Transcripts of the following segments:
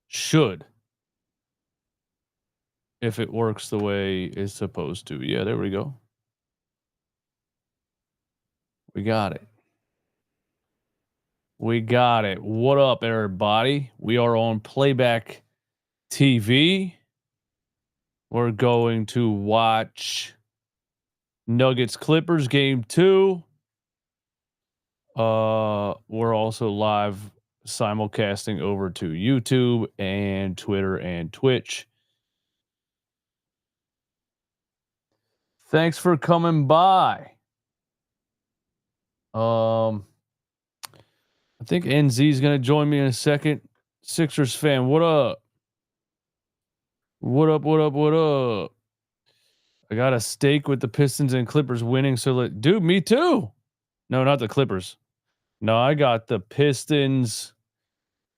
Should, if it works the way it's supposed to. Yeah, there we go. We got it. We got it. What up, everybody? We are on Playback TV. We're going to watch Nuggets Clippers game 2. We're also live simulcasting over to YouTube and Twitter and Twitch. Thanks for coming by. I think NZ is going to join me in a second. Sixers fan, what up? What up? What up? What up? I got a steak with the Pistons and Clippers winning. So, dude, me too. No, not the Clippers. No, I got the Pistons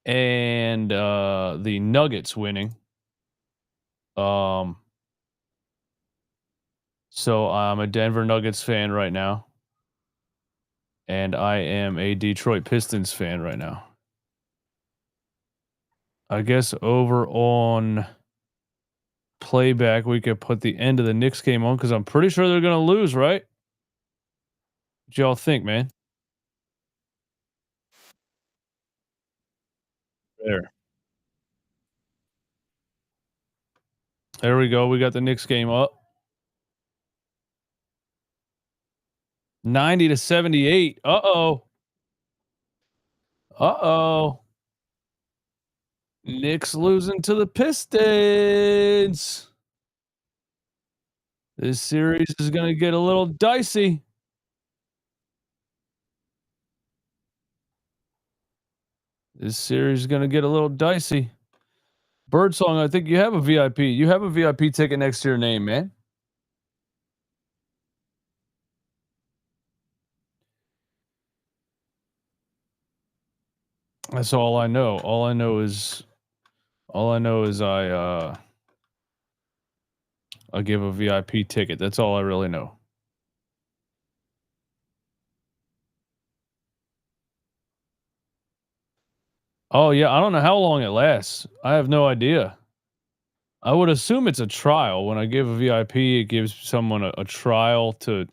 and the Nuggets winning. So I'm a Denver Nuggets fan right now. And I am a Detroit Pistons fan right now. I guess over on Playback, we could put the end of the Knicks game on because I'm pretty sure they're going to lose, right? What y'all think, man? There we go. We got the Knicks game up. 90-78. Uh-oh. Uh-oh. Knicks losing to the Pistons. This series is going to get a little dicey. This series is going to get a little dicey. Birdsong, I think you have a VIP. You have a VIP ticket next to your name, man. That's all I know. All I know is I give a VIP ticket. That's all I really know. Oh yeah, I don't know how long it lasts. I have no idea. I would assume it's a trial. When I give a VIP, it gives someone a trial to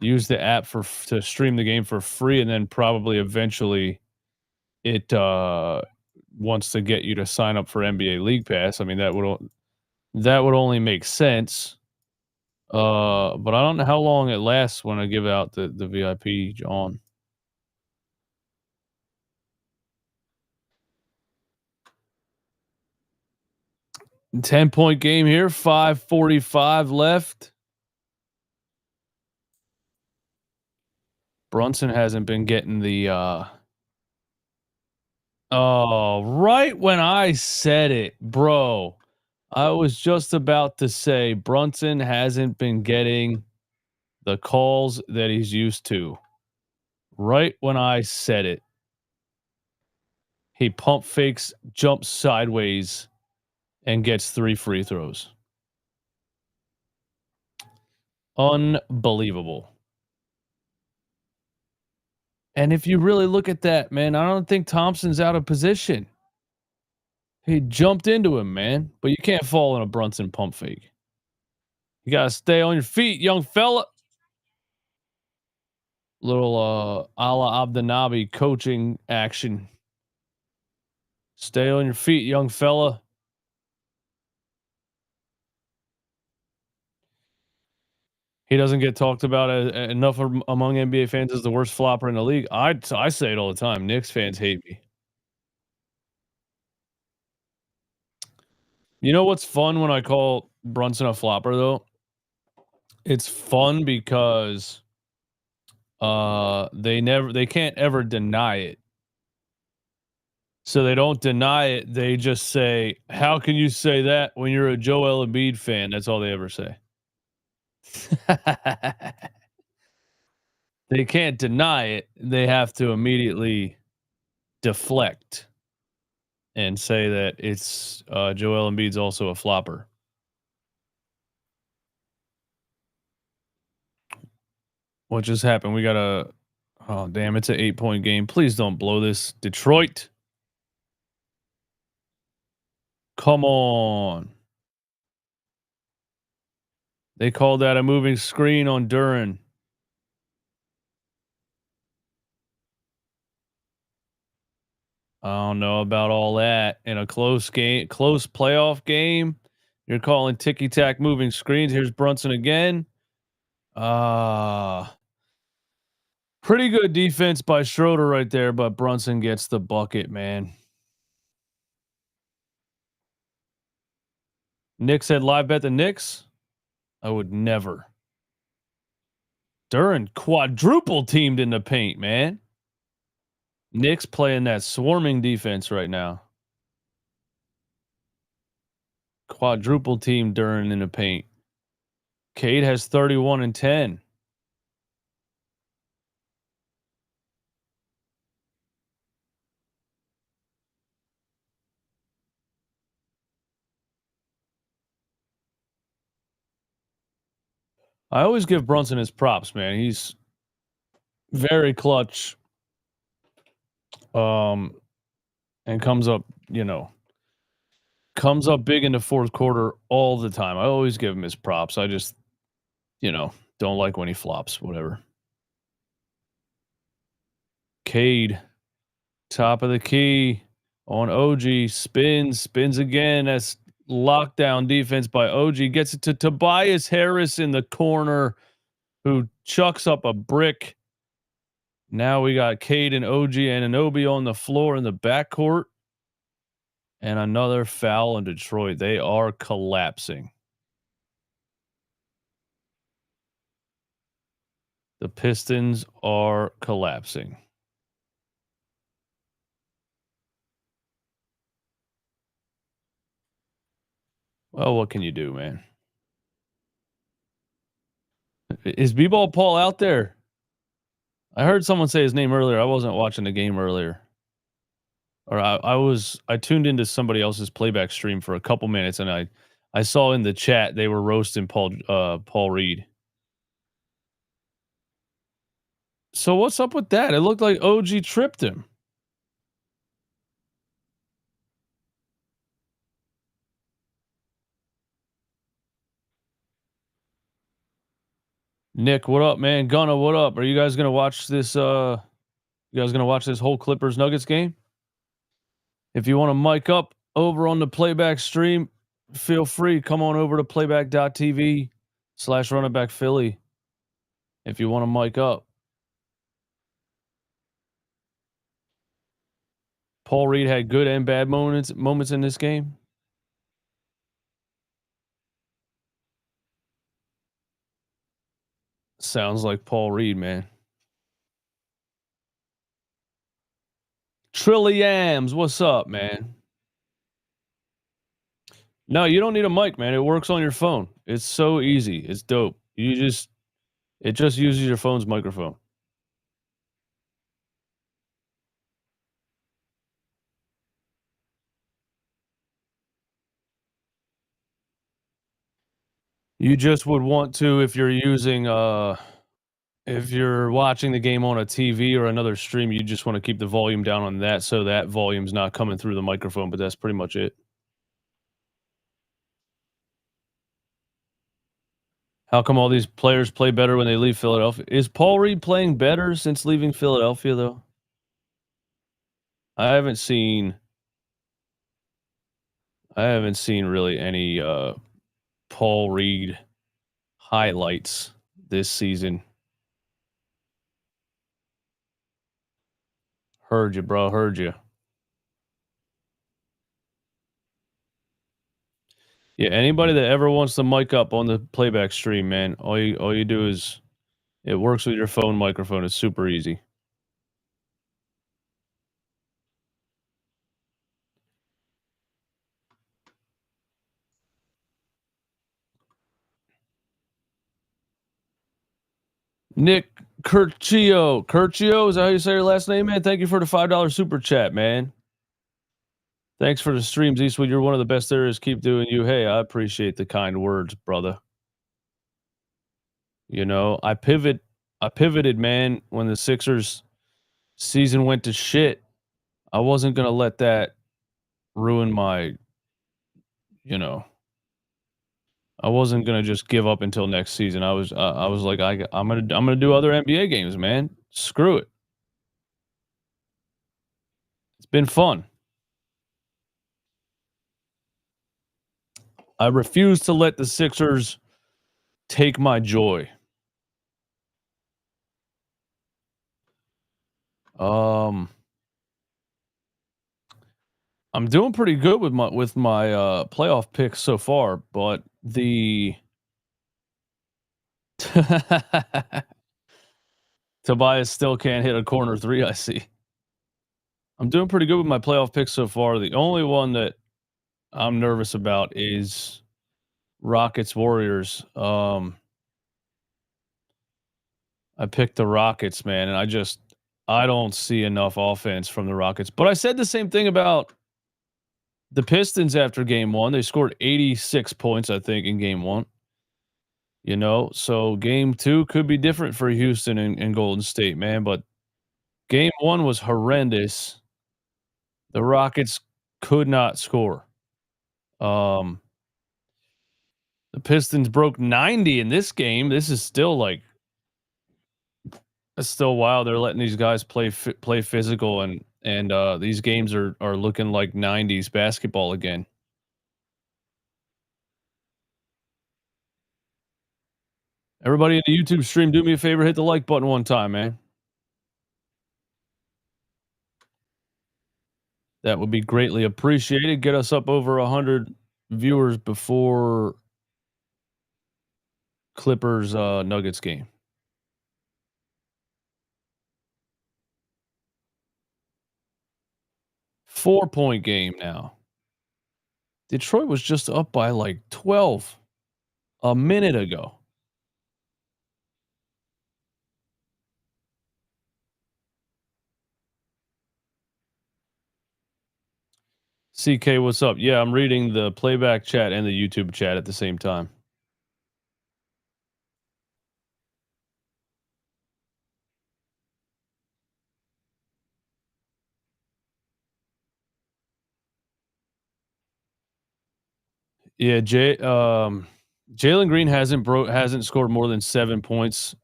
use the app to stream the game for free, and then probably eventually it wants to get you to sign up for NBA League Pass. I mean that would only make sense. But I don't know how long it lasts when I give out the VIP, John. $10-point game here, 5:45 left. Brunson hasn't been getting the oh, right when I said it, bro. I was just about to say Brunson hasn't been getting the calls that he's used to. Right when I said it, he pump fakes, jumps sideways, and gets 3 free throws. Unbelievable. And if you really look at that, man, I don't think Thompson's out of position. He jumped into him, man. But you can't fall in a Brunson pump fake. You gotta stay on your feet, young fella. Little a la Abdenabi coaching action. Stay on your feet, young fella. He doesn't get talked about enough among NBA fans as the worst flopper in the league. I say it all the time. Knicks fans hate me. You know what's fun when I call Brunson a flopper though? It's fun because they can't ever deny it. So they don't deny it. They just say, "How can you say that when you're a Joel Embiid fan?" That's all they ever say. They can't deny it. They have to immediately deflect and say that it's Joel Embiid's also a flopper. What just happened? We got oh damn, it's an 8-point game. Please don't blow this. Detroit. Come on. They called that a moving screen on Duran. I don't know about all that. In a close playoff game, you're calling ticky tack moving screens. Here's Brunson again. Uh Pretty good defense by Schroeder right there, but Brunson gets the bucket, man. Knicks had live bet the Knicks. I would never. Duran quadruple teamed in the paint, man. Knicks playing that swarming defense right now. Quadruple team Duran in the paint. Cade has 31 and 10. I always give Brunson his props, man. He's very clutch. And comes up, comes up big in the fourth quarter all the time. I always give him his props. I just, don't like when he flops, whatever. Cade, top of the key on OG, spins again. That's lockdown defense by OG. Gets it to Tobias Harris in the corner, who chucks up a brick. Now we got Cade and OG Anunoby on the floor in the backcourt. And another foul in Detroit. They are collapsing. The Pistons are collapsing. Well, what can you do, man? Is B-Ball Paul out there? I heard someone say his name earlier. I wasn't watching the game earlier. Or I tuned into somebody else's playback stream for a couple minutes, and I saw in the chat they were roasting Paul Reed. So what's up with that? It looked like OG tripped him. Nick, what up, man? Gunna, what up? Are you guys gonna watch this? You guys gonna watch this whole Clippers Nuggets game? If you want to mic up over on the playback stream, feel free. Come on over to playback.tv/runningbackphilly if you want to mic up. Paul Reed had good and bad moments in this game. Sounds like Paul Reed, man. Trilliams, what's up, man? No, you don't need a mic, man. It works on your phone. It's so easy. It's dope. It just uses your phone's microphone. You just would want to, if you're using if you're watching the game on a TV or another stream, you just want to keep the volume down on that so that volume's not coming through the microphone, but that's pretty much it. How come all these players play better when they leave Philadelphia? Is Paul Reed playing better since leaving Philadelphia, though? I haven't seen really any Paul Reed highlights this season. Heard you, bro. Heard you. Yeah, anybody that ever wants to mic up on the playback stream, man, all you do is it works with your phone microphone. It's super easy. Nick Curcio, is that how you say your last name, man? Thank you for the $5 super chat, man. Thanks for the streams, Eastwood. You're one of the best there is. Keep doing you. Hey, I appreciate the kind words, brother. I pivoted, man, when the Sixers season went to shit. I wasn't gonna let that ruin my you know, I wasn't gonna just give up until next season. I was like, I'm gonna do other NBA games, man. Screw it. It's been fun. I refuse to let the Sixers take my joy. Um, I'm doing pretty good with my playoff picks so far, but the Tobias still can't hit a corner three. I see. I'm doing pretty good with my playoff picks so far. The only one that I'm nervous about is Rockets Warriors. I picked the Rockets, man, and I don't see enough offense from the Rockets. But I said the same thing about the Pistons after game 1. They scored 86 points, I think, in game 1. You know, so game 2 could be different for Houston and Golden State, man. But game 1 was horrendous. The Rockets could not score. Um, the Pistons broke 90 in this game. This is still like it's still wild. They're letting these guys play physical, and these games are looking like 90s basketball again. Everybody in the YouTube stream, do me a favor, hit the like button one time, man. That would be greatly appreciated. Get us up over 100 viewers before Clippers Nuggets game. 4-point game now. Detroit was just up by like 12 a minute ago. CK, what's up? Yeah, I'm reading the playback chat and the YouTube chat at the same time. Yeah, Jalen Green hasn't scored more than 7 points.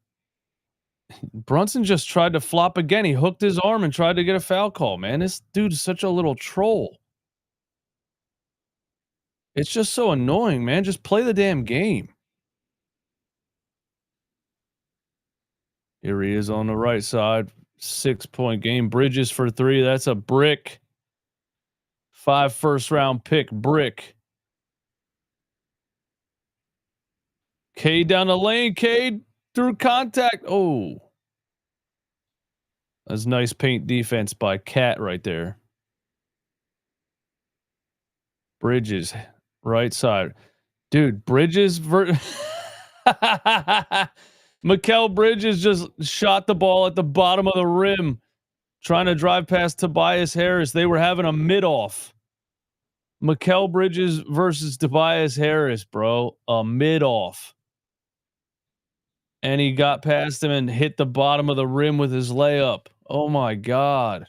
Brunson just tried to flop again. He hooked his arm and tried to get a foul call, man. This dude is such a little troll. It's just so annoying, man. Just play the damn game. Here he is on the right side. 6-point game. Bridges for 3. That's a brick. 5 first-round pick brick. Cade down the lane. Cade through contact. Oh. That's nice paint defense by Cat right there. Bridges, right side. Dude, Bridges Mikal Bridges just shot the ball at the bottom of the rim, trying to drive past Tobias Harris. They were having a mid-off. Mikal Bridges versus Tobias Harris, bro. A mid-off. And he got past him and hit the bottom of the rim with his layup. Oh my God.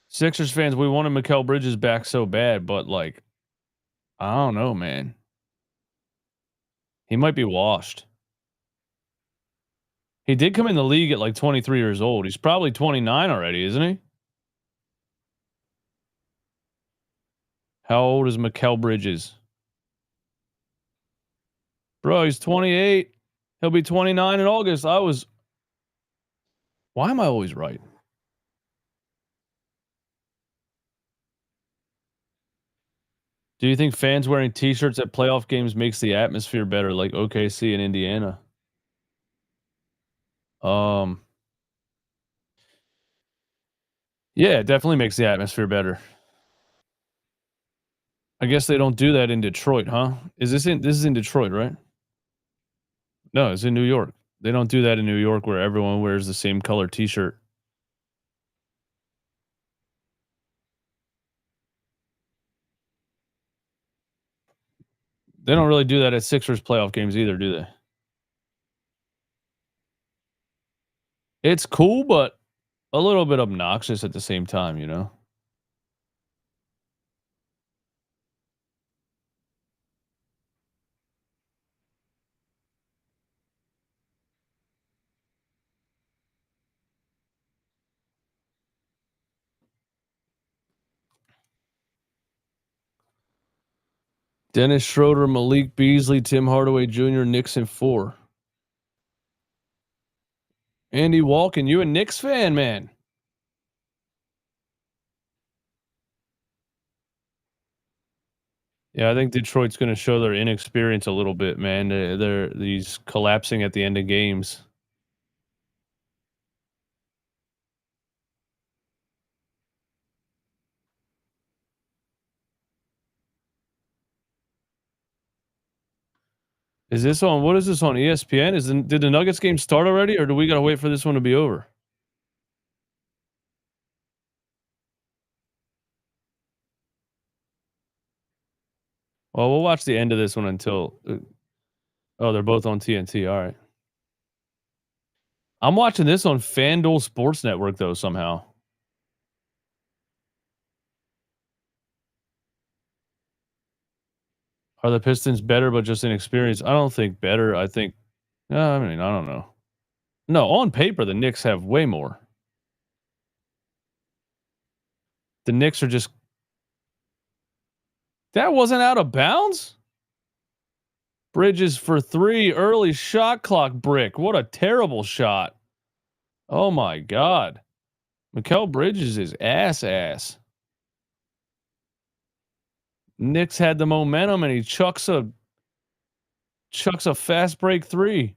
Sixers fans, we wanted Mikal Bridges back so bad, but like, I don't know, man. He might be washed. He did come in the league at like 23 years old. He's probably 29 already, isn't he? How old is Mikal Bridges? Bro, he's 28. He'll be 29 in August. Why am I always right? Do you think fans wearing t-shirts at playoff games makes the atmosphere better, like OKC and Indiana? Yeah, it definitely makes the atmosphere better. I guess they don't do that in Detroit, huh? This is in Detroit, right? No, it's in New York. They don't do that in New York where everyone wears the same color t-shirt. They don't really do that at Sixers playoff games either, do they? It's cool, but a little bit obnoxious at the same time, you know? Dennis Schroeder, Malik Beasley, Tim Hardaway Jr., Knicks in 4. Andy Walken, you a Knicks fan, man? Yeah, I think Detroit's going to show their inexperience a little bit, man. They're these collapsing at the end of games. Is this on? What is this on ESPN? Did the Nuggets game start already, or do we got to wait for this one to be over? Well, we'll watch the end of this one until. Oh, they're both on TNT. All right. I'm watching this on FanDuel Sports Network though somehow. Are the Pistons better but just inexperienced? I don't think better. I think. I mean, I don't know. No, on paper the Knicks have way more. The Knicks are just. That wasn't out of bounds. Bridges for 3, early shot clock brick. What a terrible shot. Oh my God. Mikal Bridges is ass. Knicks had the momentum and he chucks a fast break 3.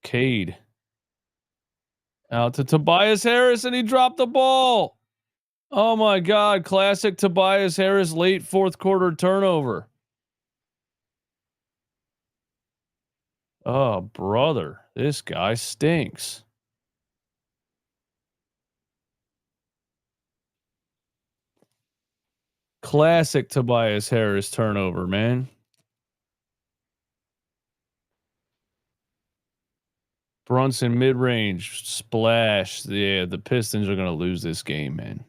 Cade. Out to Tobias Harris and he dropped the ball. Oh my God. Classic Tobias Harris late fourth quarter turnover. Oh, brother. This guy stinks. Classic Tobias Harris turnover, man. Brunson mid-range splash. Yeah, the Pistons are going to lose this game, man.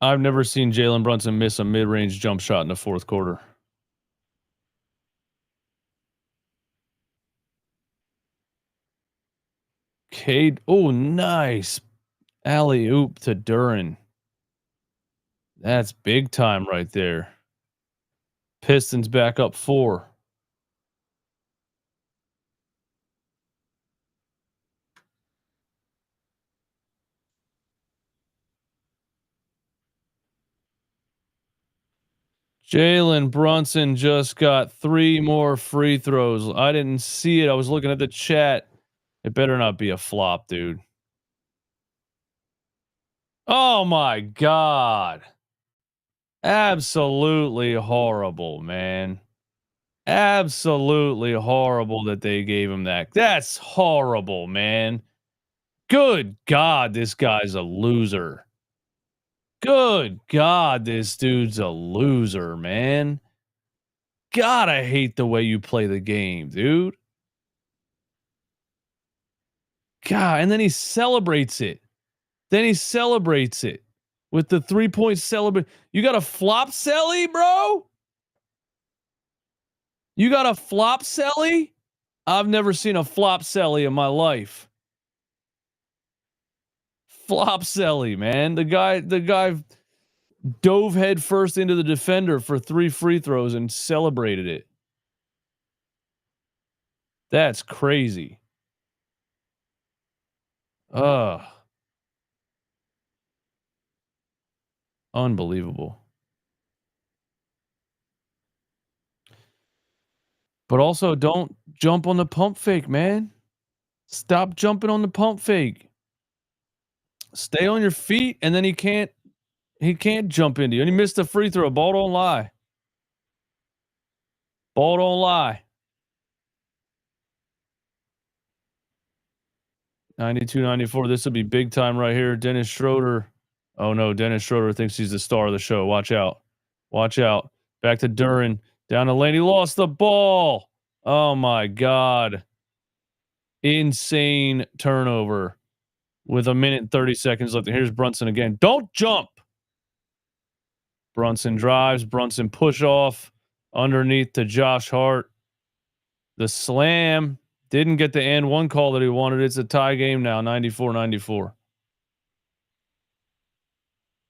I've never seen Jalen Brunson miss a mid-range jump shot in the fourth quarter. Cade, oh, nice alley oop to Duren. That's big time right there. Pistons back up 4. Jalen Brunson just got 3 more free throws. I didn't see it. I was looking at the chat. It better not be a flop, dude. Oh my God. Absolutely horrible, man. Absolutely horrible that they gave him that. That's horrible, man. Good God, this guy's a loser. Good God, this dude's a loser, man. God, I hate the way you play the game, dude. God, and then he celebrates it. With the 3-point celebration. You got a flop celly, bro? You got a flop celly? I've never seen a flop celly in my life. Flop celly, man. The guy dove head first into the defender for 3 free throws and celebrated it. That's crazy. Ugh. Unbelievable. But also don't jump on the pump fake, man. Stop jumping on the pump fake. Stay on your feet, and then he can't jump into you. And he missed a free throw. Ball don't lie. Ball don't lie. 92-94. This will be big time right here. Dennis Schroeder. Oh no, Dennis Schroeder thinks he's the star of the show. Watch out. Watch out. Back to Duren. Down the lane. He lost the ball. Oh my God. Insane turnover with a minute and 30 seconds left. And here's Brunson again. Don't jump. Brunson drives. Brunson push off underneath to Josh Hart. The slam Didn't get the and one call that he wanted. It's a tie game now, 94-94.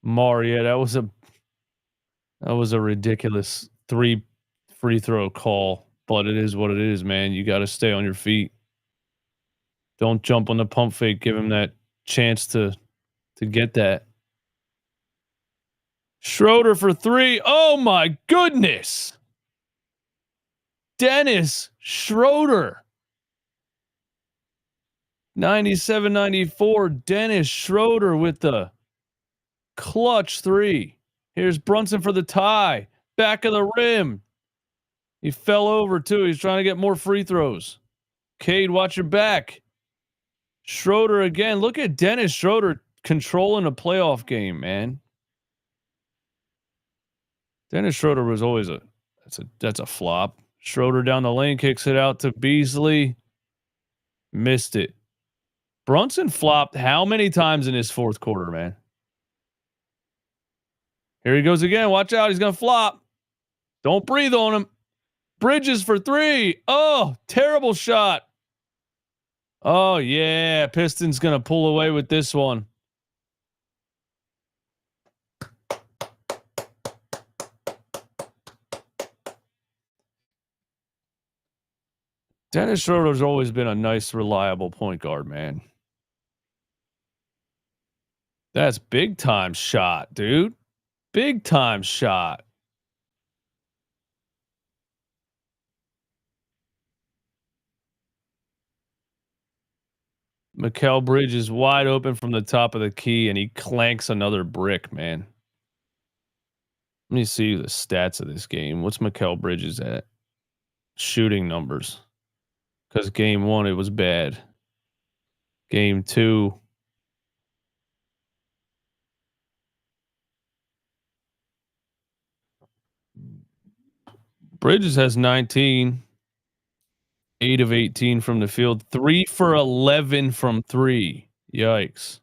Yeah, that was a ridiculous 3 free throw call, but it is what it is, man. You gotta stay on your feet. Don't jump on the pump fake. Give him that chance to get that. Schroeder for 3. Oh my goodness. Dennis Schroeder. 97-94. Dennis Schroeder with the clutch 3. Here's Brunson for the tie. Back of the rim. He fell over too. He's trying to get more free throws. Cade, watch your back. Schroeder again. Look at Dennis Schroeder controlling a playoff game, man. Dennis Schroeder was always that's a flop. Schroeder down the lane, kicks it out to Beasley. Missed it. Brunson flopped how many times in his fourth quarter, man? Here he goes again. Watch out. He's going to flop. Don't breathe on him. Bridges for 3. Oh, terrible shot. Oh, yeah. Pistons going to pull away with this one. Dennis Schroeder's always been a nice, reliable point guard, man. That's big time shot, dude. Big time shot. Mikal Bridge is wide open from the top of the key, and he clanks another brick, man. Let me see the stats of this game. What's Mikal Bridges at? Shooting numbers. Because game 1, it was bad. Game 2. Bridges has 19. 8 of 18 from the field. 3 for 11 from 3. Yikes.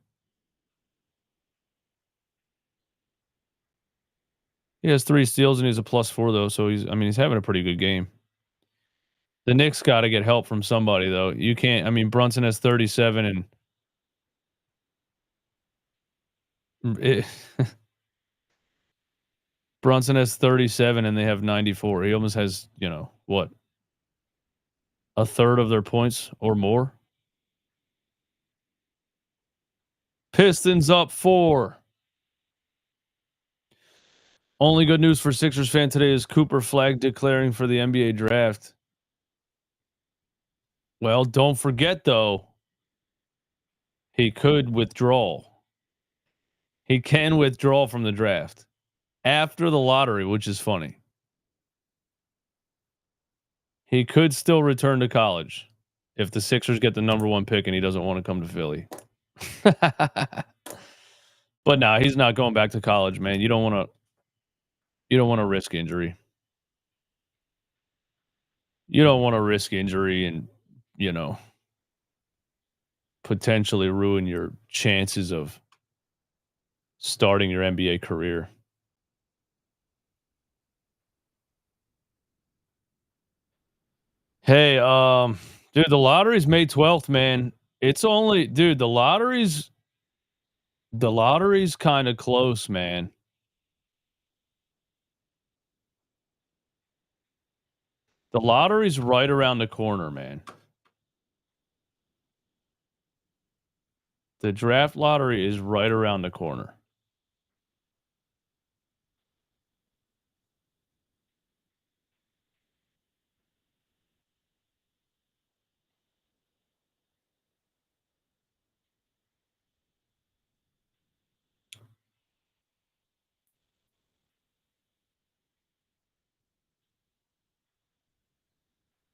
He has 3 steals and he's a +4 though. So he's having a pretty good game. The Knicks got to get help from somebody though. You can't. Brunson has 37 and Brunson has 37 and they have 94. He almost has, what? A third of their points or more. Pistons up 4. Only good news for Sixers fan today is Cooper Flag declaring for the NBA draft. Well, don't forget though, he could withdraw. He can withdraw from the draft after the lottery, which is funny. He could still return to college if the Sixers get the number 1 pick and he doesn't want to come to Philly. But no, he's not going back to college, man. You don't want to risk injury. You don't want to risk injury and, potentially ruin your chances of starting your NBA career. Hey, dude, the lottery's May 12th, man. It's only, dude, the lottery's kind of close, man. The lottery's right around the corner, man. The draft lottery is right around the corner.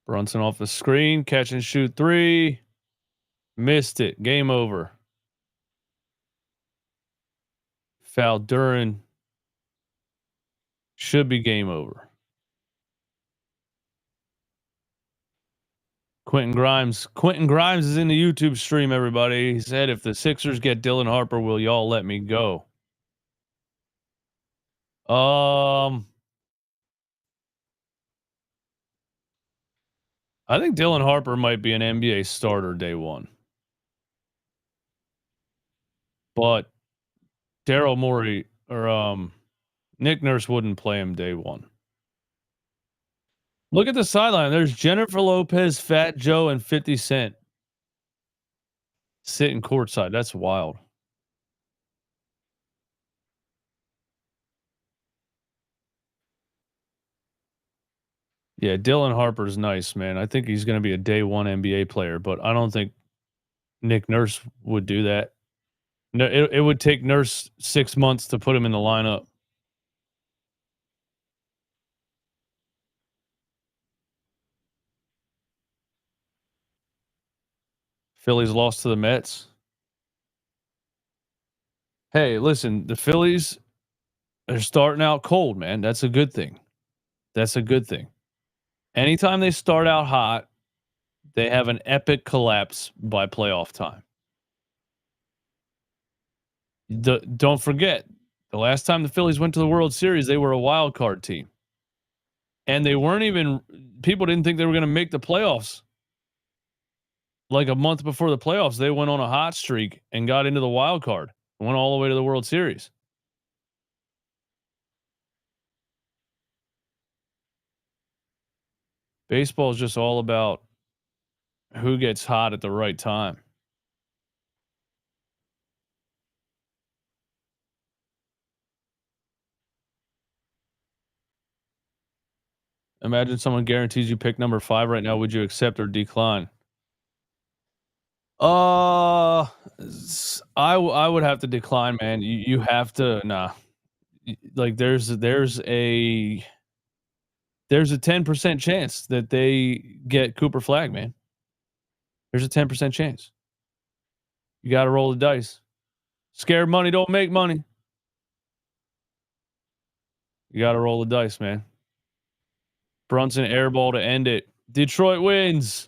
Brunson off the screen, catch and shoot 3. Missed it. Game over. Foul Duran. Should be game over. Quentin Grimes is in the YouTube stream, everybody. He said, if the Sixers get Dylan Harper, will y'all let me go? I think Dylan Harper might be an NBA starter day one, but Daryl Morey or Nick Nurse wouldn't play him day one. Look at the sideline. There's Jennifer Lopez, Fat Joe, and 50 Cent sitting courtside. That's wild. Yeah, Dylan Harper's nice, man. I think he's going to be a day one NBA player, but I don't think Nick Nurse would do that. No, it would take Nurse 6 months to put him in the lineup. Phillies lost to the Mets. Hey, listen, the Phillies are starting out cold, man. That's a good thing. That's a good thing. Anytime they start out hot, they have an epic collapse by playoff time. Don't forget, the last time the Phillies went to the World Series, they were a wild card team. And they weren't even people didn't think they were going to make the playoffs. Like a month before the playoffs, they went on a hot streak and got into the wild card. Went all the way to the World Series. Baseball is just all about who gets hot at the right time. Imagine someone guarantees you pick number 5 right now. Would you accept or decline? Uh, I would have to decline, man. You have to nah. Like there's a 10% chance that they get Cooper Flag, man. There's a 10% chance. You got to roll the dice. Scared money don't make money. You got to roll the dice, man. Brunson airball to end it. Detroit wins.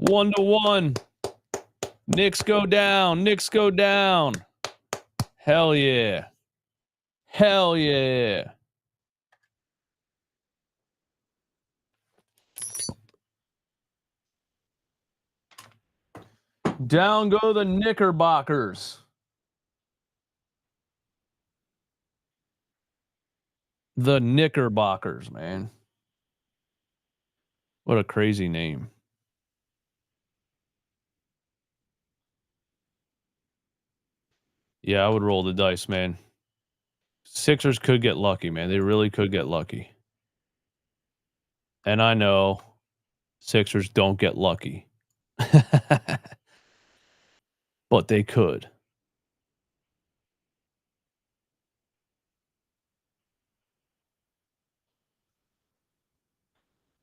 1-1. Knicks go down. Knicks go down. Hell yeah. Hell yeah. Down go the Knickerbockers. The Knickerbockers, man. What a crazy name. Yeah, I would roll the dice, man. Sixers could get lucky, man. They really could get lucky. And I know Sixers don't get lucky. But they could.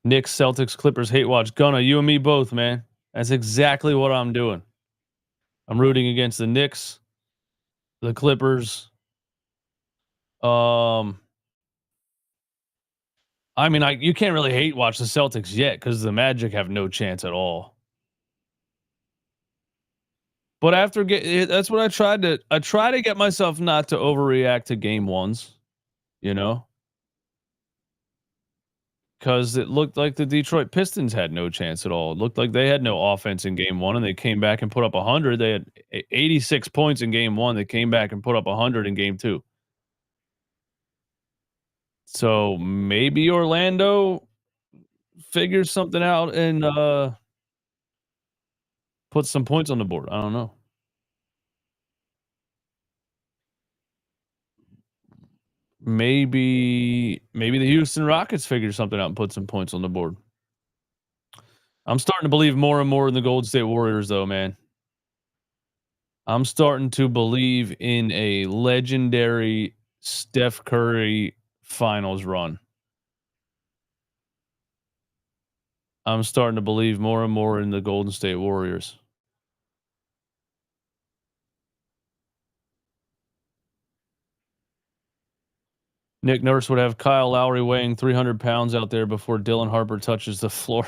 Knicks, Celtics, Clippers, hate watch. Gunna, you and me both, man. That's exactly what I'm doing. I'm rooting against the Knicks, the Clippers. I mean, you can't really hate watch the Celtics yet because the Magic have no chance at all. But after that's what I try to get myself not to overreact to game ones, you know, because it looked like the Detroit Pistons had no chance at all. It looked like they had no offense in game one, and they came back and put up 100. They had 86 points in game one. They came back and put up 100 in game two. So maybe Orlando figures something out and puts some points on the board. I don't know. Maybe the Houston Rockets figure something out and put some points on the board. I'm starting to believe more and more in the Golden State Warriors, though, man. I'm starting to believe in a legendary Steph Curry finals run. I'm starting to believe more and more in the Golden State Warriors. Nick Nurse would have Kyle Lowry weighing 300 pounds out there before Dylan Harper touches the floor.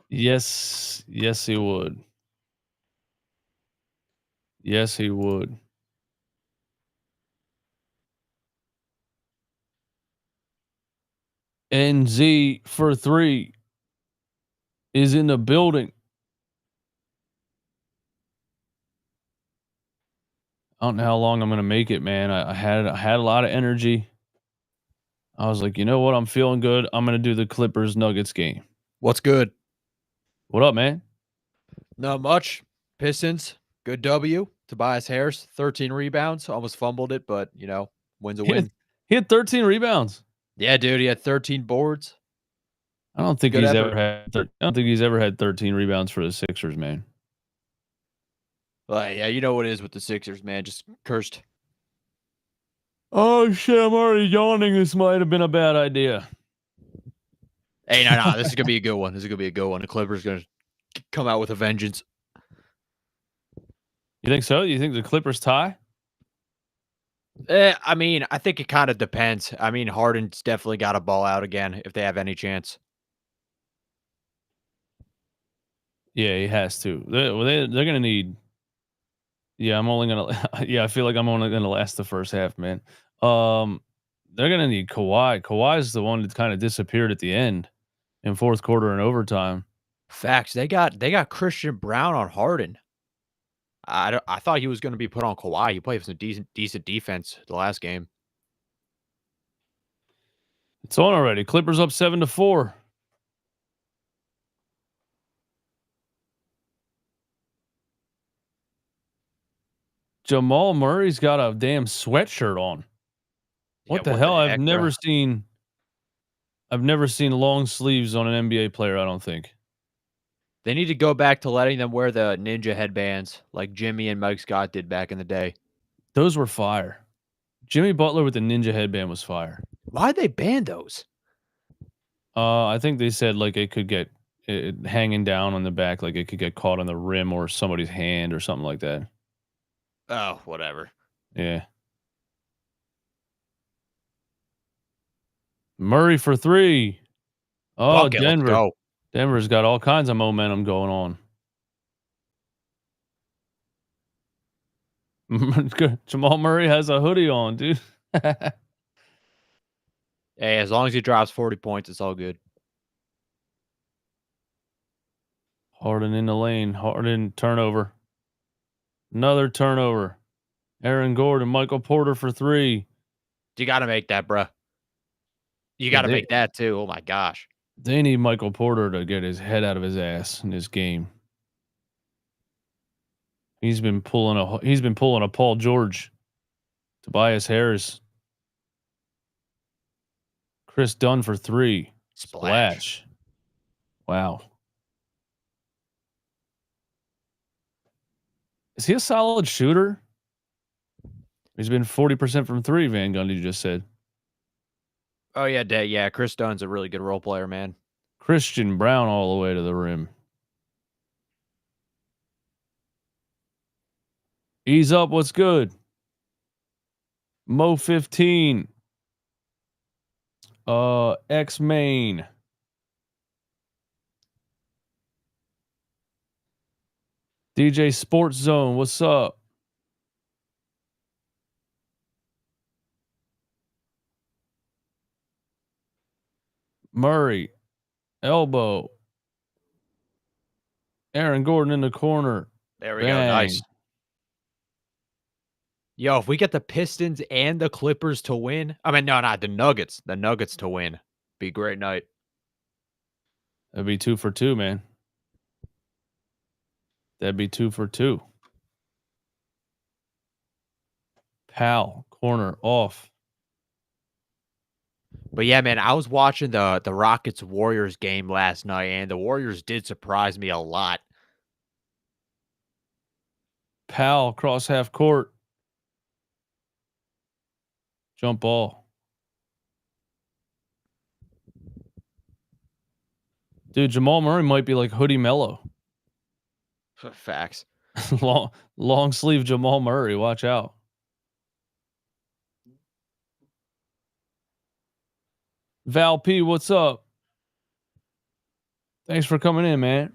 Yes, he would. Yes, he would. NZ for 3 is in the building. I don't know how long I'm gonna make it, man. I had a lot of energy. I was like, you know what? I'm feeling good. I'm gonna do the Clippers Nuggets game. What's good? What up, man? Not much. Pistons, good W. Tobias Harris, 13 rebounds. Almost fumbled it, but, win's a He had, win. he had 13 rebounds. Yeah, dude, he had 13 boards. I don't think Good he's effort. ever had. I don't think he's ever had 13 rebounds for the Sixers, man. Yeah, you know what it is with the Sixers, man. Just cursed. Oh shit! I'm already yawning. This might have been a bad idea. Hey, no. This is going to be a good one. The Clippers going to come out with a vengeance. You think so? You think the Clippers tie? I mean, I think it kind of depends. I mean, Harden's definitely got to ball out again if they have any chance. Yeah, he has to. They're gonna need. Yeah, I'm only gonna. Yeah, I feel like I'm only gonna last the first half, man. They're gonna need Kawhi. Kawhi's the one that kind of disappeared at the end in fourth quarter and overtime. Facts. They got Christian Brown on Harden. I thought he was going to be put on Kawhi. He played some decent defense the last game. It's on already. Clippers up 7-4. Jamal Murray's got a damn sweatshirt on. Yeah, What the what the hell? I've heck, bro? never seen. I've never seen long sleeves on an NBA player. I don't think. They need to go back to letting them wear the ninja headbands like Jimmy and Mike Scott did back in the day. Those were fire. Jimmy Butler with the ninja headband was fire. Why'd they ban those? I think they said like it could get it hanging down on the back, like it could get caught on the rim or somebody's hand or something like that. Oh, whatever. Yeah. Murray for 3. Oh, Bucket, let's Denver. go. Denver's got all kinds of momentum going on. Jamal Murray has a hoodie on, dude. Hey, as long as he drops 40 points, it's all good. Harden in the lane. Harden turnover. Another turnover. Aaron Gordon, Michael Porter for 3. You got to make that, bruh. You Yeah, got to make that too. Oh my gosh. they need Michael Porter to get his head out of his ass in this game. He's been pulling a Paul George. Tobias Harris. Chris Dunn for 3. Splash. Wow. Is he a solid shooter? He's been 40% from 3, Van Gundy just said. Oh yeah, Chris Dunn's a really good role player, man. Christian Brown all the way to the rim. Ease up, what's good? Mo 15. X Main. DJ Sports Zone, what's up? Murray, elbow. Aaron Gordon in the corner. There we go. Bang. Nice. Yo, if we get the Pistons and the Clippers to win, I mean, no, not the Nuggets. The Nuggets to win, be a great night. That'd be 2 for 2, man. That'd be 2 for 2. Powell, corner off. But yeah, man, I was watching the Rockets Warriors game last night, and the Warriors did surprise me a lot. Powell cross half court. Jump ball. Dude, Jamal Murray might be like Hoodie Mello. Facts. long sleeve Jamal Murray. Watch out. Val P, what's up? Thanks for coming in, man.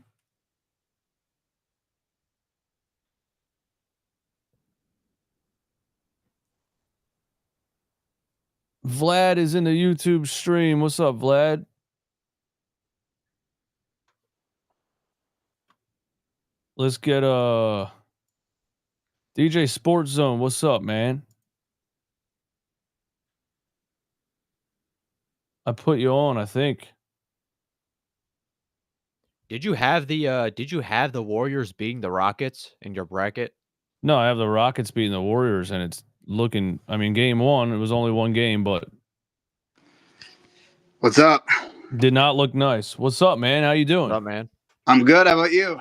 Vlad is in the YouTube stream. What's up, Vlad? Let's get DJ Sports Zone. What's up, man? I put you on, I think. Did you have the Warriors beating the Rockets in your bracket? No, I have the Rockets beating the Warriors, and it's looking. I mean, game one, it was only one game, but What's up? did not look nice. What's up, man? How you doing? What's up, man? I'm good. How about you?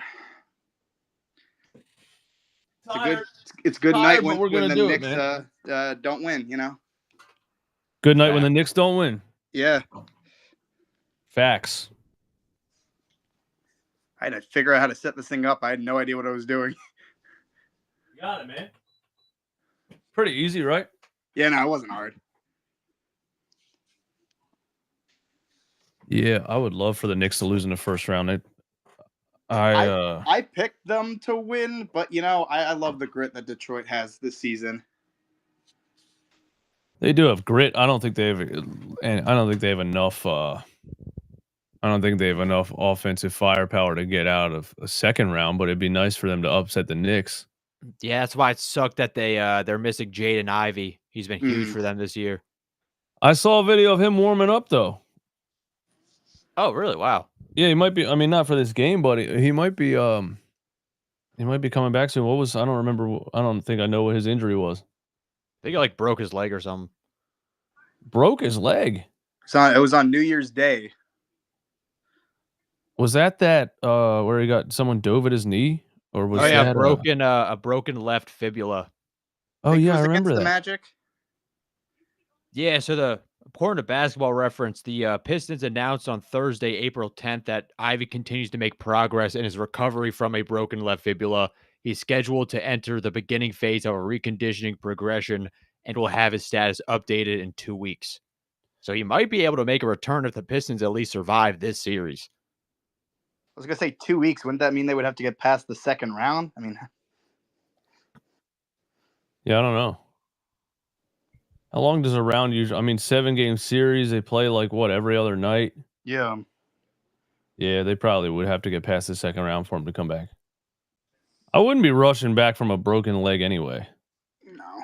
It's a good night when the Knicks don't win, you know? Good night when the Knicks don't win. Yeah. Facts. I had to figure out how to set this thing up. I had no idea what I was doing. You got it, man. Pretty easy, right? Yeah, no, it wasn't hard. Yeah, I would love for the Knicks to lose in the first round. I picked them to win, but you know, I love the grit that Detroit has this season. They do have grit. I don't think they have, and I don't think they have enough. I don't think they have enough offensive firepower to get out of a second round. But it'd be nice for them to upset the Knicks. Yeah, that's why it sucked that they're missing Jaden Ivey. He's been huge for them this year. I saw a video of him warming up though. Oh, really? Wow. Yeah, he might be. I mean, not for this game, but he might be. He might be coming back soon. What was? I don't remember. I don't think I know what his injury was. I think he like broke his leg or something. Broke his leg. It was on New Year's Day. Was that where he got someone dove at his knee, or was that a broken left fibula? Oh yeah, I remember that. The Magic. Yeah, so according to Basketball Reference, the Pistons announced on Thursday, April 10th, that Ivey continues to make progress in his recovery from a broken left fibula. He's scheduled to enter the beginning phase of a reconditioning progression and will have his status updated in 2 weeks. So he might be able to make a return if the Pistons at least survive this series. I was going to say 2 weeks. Wouldn't that mean they would have to get past the second round? I mean, yeah, I don't know. How long does a round usually? I mean, 7-game series. They play like what, every other night? Yeah. Yeah, they probably would have to get past the second round for him to come back. I wouldn't be rushing back from a broken leg anyway. No.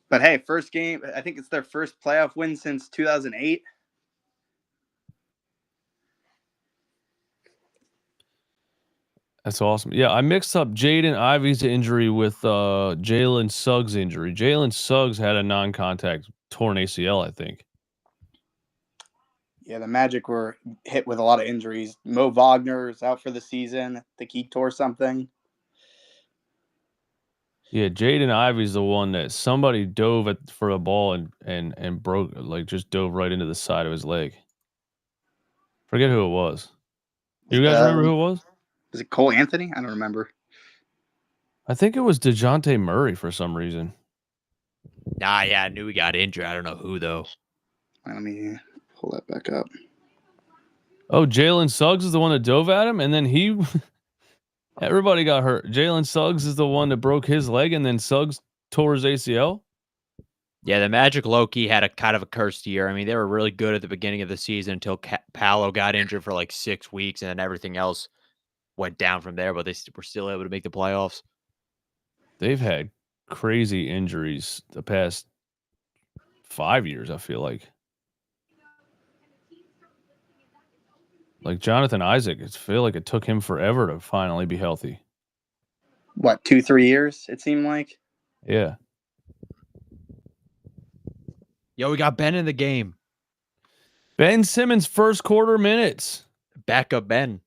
But hey, first game. I think it's their first playoff win since 2008. That's awesome. Yeah, I mixed up Jaden Ivey's injury with Jalen Suggs' injury. Jalen Suggs had a non-contact torn ACL, I think. Yeah, the Magic were hit with a lot of injuries. Mo Wagner is out for the season. I think he tore something. Yeah, Jaden Ivey's the one that somebody dove for a ball and broke, like just dove right into the side of his leg. Forget who it was. You guys remember who it was? Was it Cole Anthony? I don't remember. I think it was DeJounte Murray for some reason. Nah, yeah, I knew he got injured. I don't know who, though. Let me pull that back up. Oh, Jalen Suggs is the one that dove at him, and then everybody got hurt. Jalen Suggs is the one that broke his leg, and then Suggs tore his ACL. Yeah, the Magic low-key had a kind of a cursed year. I mean, they were really good at the beginning of the season until Paolo got injured for like 6 weeks, and then everything else went down from there, but they were still able to make the playoffs. They've had crazy injuries the past 5 years, I feel like. Like Jonathan Isaac, I feel like it took him forever to finally be healthy. What, 2-3 years, it seemed like? Yeah. Yo, we got Ben in the game. Ben Simmons, first quarter minutes. Backup Ben.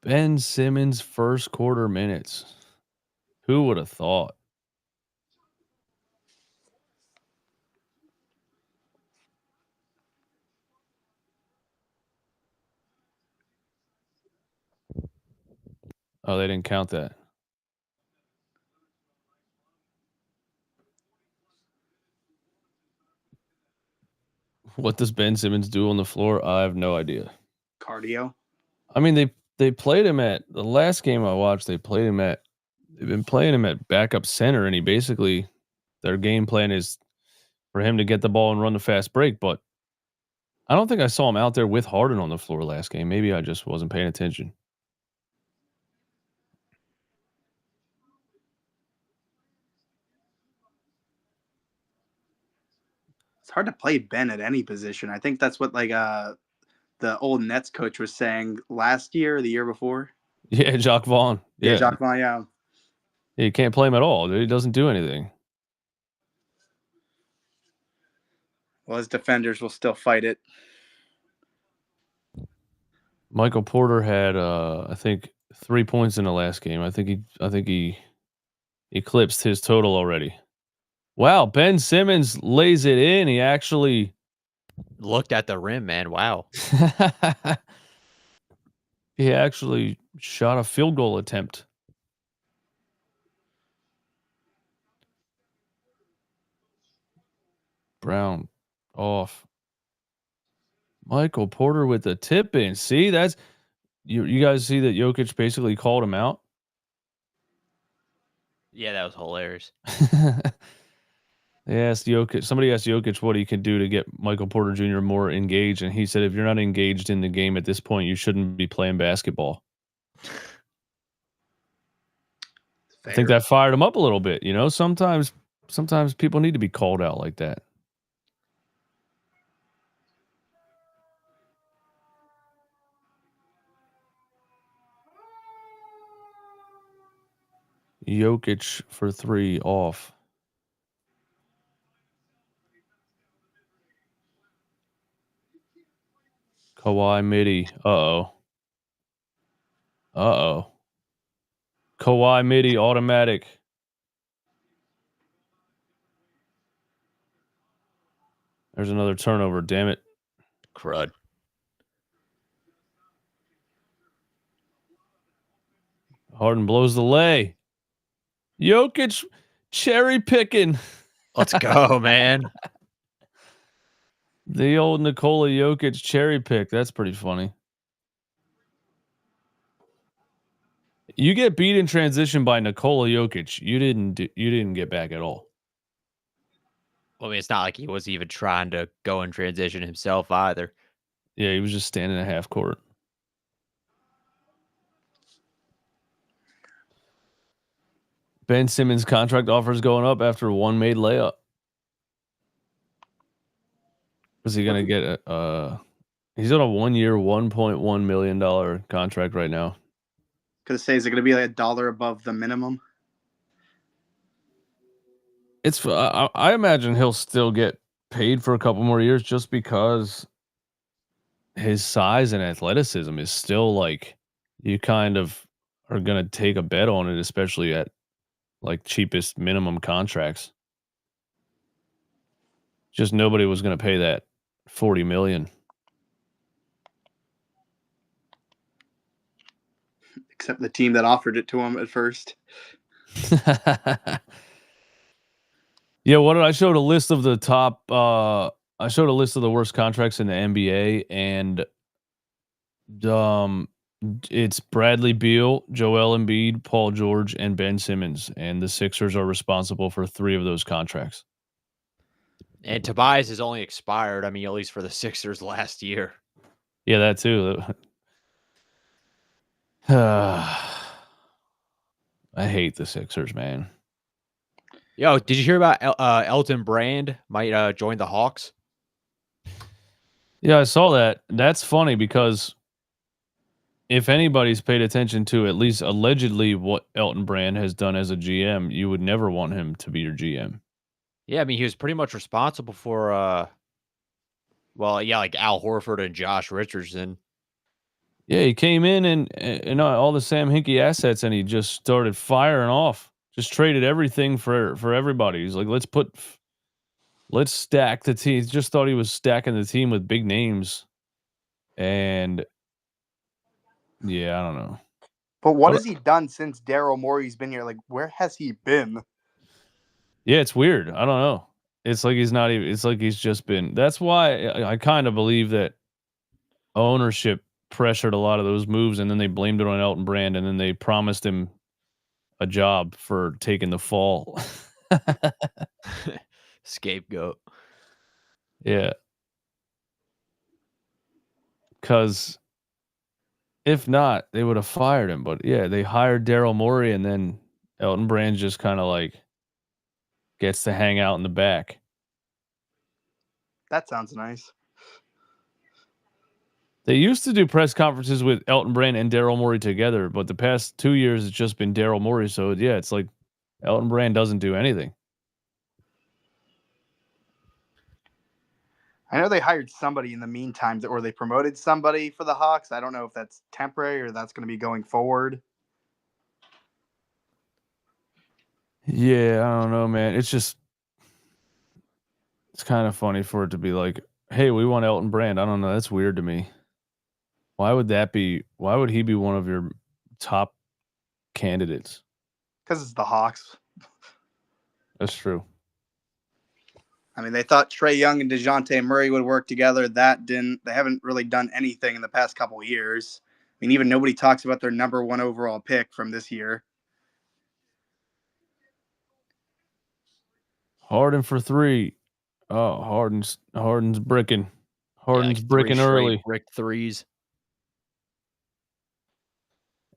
Ben Simmons, first quarter minutes. Who would have thought? Oh, they didn't count that. What does Ben Simmons do on the floor? I have no idea. Cardio. I mean, they played him at the last game I watched. They played him at they've been playing him at backup center, and their game plan is for him to get the ball and run the fast break. But I don't think I saw him out there with Harden on the floor last game. Maybe I just wasn't paying attention. It's hard to play Ben at any position. I think that's what the old Nets coach was saying last year or the year before. Yeah, Jacques Vaughn. Yeah, Jacques Vaughn, yeah. Yeah, you can't play him at all. He doesn't do anything. Well, his defenders will still fight it. Michael Porter had, I think, 3 points in the last game. I think he eclipsed his total already. Wow, Ben Simmons lays it in. He actually looked at the rim, man. Wow. He actually shot a field goal attempt. Brown off. Michael Porter with the tip in. See, that's you guys see that Jokic basically called him out? Yeah, that was hilarious. Somebody asked Jokic what he could do to get Michael Porter Jr. more engaged, and he said, if you're not engaged in the game at this point, you shouldn't be playing basketball. Fair. I think that fired him up a little bit. You know, sometimes people need to be called out like that. Jokic for 3 off. Kawhi midi. Uh-oh. Kawhi midi automatic. There's another turnover, damn it. Crud. Harden blows the lay. Jokic cherry picking. Let's go, man. The old Nikola Jokic cherry pick. That's pretty funny. You get beat in transition by Nikola Jokic. You didn't get back at all. Well, I mean, it's not like he was even trying to go in transition himself either. Yeah, he was just standing at half court. Ben Simmons' contract offers going up after one made layup. Was he going to get he's on a 1-year, $1.1 million contract right now. Could say, is it going to be like $1 above the minimum? It's I imagine he'll still get paid for a couple more years just because his size and athleticism is still like, you kind of are going to take a bet on it, especially at like cheapest minimum contracts. Just nobody was going to pay that $40 million. Except the team that offered it to him at first. Yeah, what did I showed a list of the top I showed a list of the worst contracts in the NBA, and it's Bradley Beal, Joel Embiid, Paul George, and Ben Simmons, and the Sixers are responsible for 3 of those contracts. And Tobias has only expired, I mean, at least for the Sixers last year. Yeah, that too. I hate the Sixers, man. Yo, did you hear about Elton Brand might join the Hawks? Yeah, I saw that. That's funny because if anybody's paid attention to at least allegedly what Elton Brand has done as a GM, you would never want him to be your GM. Yeah, I mean, he was pretty much responsible for, like Al Horford and Josh Richardson. Yeah, he came in and all the Sam Hinkie assets, and he just started firing off. Just traded everything for everybody. He's like, let's stack the team. He just thought he was stacking the team with big names. And yeah, I don't know. But what has he done since Daryl Morey's been here? Like, where has he been? Yeah, it's weird. I don't know. It's like he's not even. It's like he's just been. That's why I kind of believe that ownership pressured a lot of those moves, and then they blamed it on Elton Brand, and then they promised him a job for taking the fall. Scapegoat. Yeah. Because if not, they would have fired him. But yeah, they hired Daryl Morey, and then Elton Brand just kind of like gets to hang out in the back. That sounds nice. They used to do press conferences with Elton Brand and Daryl Morey together, but the past 2 years it's just been Daryl Morey. So yeah, it's like Elton Brand doesn't do anything. I know they hired somebody in the meantime, or they promoted somebody for the Hawks. I don't know if that's temporary or that's going to be going forward. Yeah, I don't know, man. It's kind of funny for it to be like, hey, we want Elton Brand. I don't know. That's weird to me. Why would that be? Why would he be one of your top candidates? Because it's the Hawks. That's true. I mean, they thought Trae Young and DeJounte Murray would work together. That didn't. They haven't really done anything in the past couple of years. I mean, even nobody talks about their number 1 overall pick from this year. Harden for 3. Oh, Harden's bricking. Harden's like bricking 3 straight early. brick threes.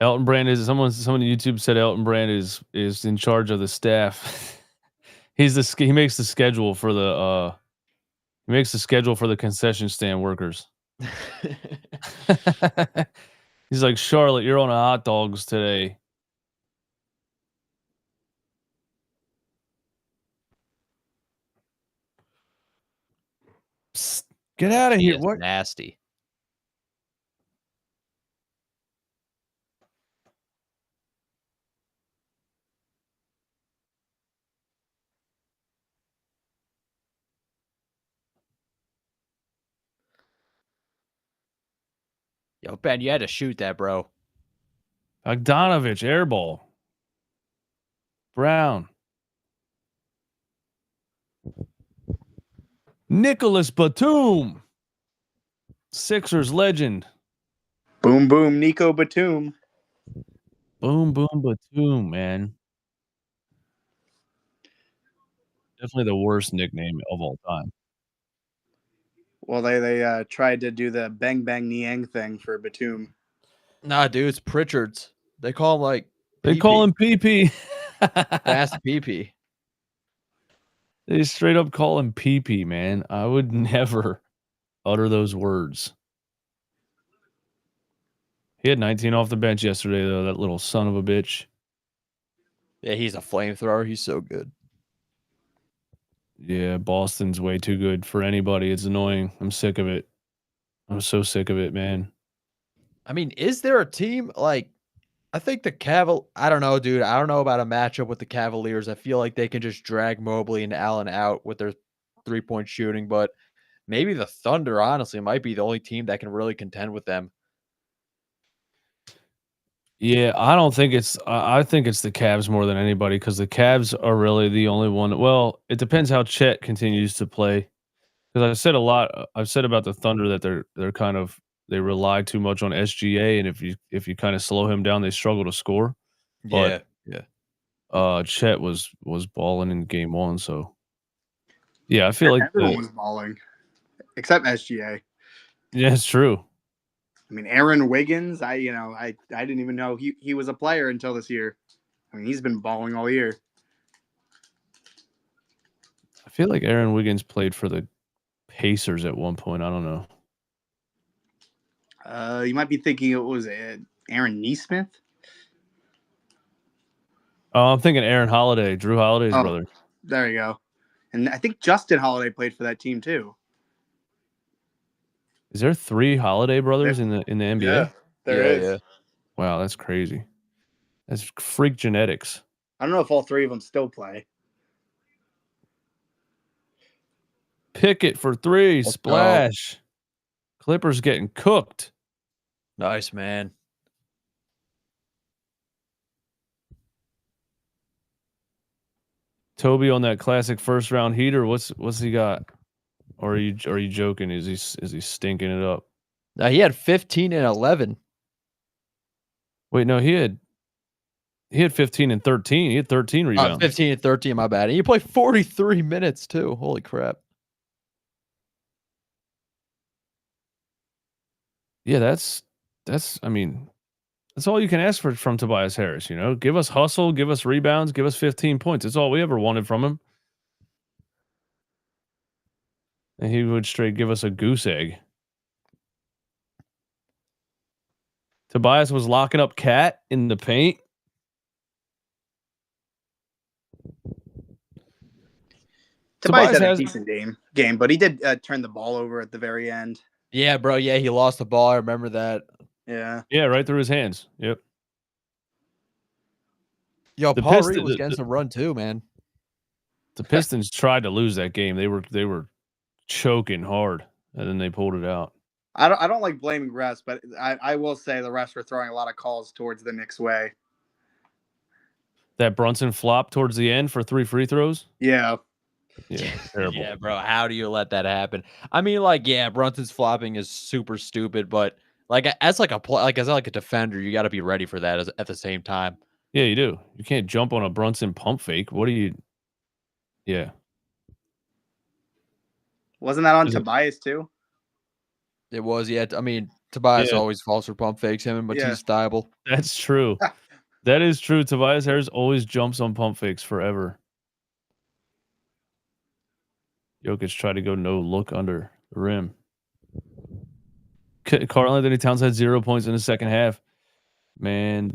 Elton Brand is someone on YouTube said Elton Brand is in charge of the staff. He makes the schedule for the concession stand workers. He's like, Charlotte, you're on a hot dogs today. Psst, get out of here. What? Nasty. Yo, Ben, you had to shoot that, bro. Bogdanovich, air ball. Brown. Nicholas Batum. Sixers legend. Boom, boom, Nico Batum. Boom, boom, Batum, man. Definitely the worst nickname of all time. Well, they tried to do the Bang Bang Niang thing for Batum. Nah, dude, it's Pritchard's. They call him like They call him PP. Fast PP. They straight up call him PP, man. I would never utter those words. He had 19 off the bench yesterday, though, that little son of a bitch. Yeah, he's a flamethrower. He's so good. Yeah, Boston's way too good for anybody. It's annoying. I'm sick of it. I'm so sick of it, man. I mean, is there a team like I think I don't know, dude. I don't know about a matchup with the Cavaliers. I feel like they can just drag Mobley and Allen out with their 3-point shooting, but maybe the Thunder, honestly, might be the only team that can really contend with them. Yeah, I don't think it's. I think it's the Cavs more than anybody because the Cavs are really the only one. Well, it depends how Chet continues to play. Because I've said a lot. I've said about the Thunder that they're kind of they rely too much on SGA, and if you kind of slow him down, they struggle to score. But, Chet was balling in game 1, so yeah, I feel like everyone was balling except SGA. Yeah, it's true. I mean, Aaron Wiggins, I didn't even know he was a player until this year. I mean, he's been balling all year. I feel like Aaron Wiggins played for the Pacers at one point. I don't know. You might be thinking it was Aaron Nesmith. Oh, I'm thinking Aaron Holiday, Drew Holiday's brother. There you go. And I think Justin Holiday played for that team too. Is there 3 Holiday brothers in the NBA? Yeah, there is. Yeah. Wow, that's crazy. That's freak genetics. I don't know if all 3 of them still play. Pickett for 3, Let's splash. Clippers getting cooked. Nice, man. Toby on that classic first round heater. What's he got? Or are you joking? Is he stinking it up? Now he had 15 and 11. Wait, no, he He had 15 and 13. He had 13 rebounds. 15 and 13, my bad. And you play 43 minutes too. Holy crap. Yeah, that's I mean, that's all you can ask for from Tobias Harris, you know? Give us hustle, give us rebounds, give us 15 points. That's all we ever wanted from him. And he would straight give us a goose egg. Tobias was locking up Cat in the paint. Tobias had a decent game, but he did turn the ball over at the very end. Yeah, bro. Yeah, he lost the ball. I remember that. Yeah. Yeah, right through his hands. Yep. Yo, Paul Reed was getting some run too, man. The Pistons tried to lose that game. They were choking hard, and then they pulled it out. I don't like blaming refs, but I will say the refs were throwing a lot of calls towards the Knicks' way. That Brunson flop towards the end for 3 free throws? Yeah. Yeah, terrible. Yeah, bro. How do you let that happen? I mean, like, yeah, Brunson's flopping is super stupid, but like as like a defender, you got to be ready for that at the same time. Yeah, you do. You can't jump on a Brunson pump fake. What do you? Yeah. Wasn't that on Tobias too? It was. Yeah. I mean, Tobias always falls for pump fakes. Him and Matisse Thybulle. That's true. That is true. Tobias Harris always jumps on pump fakes forever. Jokic tried to go no look under the rim. Karl-Anthony Towns had 0 points in the second half. Man,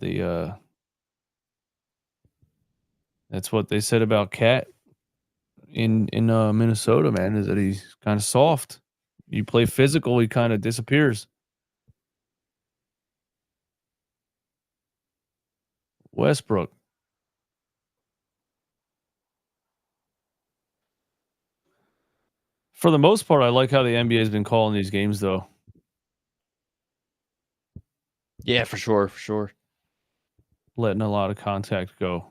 that's what they said about Cat in Minnesota, man, is that he's kind of soft. You play physical, he kind of disappears. Westbrook. For the most part, I like how the NBA has been calling these games, though. Yeah, for sure, for sure. Letting a lot of contact go.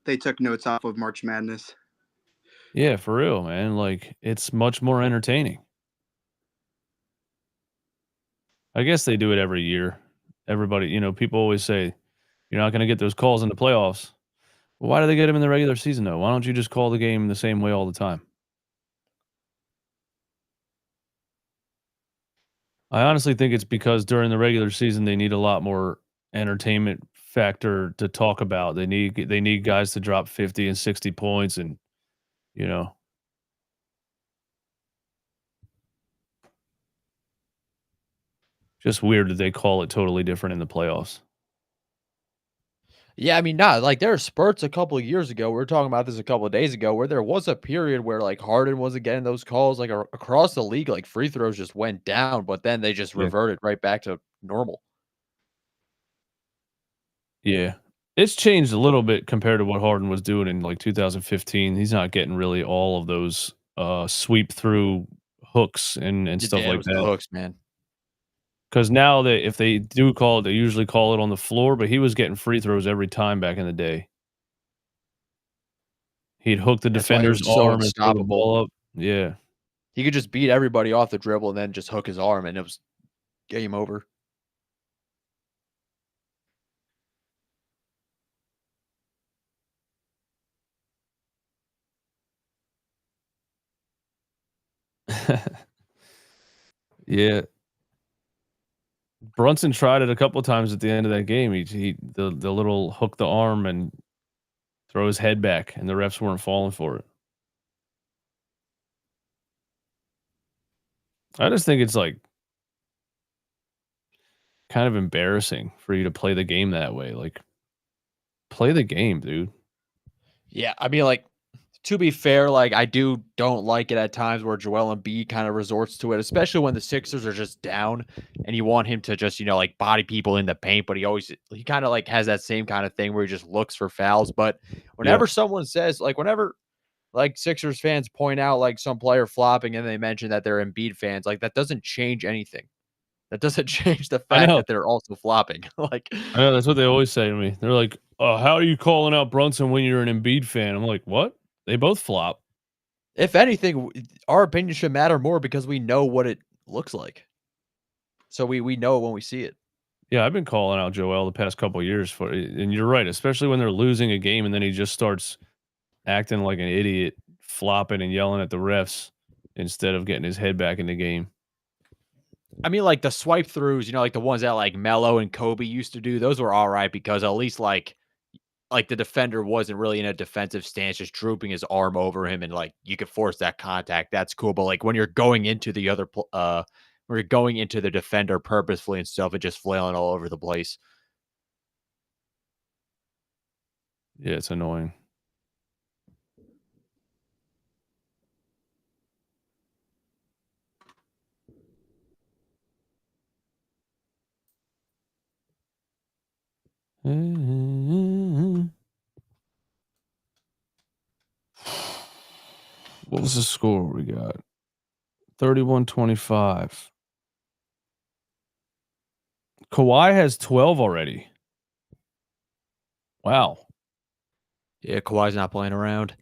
They took notes off of March Madness. Yeah, for real, man. Like, it's much more entertaining. I guess they do it every year. Everybody, you know, people always say, you're not going to get those calls in the playoffs. Well, why do they get them in the regular season, though? Why don't you just call the game the same way all the time? I honestly think it's because during the regular season, they need a lot more entertainment factor to talk about. They need guys to drop 50 and 60 points and, you know. Just weird that they call it totally different in the playoffs. Yeah, I mean, like there are spurts a couple of years ago. We were talking about this a couple of days ago where there was a period where like Harden wasn't getting those calls, like across the league, like free throws just went down, but then they just reverted right back to normal. Yeah. It's changed a little bit compared to what Harden was doing in like 2015. He's not getting really all of those sweep through hooks and stuff like that. Hooks, man. Because now if they do call it, they usually call it on the floor, but he was getting free throws every time back in the day. He'd hook the defender's arm and throw the ball up. Yeah. He could just beat everybody off the dribble and then just hook his arm, and it was game over. Yeah. Brunson tried it a couple of times at the end of that game. The little hook the arm and throw his head back, and the refs weren't falling for it. I just think it's like kind of embarrassing for you to play the game that way. Like, play the game, dude. Yeah, I mean, like, to be fair, like I don't like it at times where Joel Embiid kind of resorts to it, especially when the Sixers are just down and you want him to just, you know, like body people in the paint, but he kind of like has that same kind of thing where he just looks for fouls. But whenever someone says, like, whenever like Sixers fans point out like some player flopping and they mention that they're Embiid fans, like that doesn't change anything. That doesn't change the fact that they're also flopping. Like, I know that's what they always say to me. They're like, how are you calling out Brunson when you're an Embiid fan? I'm like, what? They both flop. If anything, our opinion should matter more because we know what it looks like. So we know when we see it. Yeah, I've been calling out Joel the past couple years for and you're right, especially when they're losing a game and then he just starts acting like an idiot, flopping and yelling at the refs instead of getting his head back in the game. I mean, like the swipe throughs, like the ones that like Melo and Kobe used to do, those were all right because at least like the defender wasn't really in a defensive stance, just drooping his arm over him, and like you could force that contact. That's cool. But like when you're going into the when you're going into the defender purposefully and stuff, and just flailing all over the place. Yeah, it's annoying. What was the score we got? 31-25. Kawhi has 12 already. Wow. Yeah, Kawhi's not playing around.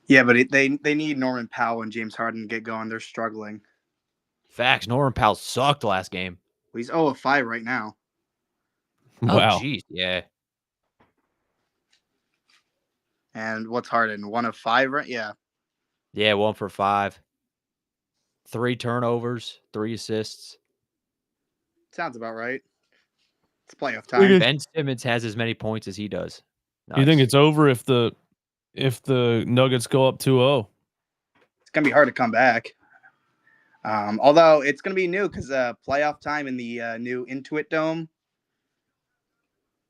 Yeah, but they need Norman Powell and James Harden to get going. They're struggling. Facts. Norman Powell sucked last game. Well, he's 0 of 5 right now. Wow. Oh, jeez. Yeah. And what's Harden? 1 of 5, right? Yeah. Yeah, 1 for 5. 3 turnovers, 3 assists. Sounds about right. It's playoff time. Ben Simmons has as many points as he does. Nice. You think Nice. it's over if the Nuggets go up 2-0? It's gonna be hard to come back. Although it's gonna be new because playoff time in the new Intuit Dome.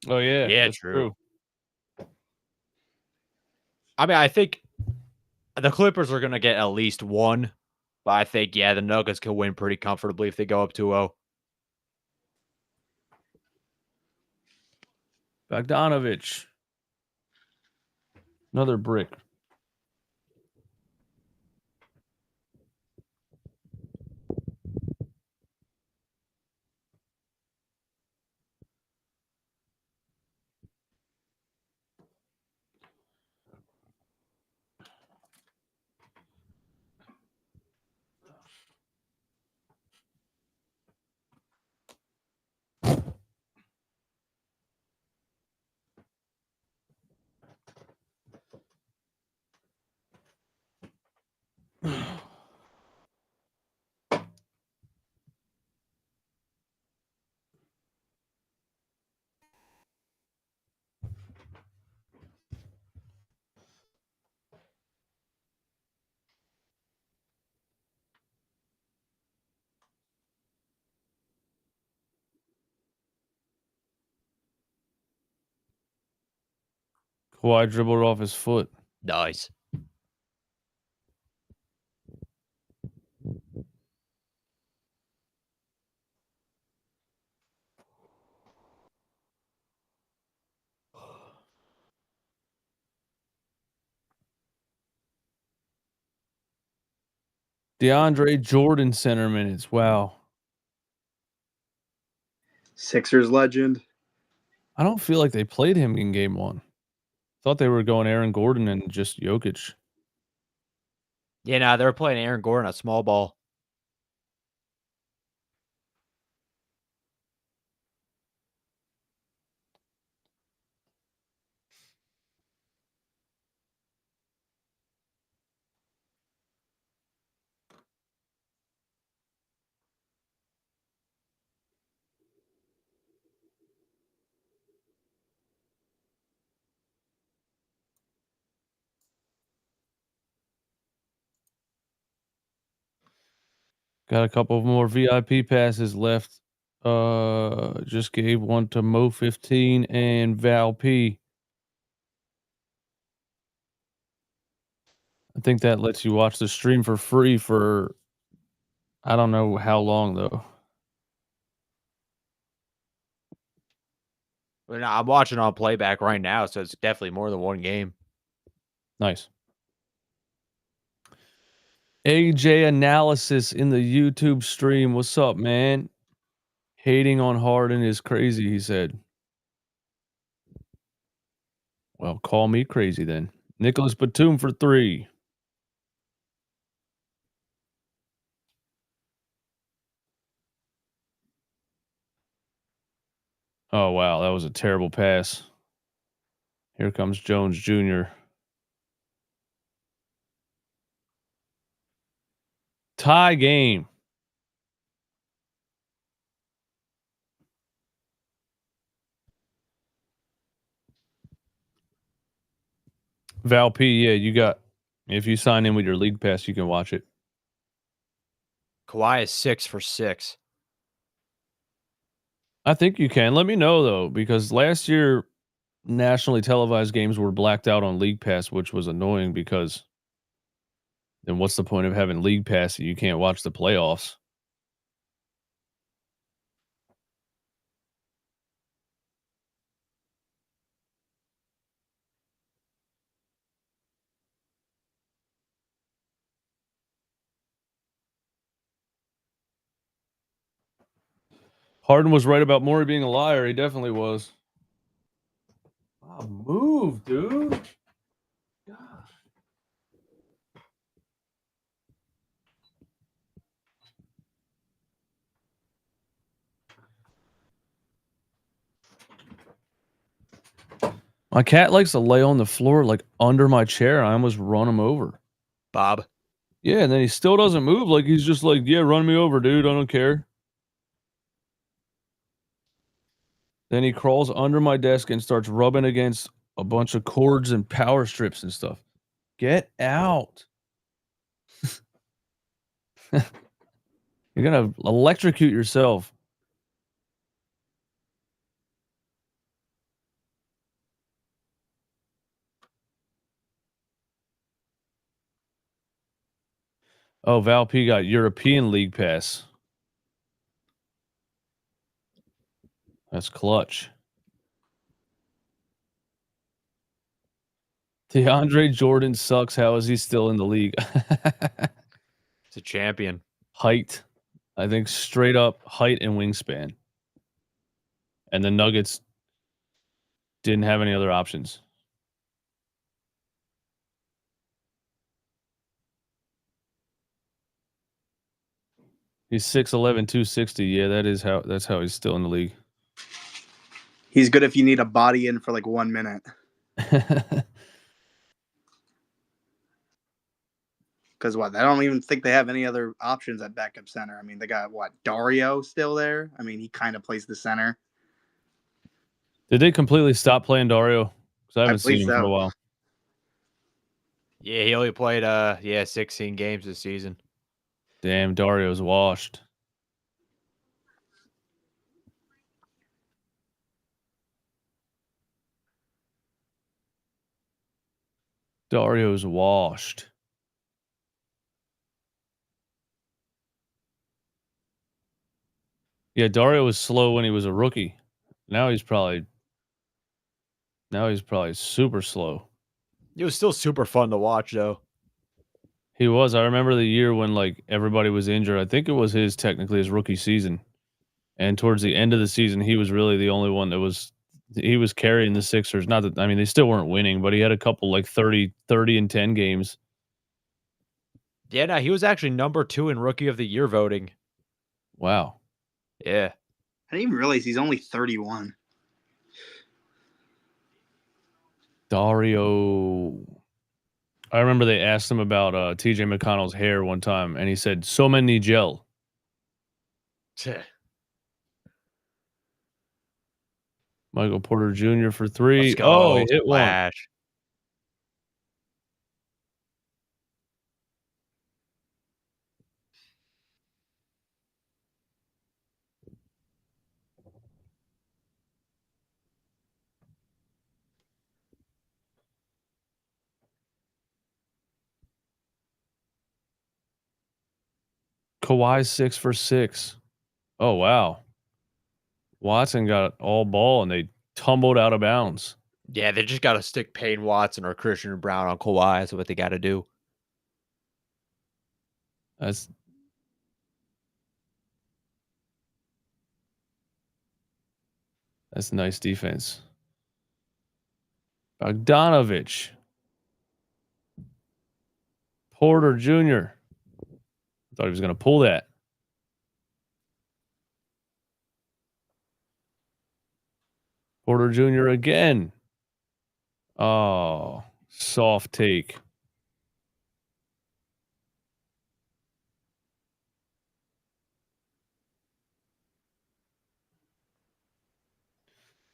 Oh yeah, Yeah, that's true. I mean, I think the Clippers are gonna get at least 1, but I think the Nuggets can win pretty comfortably if they go up 2-0. Bogdanovich. Another brick. Kawhi dribbled off his foot. Nice. DeAndre Jordan center minutes. Wow. Sixers legend. I don't feel like they played him in game 1. Thought they were going Aaron Gordon and just Jokic. Yeah, nah, they were playing Aaron Gordon a small ball. Got a couple of more VIP passes left. Just gave one to Mo15 and Val P. I think that lets you watch the stream for free for I don't know how long though. But nah, I'm watching on playback right now, so it's definitely more than 1 game. Nice. AJ Analysis in the YouTube stream. What's up, man? Hating on Harden is crazy, he said. Well, call me crazy then. Nicholas Batum for 3. Oh, wow. That was a terrible pass. Here comes Jones Jr. Tie game. Val P, yeah, you got, if you sign in with your league pass, you can watch it. Kawhi is 6 for 6. I think you can. Let me know, though, because last year, nationally televised games were blacked out on league pass, which was annoying because then what's the point of having league pass if you can't watch the playoffs? Harden was right about Morey being a liar. He definitely was. Wow, move, dude. Gosh. My cat likes to lay on the floor, like under my chair. I almost run him over. Bob. Yeah, and then he still doesn't move. Like he's just like, yeah, run me over, dude. I don't care. Then he crawls under my desk and starts rubbing against a bunch of cords and power strips and stuff. Get out. You're going to electrocute yourself. Oh, Val P got European League Pass. That's clutch. DeAndre Jordan sucks. How is he still in the league? He's a champion. Height. I think straight up height and wingspan. And the Nuggets didn't have any other options. He's 6'11", 260. Yeah, that's how he's still in the league. He's good if you need a body in for like 1 minute. Because what? I don't even think they have any other options at backup center. I mean, they got what? Dario still there? I mean, he kind of plays the center. Did they completely stop playing Dario? Because I haven't seen believe him for a so. while. Yeah, he only played 16 games this season. Damn, Dario's washed. Dario's washed. Yeah, Dario was slow when he was a rookie. Now he's probably super slow. It was still super fun to watch, though. He was. I remember the year when like everybody was injured. I think it was technically his rookie season. And towards the end of the season, he was really the only one that was carrying the Sixers. Not that, I mean, they still weren't winning, but he had a couple like 30 and 10 games. Yeah, no, he was actually number 2 in Rookie of the Year voting. Wow. Yeah. I didn't even realize he's only 31. Dario. I remember they asked him about TJ McConnell's hair one time, and he said, "So many gel." Michael Porter Jr. for 3. Let's go. Oh, he hit Splash. one. Kawhi 6 for 6. Oh, wow. Watson got all ball, and they tumbled out of bounds. Yeah, they just got to stick Payne Watson or Christian Brown on Kawhi. That's what they got to do. That's nice defense. Bogdanovich. Porter Jr. Thought he was going to pull that. Porter Jr. again. Oh, soft take.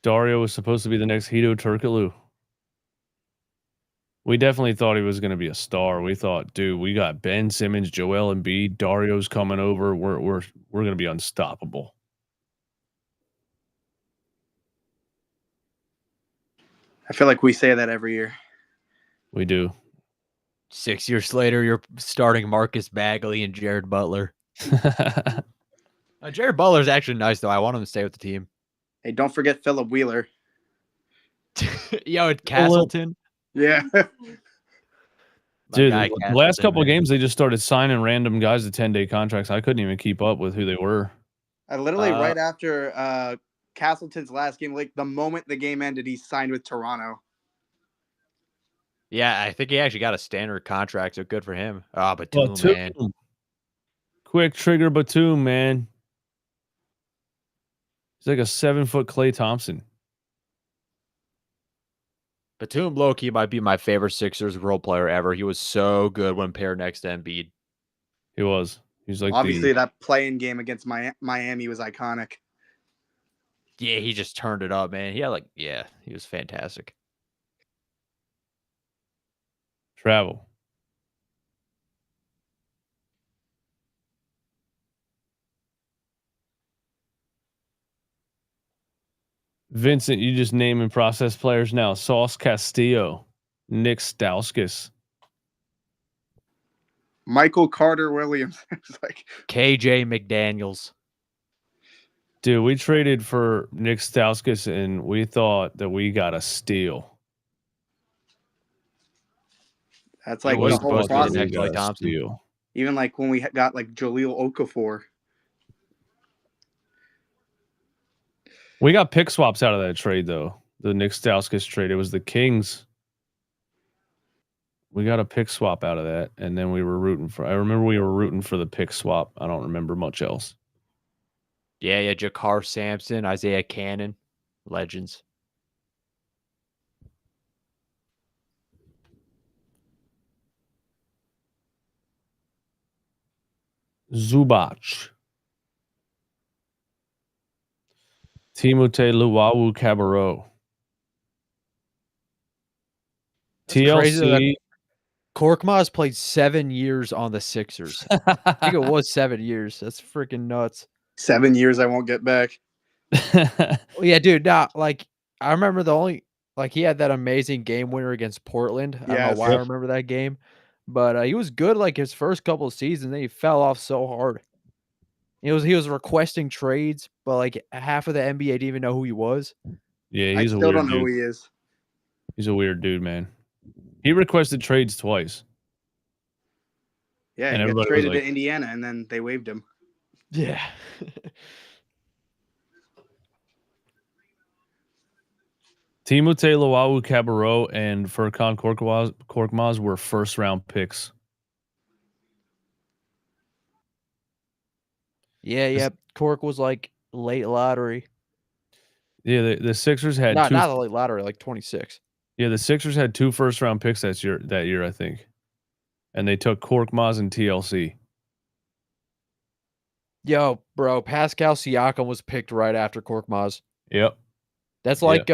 Dario was supposed to be the next Hito Turkoglu. We definitely thought he was going to be a star. We thought, dude, we got Ben Simmons, Joel Embiid, Dario's coming over. We're going to be unstoppable. I feel like we say that every year. We do. 6 years later, you're starting Marcus Bagley and Jared Butler. Jared Butler's actually nice, though. I want him to stay with the team. Hey, don't forget Philip Wheeler. Yo, at Castleton. Yeah. Dude, the last couple of games, they just started signing random guys to 10-day contracts. I couldn't even keep up with who they were. I literally, right after Castleton's last game, like the moment the game ended, he signed with Toronto. Yeah, I think he actually got a standard contract, so good for him. Oh, Batum, man. Quick trigger Batum, man. He's like a 7-foot Klay Thompson. Batum low-key might be my favorite Sixers role player ever. He was so good when paired next to Embiid. He was. He's like obviously that play-in game against Miami was iconic. Yeah, he just turned it up, man. He was fantastic. Travel. Vincent, you just name and process players now. Sauce Castillo, Nick Stauskas, Michael Carter Williams. Like KJ McDaniels. Dude, we traded for Nick Stauskas and we thought that we got a steal. That's like the whole process. Steal. Even like when we got like Jahlil Okafor. We got pick swaps out of that trade, though. The Nick Stauskas trade. It was the Kings. We got a pick swap out of that, and then we were rooting for. I remember we were rooting for the pick swap. I don't remember much else. Yeah, Jakar Sampson, Isaiah Cannon, legends. Zubac. Timothé Luwawu Cabarrot. TLC. Korkmaz played 7 years on the Sixers. I think it was 7 years. That's freaking nuts. 7 years I won't get back. Well, yeah, dude. Nah, like I remember he had that amazing game winner against Portland. I don't know why I remember that game, but he was good like his first couple of seasons. Then he fell off so hard. He was requesting trades, but like half of the NBA didn't even know who he was. Yeah, he's I a still weird don't know dude. who he is. He's a weird dude, man. He requested trades twice. Yeah, he got traded to Indiana, and then they waived him. Yeah. Timothé Luwawu Cabarrot and Furkan Korkmaz were first-round picks. Yeah. Cork was like late lottery. Yeah, the Sixers had not the late lottery, like 26. Yeah, the Sixers had 2 first-round picks that year, I think. And they took Korkmaz and TLC. Yo, bro, Pascal Siakam was picked right after Korkmaz. Yep. That's like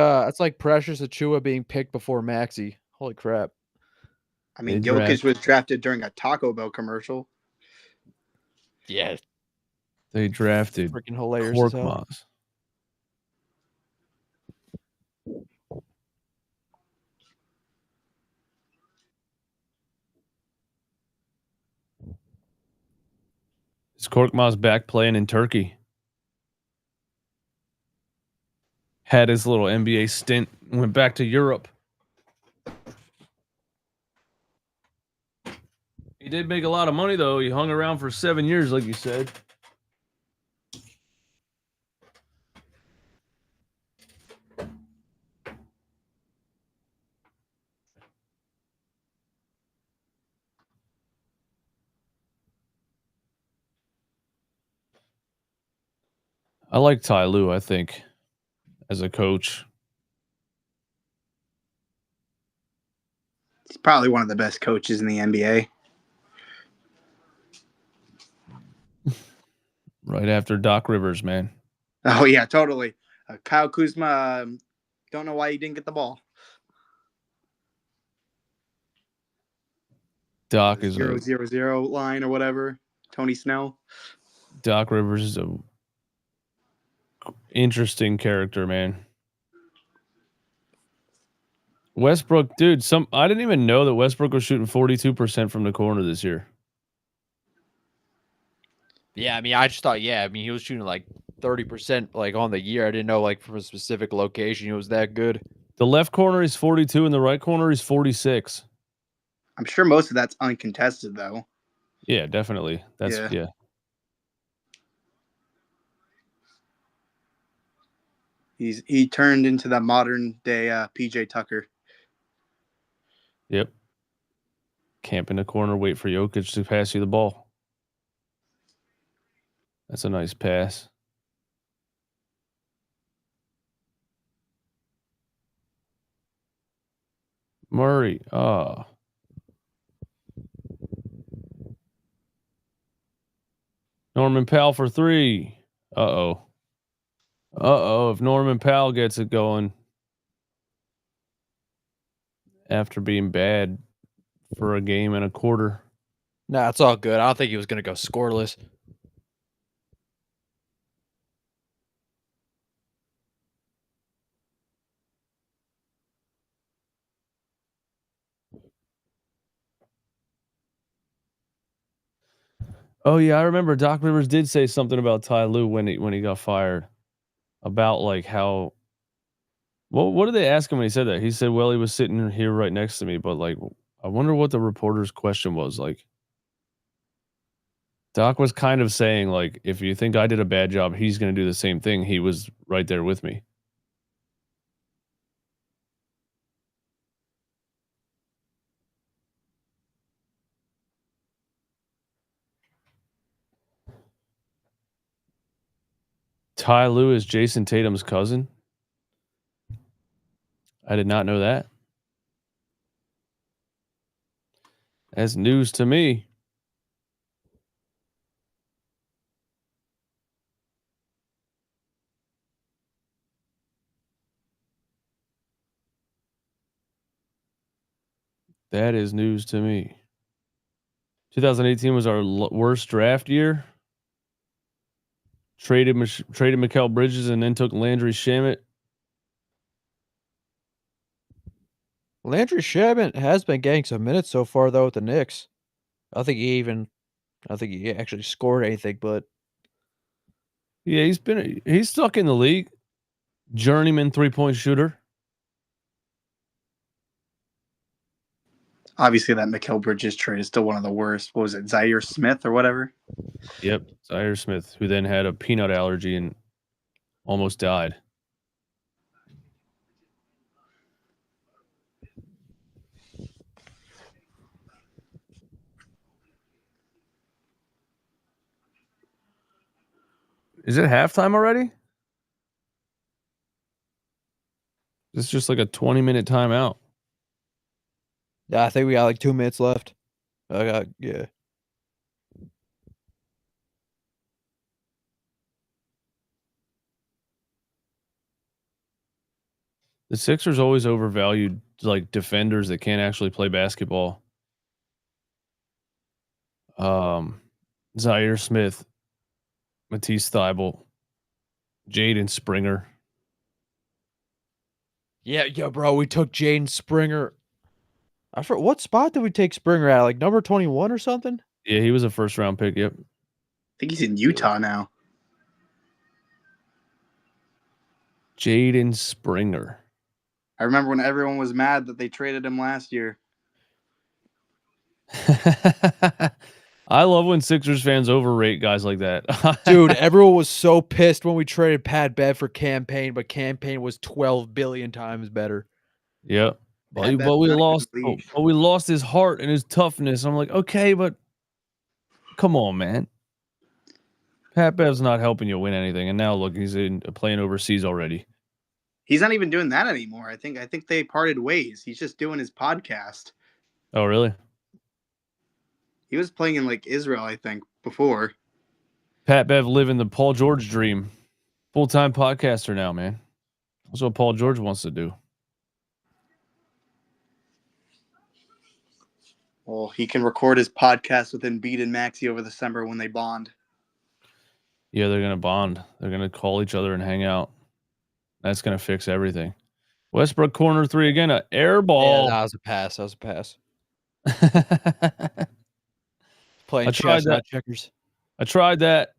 Precious Achiuwa being picked before Maxey. Holy crap. I mean, Jokic was drafted during a Taco Bell commercial. Yeah. They drafted freaking hilarious Korkmaz. Is Korkmaz back playing in Turkey? Had his little NBA stint, went back to Europe. He did make a lot of money, though. He hung around for 7 years, like you said. I like Ty Lue, I think, as a coach. He's probably one of the best coaches in the NBA. Right after Doc Rivers, man. Oh, yeah, totally. Kyle Kuzma, don't know why he didn't get the ball. Doc is 0-0-0 line or whatever. Tony Snell. Doc Rivers is a interesting character, man. Westbrook, dude, I didn't even know that Westbrook was shooting 42% from the corner this year. Yeah, I mean, I just thought, he was shooting like 30% like on the year. I didn't know like from a specific location he was that good. The left corner is 42 and the right corner is 46. I'm sure most of that's uncontested, though. Yeah, definitely. Yeah. He turned into the modern day PJ Tucker. Yep. Camp in the corner, wait for Jokic to pass you the ball. That's a nice pass. Murray. Norman Powell for 3. Uh-oh. If Norman Powell gets it going after being bad for a game and a quarter. Nah, it's all good. I don't think he was going to go scoreless. Oh yeah, I remember Doc Rivers did say something about Ty Lue when he got fired about like how. Well, what did they ask him when he said that? He said, "Well, he was sitting here right next to me, but like, I wonder what the reporter's question was." Like, Doc was kind of saying like, if you think I did a bad job, he's going to do the same thing. He was right there with me. Ty Lue is Jason Tatum's cousin. I did not know that. That's news to me. That is news to me. 2018 was our worst draft year. Traded Mikal Bridges and then took Landry Shamet. Landry Shamet has been getting some minutes so far though with the Knicks. I don't think he actually scored anything, but yeah, he's stuck in the league. Journeyman 3-point shooter. Obviously, that Mikal Bridges trade is still one of the worst. What was it, Zaire Smith or whatever? Yep, Zaire Smith, who then had a peanut allergy and almost died. Is it halftime already? It's just like a 20-minute timeout. yeah, I think we got like 2 minutes left. Yeah. The Sixers always overvalued like defenders that can't actually play basketball. Zaire Smith, Matisse Thybulle, Jaden Springer. Yeah, bro, we took Jaden Springer. I forgot what spot did we take Springer at? Like number 21 or something? Yeah, he was a first-round pick. Yep. I think he's in Utah now. Jaden Springer. I remember when everyone was mad that they traded him last year. I love when Sixers fans overrate guys like that. Dude, everyone was so pissed when we traded Pat Bev for Cam Payne, but Cam Payne was 12 billion times better. Yep. But we lost his heart and his toughness. I'm like, okay, but come on, man. Pat Bev's not helping you win anything, and now look, he's playing overseas already. He's not even doing that anymore. I think they parted ways. He's just doing his podcast. Oh, really? He was playing in like Israel, I think, before. Pat Bev living the Paul George dream. Full-time podcaster now, man. That's what Paul George wants to do. Well, he can record his podcast with Embiid and Maxey over the summer when they bond. Yeah, they're gonna bond. They're gonna call each other and hang out. That's gonna fix everything. Westbrook corner three again. An air Yeah, ball. that was a pass. That was a pass. I Playing tried chess, that. not checkers. I tried that.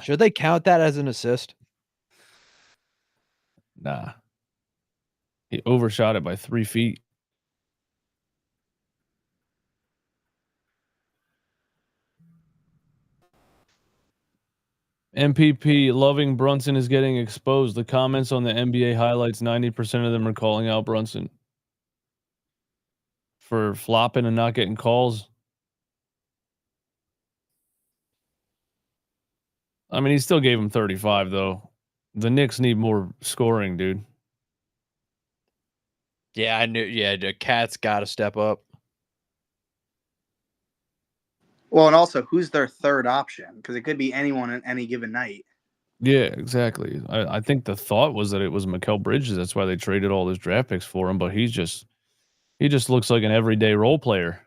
Should they count that as an assist? Nah. He overshot it by 3 feet. MPP loving Brunson is getting exposed. The comments on the NBA highlights, 90% of them are calling out Brunson for flopping and not getting calls. I mean, he still gave him 35, though. The Knicks need more scoring, dude. Yeah, I knew. Yeah, the Cat's got to step up. Well, and also, who's their third option? Because it could be anyone on any given night. Yeah, exactly. I think the thought was that it was Mikal Bridges. That's why they traded all those draft picks for him. But he just looks like an everyday role player.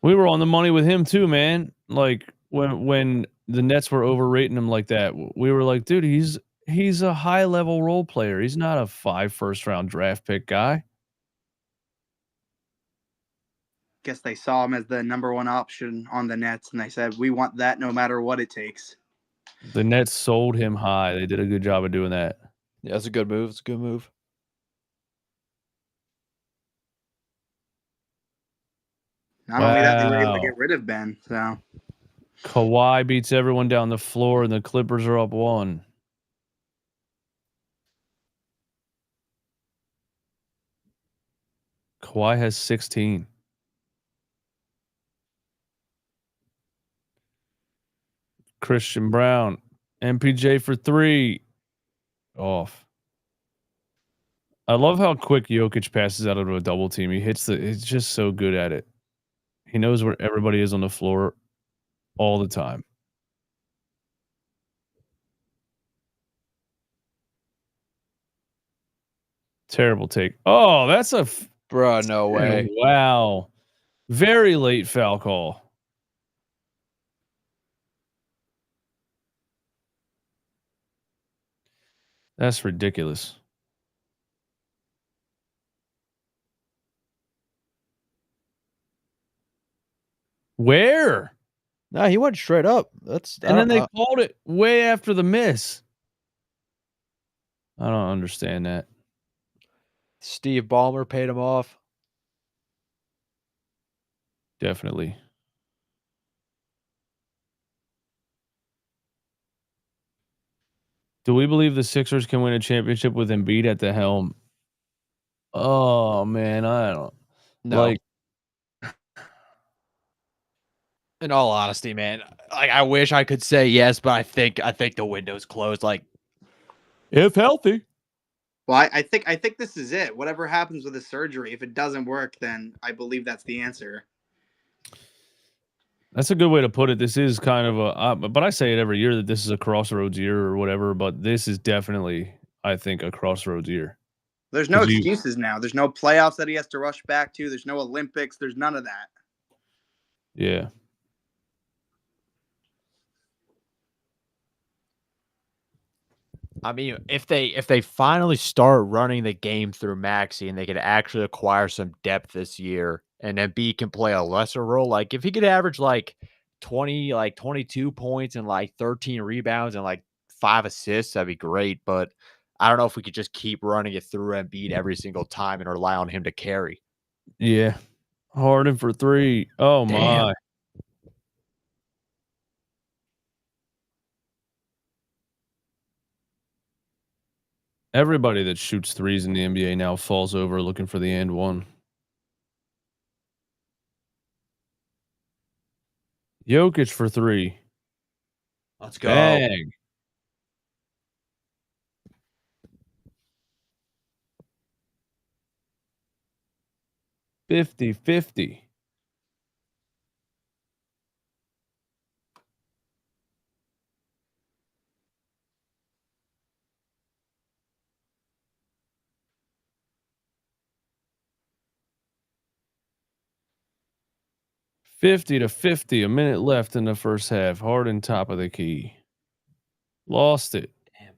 We were on the money with him too, man. Like when the Nets were overrating him like that, we were like, dude, he's a high level role player. He's not a 5 first round draft pick guy. Guess they saw him as the number one option on the Nets, and they said, we want that no matter what it takes. The Nets sold him high. They did a good job of doing that. Yeah, that's a good move. It's a good move. Not only that, they were able to get rid of Ben. So Kawhi beats everyone down the floor, and the Clippers are up 1. Kawhi has 16. Christian Brown, MPJ for 3. Off. I love how quick Jokic passes out of a double team. He's just so good at it. He knows where everybody is on the floor all the time. Terrible take. Oh, that's a Bro, no way. Wow. Very late foul call. That's ridiculous. Where? No, he went straight up. And then they called it way after the miss. I don't understand that. Steve Ballmer paid him off. Definitely. Do we believe the Sixers can win a championship with Embiid at the helm? Oh man, I don't. No. Like, in all honesty, man, like I wish I could say yes, but I think the window's closed. Like, if healthy. well, I think this is it. Whatever happens with the surgery, if it doesn't work, then I believe that's the answer. That's a good way to put it. This is kind of a, but I say it every year that this is a crossroads year or whatever. But this is definitely, I think, a crossroads year. There's no excuses now. There's no playoffs that he has to rush back to. There's no Olympics. There's none of that. Yeah. I mean, if they finally start running the game through Maxey and they could actually acquire some depth this year, and then B can play a lesser role, like if he could average like 22 points and like 13 rebounds and like 5 assists, that'd be great. But I don't know if we could just keep running it through Embiid every single time and rely on him to carry. Yeah. Harden for 3. Oh Damn. my. Everybody that shoots threes in the NBA now falls over looking for the and one. Jokic for 3. Let's go. Bang. 50-50. $50-50. A minute left in the first half. Harden top of the key. Lost it. Damn.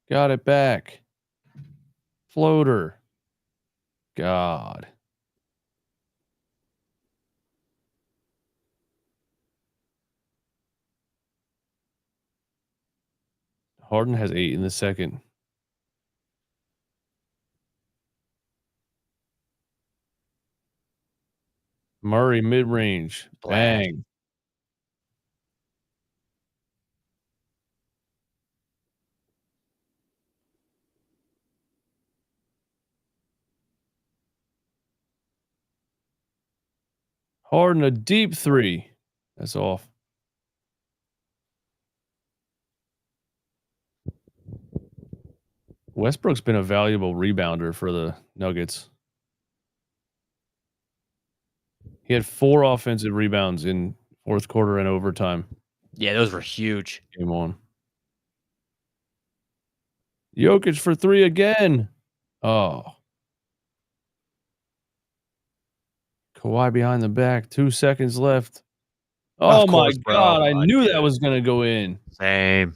Got it back. Floater. God. Harden has 8 in the second. Murray mid-range. Bang. Harden a deep 3. That's off. Westbrook's been a valuable rebounder for the Nuggets. He had 4 offensive rebounds in fourth quarter and overtime. Yeah, those were huge. Game on. Jokic for 3 again. Oh. Kawhi behind the back. 2 seconds left. Oh my God. I knew that was going to go in. Same.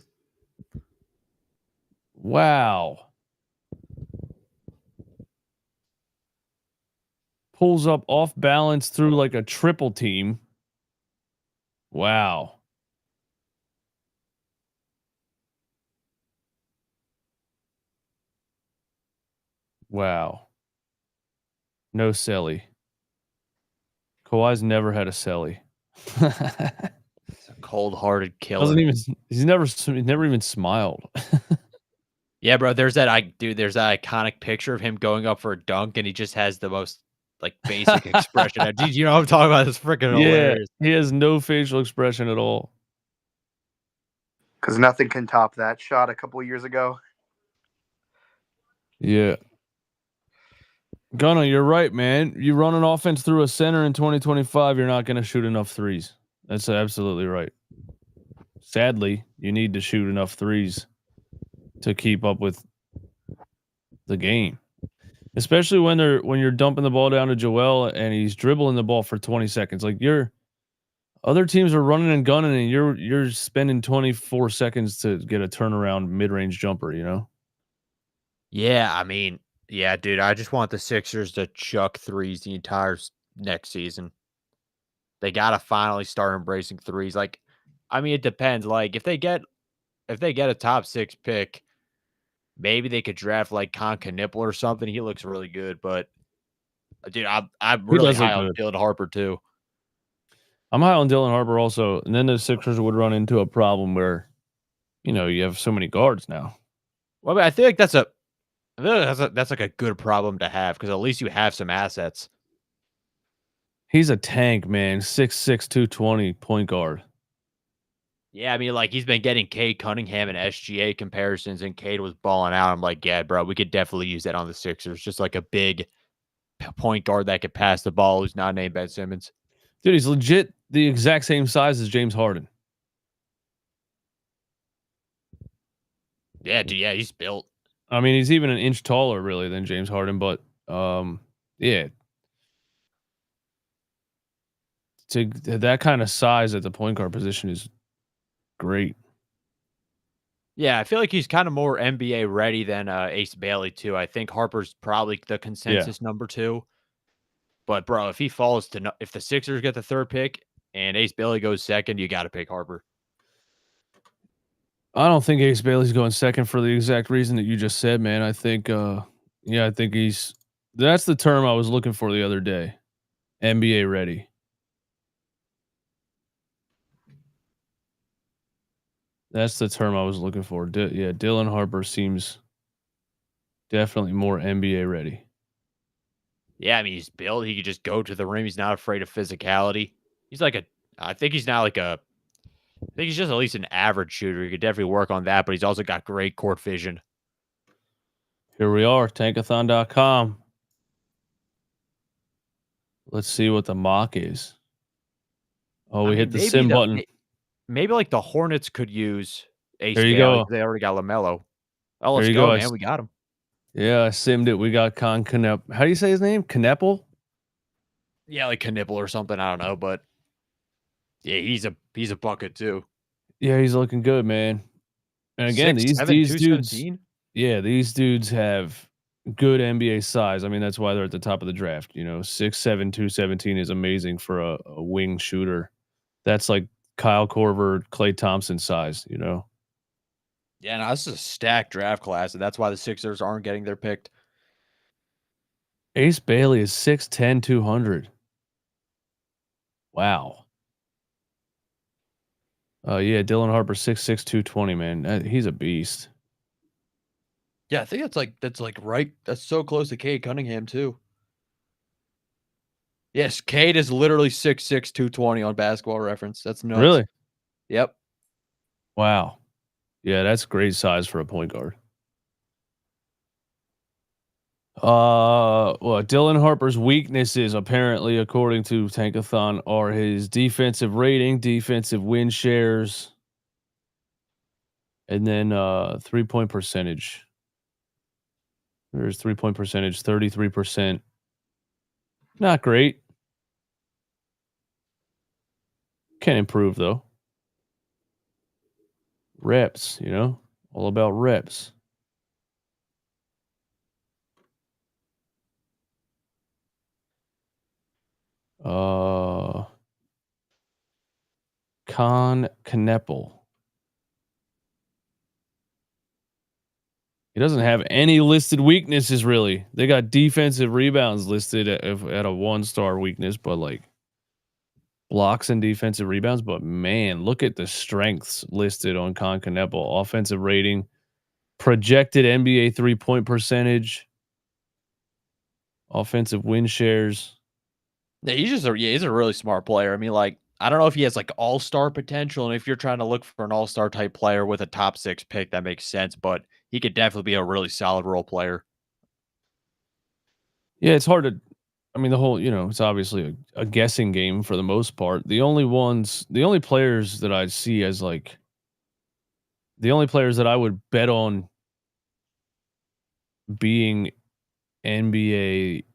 Wow. Pulls up off balance through like a triple team. Wow. Wow. No celly. Kawhi's never had a celly. Cold-hearted killer. He's never even smiled. Yeah, bro. There's that iconic picture of him going up for a dunk, and he just has the most like basic expression. Dude, you know what I'm talking about? It's freaking hilarious. He has no facial expression at all. Because nothing can top that shot a couple years ago. Yeah. Gunna, you're right, man. You run an offense through a center in 2025, you're not going to shoot enough threes. That's absolutely right. Sadly, you need to shoot enough threes to keep up with the game. Especially when you're dumping the ball down to Joel and he's dribbling the ball for 20 seconds. Like other teams are running and gunning and you're spending 24 seconds to get a turnaround mid-range jumper, you know? Yeah, I mean, yeah, dude, I just want the Sixers to chuck threes the entire next season. They got to finally start embracing threes. Like, I mean, it depends. Like, if they get a top 6 pick, maybe they could draft like Con Knipple or something. He looks really good, but dude, I'm really high on Dylan Harper too. I'm high on Dylan Harper also, and then the Sixers would run into a problem where, you know, you have so many guards now. Well, I mean, I feel like that's like a good problem to have because at least you have some assets. He's a tank, man. 6'6", 220 point guard. Yeah, I mean, like he's been getting Cade Cunningham and SGA comparisons, and Cade was balling out. I'm like, yeah, bro, we could definitely use that on the Sixers. Just like a big point guard that could pass the ball who's not named Ben Simmons. Dude, he's legit the exact same size as James Harden. Yeah, dude, yeah, he's built. I mean, he's even an inch taller, really, than James Harden. But yeah, to that kind of size at the point guard position is great. Yeah, I feel like he's kind of more NBA ready than Ace Bailey too. I think Harper's probably the consensus number 2. But bro, if the Sixers get the 3rd pick and Ace Bailey goes 2nd, you got to pick Harper. I don't think Ace Bailey's going 2nd for the exact reason that you just said, man. I think, I think that's the term I was looking for the other day. NBA ready. That's the term I was looking for. Dylan Harper seems definitely more NBA ready. Yeah, I mean, he's built. He could just go to the rim. He's not afraid of physicality. I think he's just at least an average shooter. He could definitely work on that, but he's also got great court vision. Here we are, tankathon.com. Let's see what the mock is. Oh, I we mean, hit the sim button. maybe like the Hornets could use Ace There you Bailey go. because they already got LaMelo. Oh, There let's you go, go. man. We got him. Yeah, I simmed it. We got Knep. How do you say his name? Knepple? Yeah, like Knipple or something. I don't know, but yeah, he's a bucket too. Yeah, he's looking good, man. And again, 6'7", these dudes, 217? yeah, these dudes have good NBA size. I mean, that's why they're at the top of the draft. 6'7", 217 is amazing for a wing shooter. That's like Kyle Korver, Klay Thompson size. Yeah, no, this is a stacked draft class, and that's why the Sixers aren't getting their picked. Ace Bailey is 6'10", 200. Wow. Yeah, Dylan Harper 6'6", 220. Man, he's a beast. Yeah, I think that's like right. That's so close to Cade Cunningham too. Yes, Cade is literally 6'6", 220 on Basketball Reference. That's nuts. Really? Yep. Wow. Yeah, that's great size for a point guard. Well, Dylan Harper's weaknesses, apparently, according to Tankathon, are his defensive rating, defensive win shares, and then 3-point percentage. There's 3-point percentage, 33%. Not great. Can improve though. Reps, all about reps. Knepple. He doesn't have any listed weaknesses really. They got defensive rebounds listed at a 1-star weakness, but like blocks and defensive rebounds. But man, look at the strengths listed on Knepple. Offensive rating, projected NBA 3-point percentage, offensive win shares. Yeah, he's a really smart player. I mean, like, I don't know if he has like all-star potential, and if you're trying to look for an all-star type player with a top 6 pick, that makes sense, but he could definitely be a really solid role player. Yeah, it's hard to. I mean, the whole, it's obviously a guessing game for the most part. The only players that I see as like, the only players that I would bet on being NBA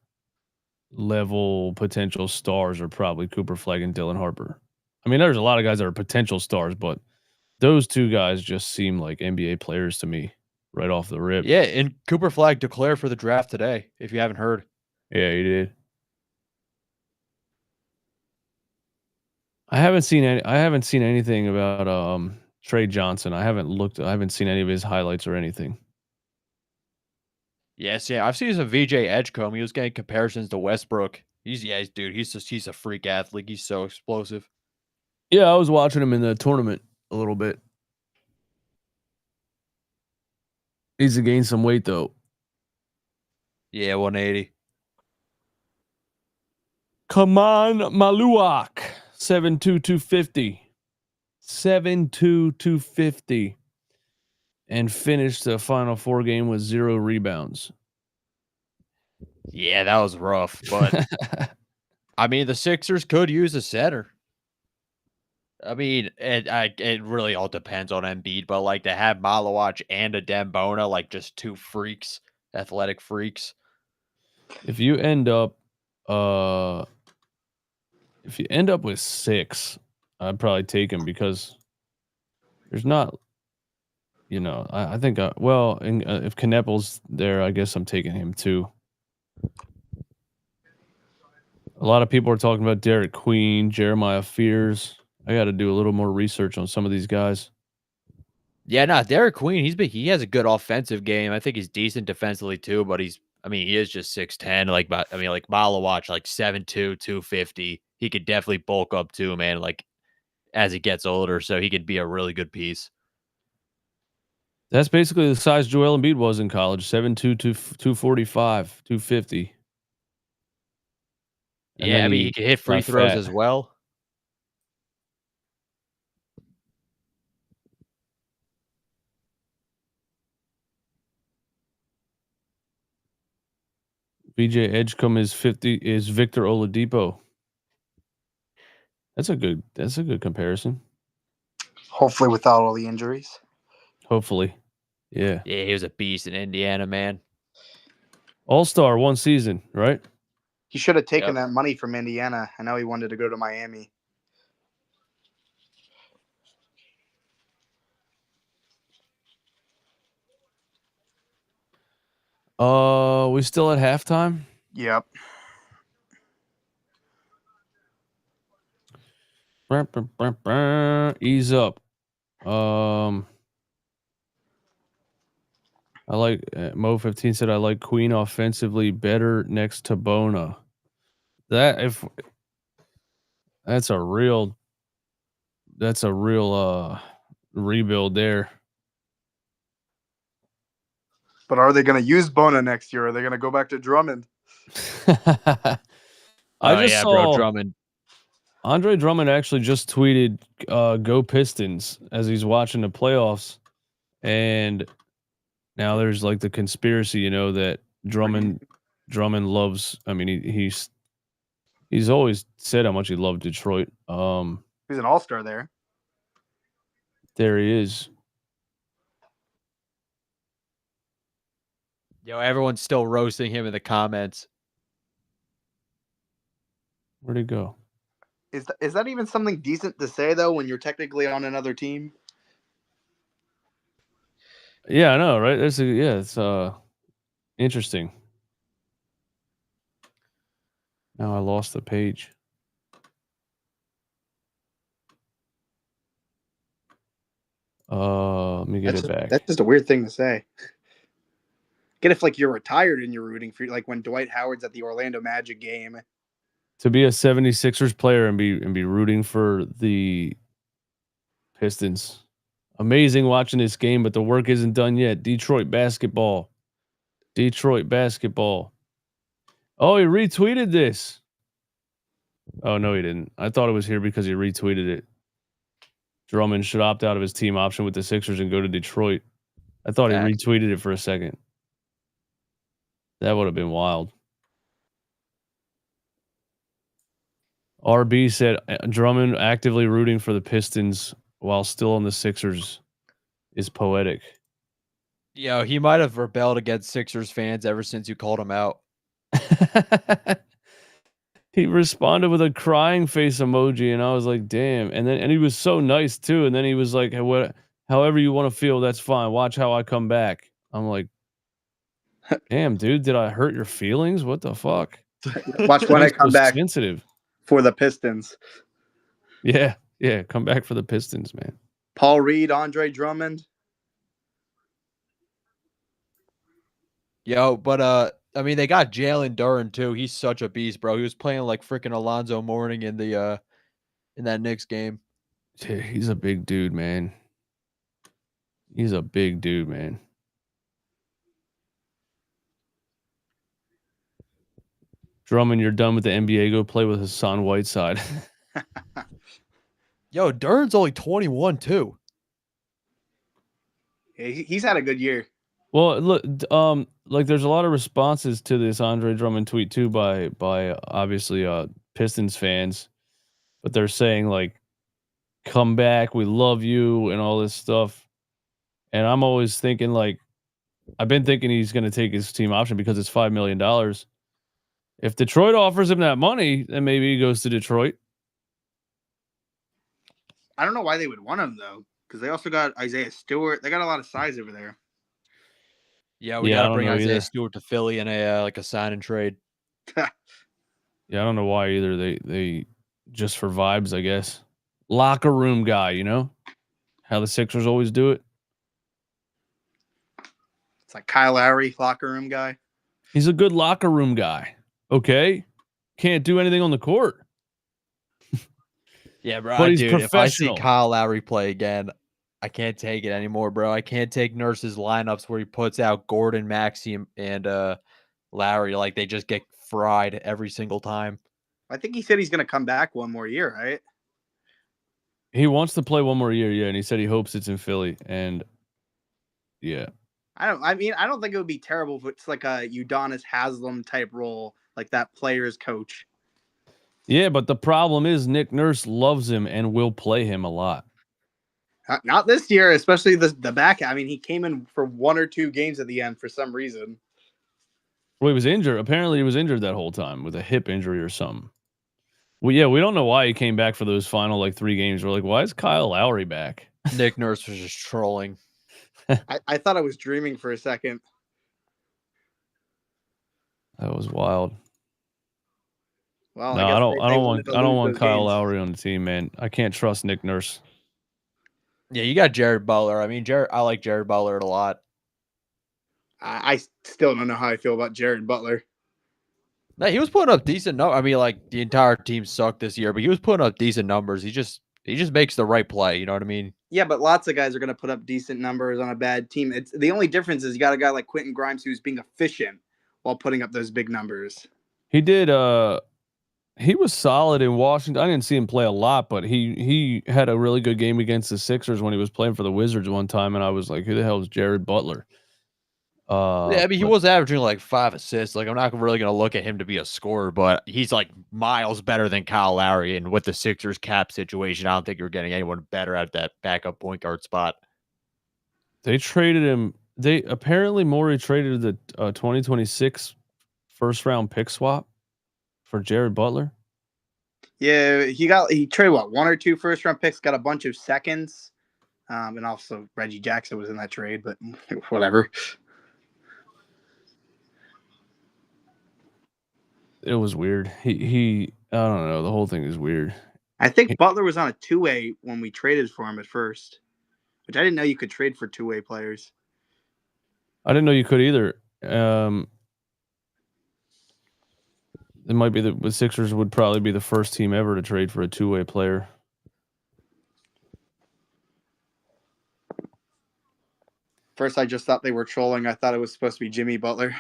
level potential stars are probably Cooper Flag and Dylan Harper. I mean, there's a lot of guys that are potential stars, but those two guys just seem like NBA players to me right off the rip. Yeah, and Cooper Flag declared for the draft today, if you haven't heard. Yeah, he did. I haven't seen anything about Trey Johnson. I haven't seen any of his highlights or anything. Yes, yeah, I've seen some VJ Edgecombe. He was getting comparisons to Westbrook. He's a freak athlete. He's so explosive. Yeah, I was watching him in the tournament a little bit. Needs to gain some weight though. Yeah, 180. Come on, Maluak. 7'2", 250. 7'2", 250. And finished the final 4 game with 0 rebounds. Yeah, that was rough, but I mean, the Sixers could use a center. I mean, it really all depends on Embiid, but like to have Malawach and a Dembona, like just 2 freaks, athletic freaks. If you end up with 6, I'd probably take him because there's not, I think, if Kneppel's there, I guess I'm taking him too. A lot of people are talking about Derek Queen, Jeremiah Fears. I got to do a little more research on some of these guys. Yeah, no, Derek Queen, he has a good offensive game. I think he's decent defensively too, but he is just 6'10". Like Malawach, like 7'2", 250. He could definitely bulk up too, man. Like as he gets older, so he could be a really good piece. That's basically the size Joel Embiid was in college, 7'2", 245, 250. And Yeah, then I mean, he can hit free throws fat. as well. VJ Edgecombe is 50 is Victor Oladipo. That's a good comparison. Hopefully without all the injuries. Hopefully. Yeah. Yeah, he was a beast in Indiana, man. All-star 1 season, right? He should have taken that money from Indiana. I know he wanted to go to Miami. We still at halftime? Yep. Ease up. I like Mo15 said I like Queen offensively better next to Bona. That's a real rebuild there. But are they going to use Bona next year? Or are they going to go back to Drummond? I just saw bro, Drummond. Andre Drummond actually just tweeted "Go Pistons" as he's watching the playoffs, and now there's like the conspiracy, that Drummond loves. I mean, he's always said how much he loved Detroit. He's an all-star there. There he is. Yo, everyone's still roasting him in the comments. Where'd he go? Is that even something decent to say though when you're technically on another team? Yeah, I know, right? It's interesting. Now I lost the page. Let me get it back. That's just a weird thing to say. Get if like you're retired and you're rooting for, like when Dwight Howard's at the Orlando Magic game. To be a 76ers player and be rooting for the Pistons. Amazing watching this game, but the work isn't done yet. Detroit basketball. Oh, he retweeted this. Oh, no, he didn't. I thought it was here because he retweeted it. Drummond should opt out of his team option with the Sixers and go to Detroit. I thought he retweeted it for a second. That would have been wild. RB said Drummond actively rooting for the Pistons while still on the Sixers is poetic. Yo, he might have rebelled against Sixers fans ever since you called him out. He responded with a crying face emoji, and I was like, "Damn!" And he was so nice too. And then he was like, "Hey, however you want to feel, that's fine. Watch how I come back." I'm like, "Damn, dude, did I hurt your feelings? What the fuck?" Watch when I come back. Sensitive for the Pistons. Yeah, come back for the Pistons, man. Paul Reed, Andre Drummond. Yo, but I mean, they got Jalen Duren too. He's such a beast, bro. He was playing like freaking Alonzo Mourning in the in that Knicks game. Yeah, he's a big dude, man. Drummond, you're done with the NBA. Go play with Hassan Whiteside. Yo, Duren's only 21 too. Yeah, he's had a good year. Well, look, like there's a lot of responses to this Andre Drummond tweet too by obviously Pistons fans, but they're saying like, "Come back, we love you," and all this stuff. And I'm always thinking like, I've been thinking he's going to take his team option because it's $5 million. If Detroit offers him that money, then maybe he goes to Detroit. I don't know why they would want him though, because they also got Isaiah Stewart. They got a lot of size over there. Yeah, we gotta bring Isaiah Stewart to Philly in a like a sign and trade. Yeah, I don't know why either. They just for vibes, I guess. Locker room guy, how the Sixers always do it. It's like Kyle Lowry, locker room guy. He's a good locker room guy. Okay, can't do anything on the court. Yeah, bro. But he's dude, professional. If I see Kyle Lowry play again, I can't take it anymore, bro. I can't take Nurse's lineups where he puts out Gordon, Maxey, and Lowry. Like they just get fried every single time. I think he said he's going to come back one more year, right? He wants to play one more year, yeah, and he said he hopes it's in Philly. And yeah, I mean, I don't think it would be terrible if it's like a Udonis Haslam type role, like that player's coach. Yeah, but the problem is Nick Nurse loves him and will play him a lot. Not this year, especially the back. I mean, he came in for 1 or 2 games at the end for some reason. Well, he was injured. Apparently, he was injured that whole time with a hip injury or something. Well, yeah, we don't know why he came back for those final like 3 games. We're like, why is Kyle Lowry back? Nick Nurse was just trolling. I thought I was dreaming for a second. That was wild. Well, No, I don't want Kyle Lowry on the team, man. I can't trust Nick Nurse. Yeah, you got Jared Butler. I mean, I like Jared Butler a lot. I still don't know how I feel about Jared Butler. No, he was putting up decent numbers. I mean, like the entire team sucked this year, but he was putting up decent numbers. He just makes the right play. You know what I mean? Yeah, but lots of guys are going to put up decent numbers on a bad team. It's the only difference is you got a guy like Quentin Grimes who's being efficient while putting up those big numbers. He did. He was solid in Washington. I didn't see him play a lot, but he had a really good game against the Sixers when he was playing for the Wizards one time, and I was like, who the hell is Jared Butler? Yeah, I mean, he was averaging like 5 assists. Like, I'm not really going to look at him to be a scorer, but he's like miles better than Kyle Lowry. And with the Sixers cap situation, I don't think you're getting anyone better at that backup point guard spot. They traded him. They apparently Morey traded the 2026 first round pick swap for Jared Butler. Yeah, he traded 1 or 2 first round picks, got a bunch of seconds, and also Reggie Jackson was in that trade, but whatever. It was weird. He I don't know. The whole thing is weird. I think Butler was on a 2-way when we traded for him at first, which I didn't know you could trade for 2-way players. I didn't know you could either. It might be the Sixers would probably be the first team ever to trade for a 2-way player. First, I just thought they were trolling. I thought it was supposed to be Jimmy Butler.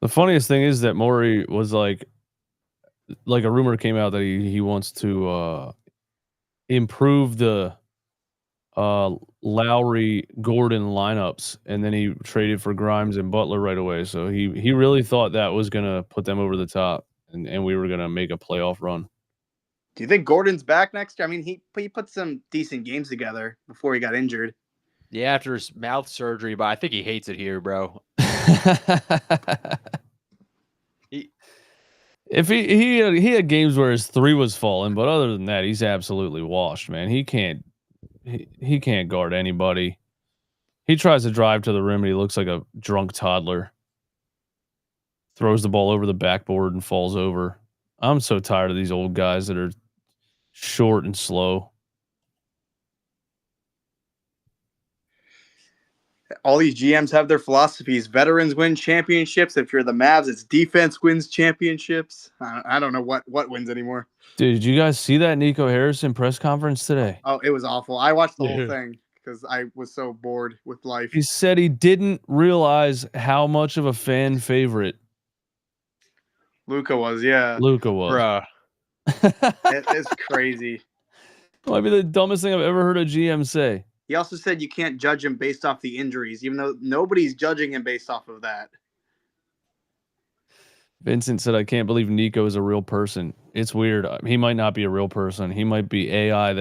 The funniest thing is that Morey was like a rumor came out that he wants to improve the Lowry Gordon lineups, and then he traded for Grimes and Butler right away. So he really thought that was gonna put them over the top, and we were gonna make a playoff run. Do you think Gordon's back next year? I mean, he put some decent games together before he got injured. Yeah, after his mouth surgery, but I think he hates it here, bro. If he had games where his 3 was falling, but other than that, he's absolutely washed, man. He can't guard anybody. He tries to drive to the rim, and he looks like a drunk toddler. Throws the ball over the backboard and falls over. I'm so tired of these old guys that are short and slow. All these GMs have their philosophies. Veterans win championships. If you're the Mavs, it's defense wins championships. I don't know what wins anymore. Dude, did you guys see that Nico Harrison press conference today? Oh, it was awful. I watched the whole thing because I was so bored with life. He said he didn't realize how much of a fan favorite Luka was. Yeah, Luka was. Bruh. It's crazy. Might be the dumbest thing I've ever heard a GM say. He also said you can't judge him based off the injuries, even though nobody's judging him based off of that. Vincent said, I can't believe Nico is a real person. It's weird. He might not be a real person. He might be AI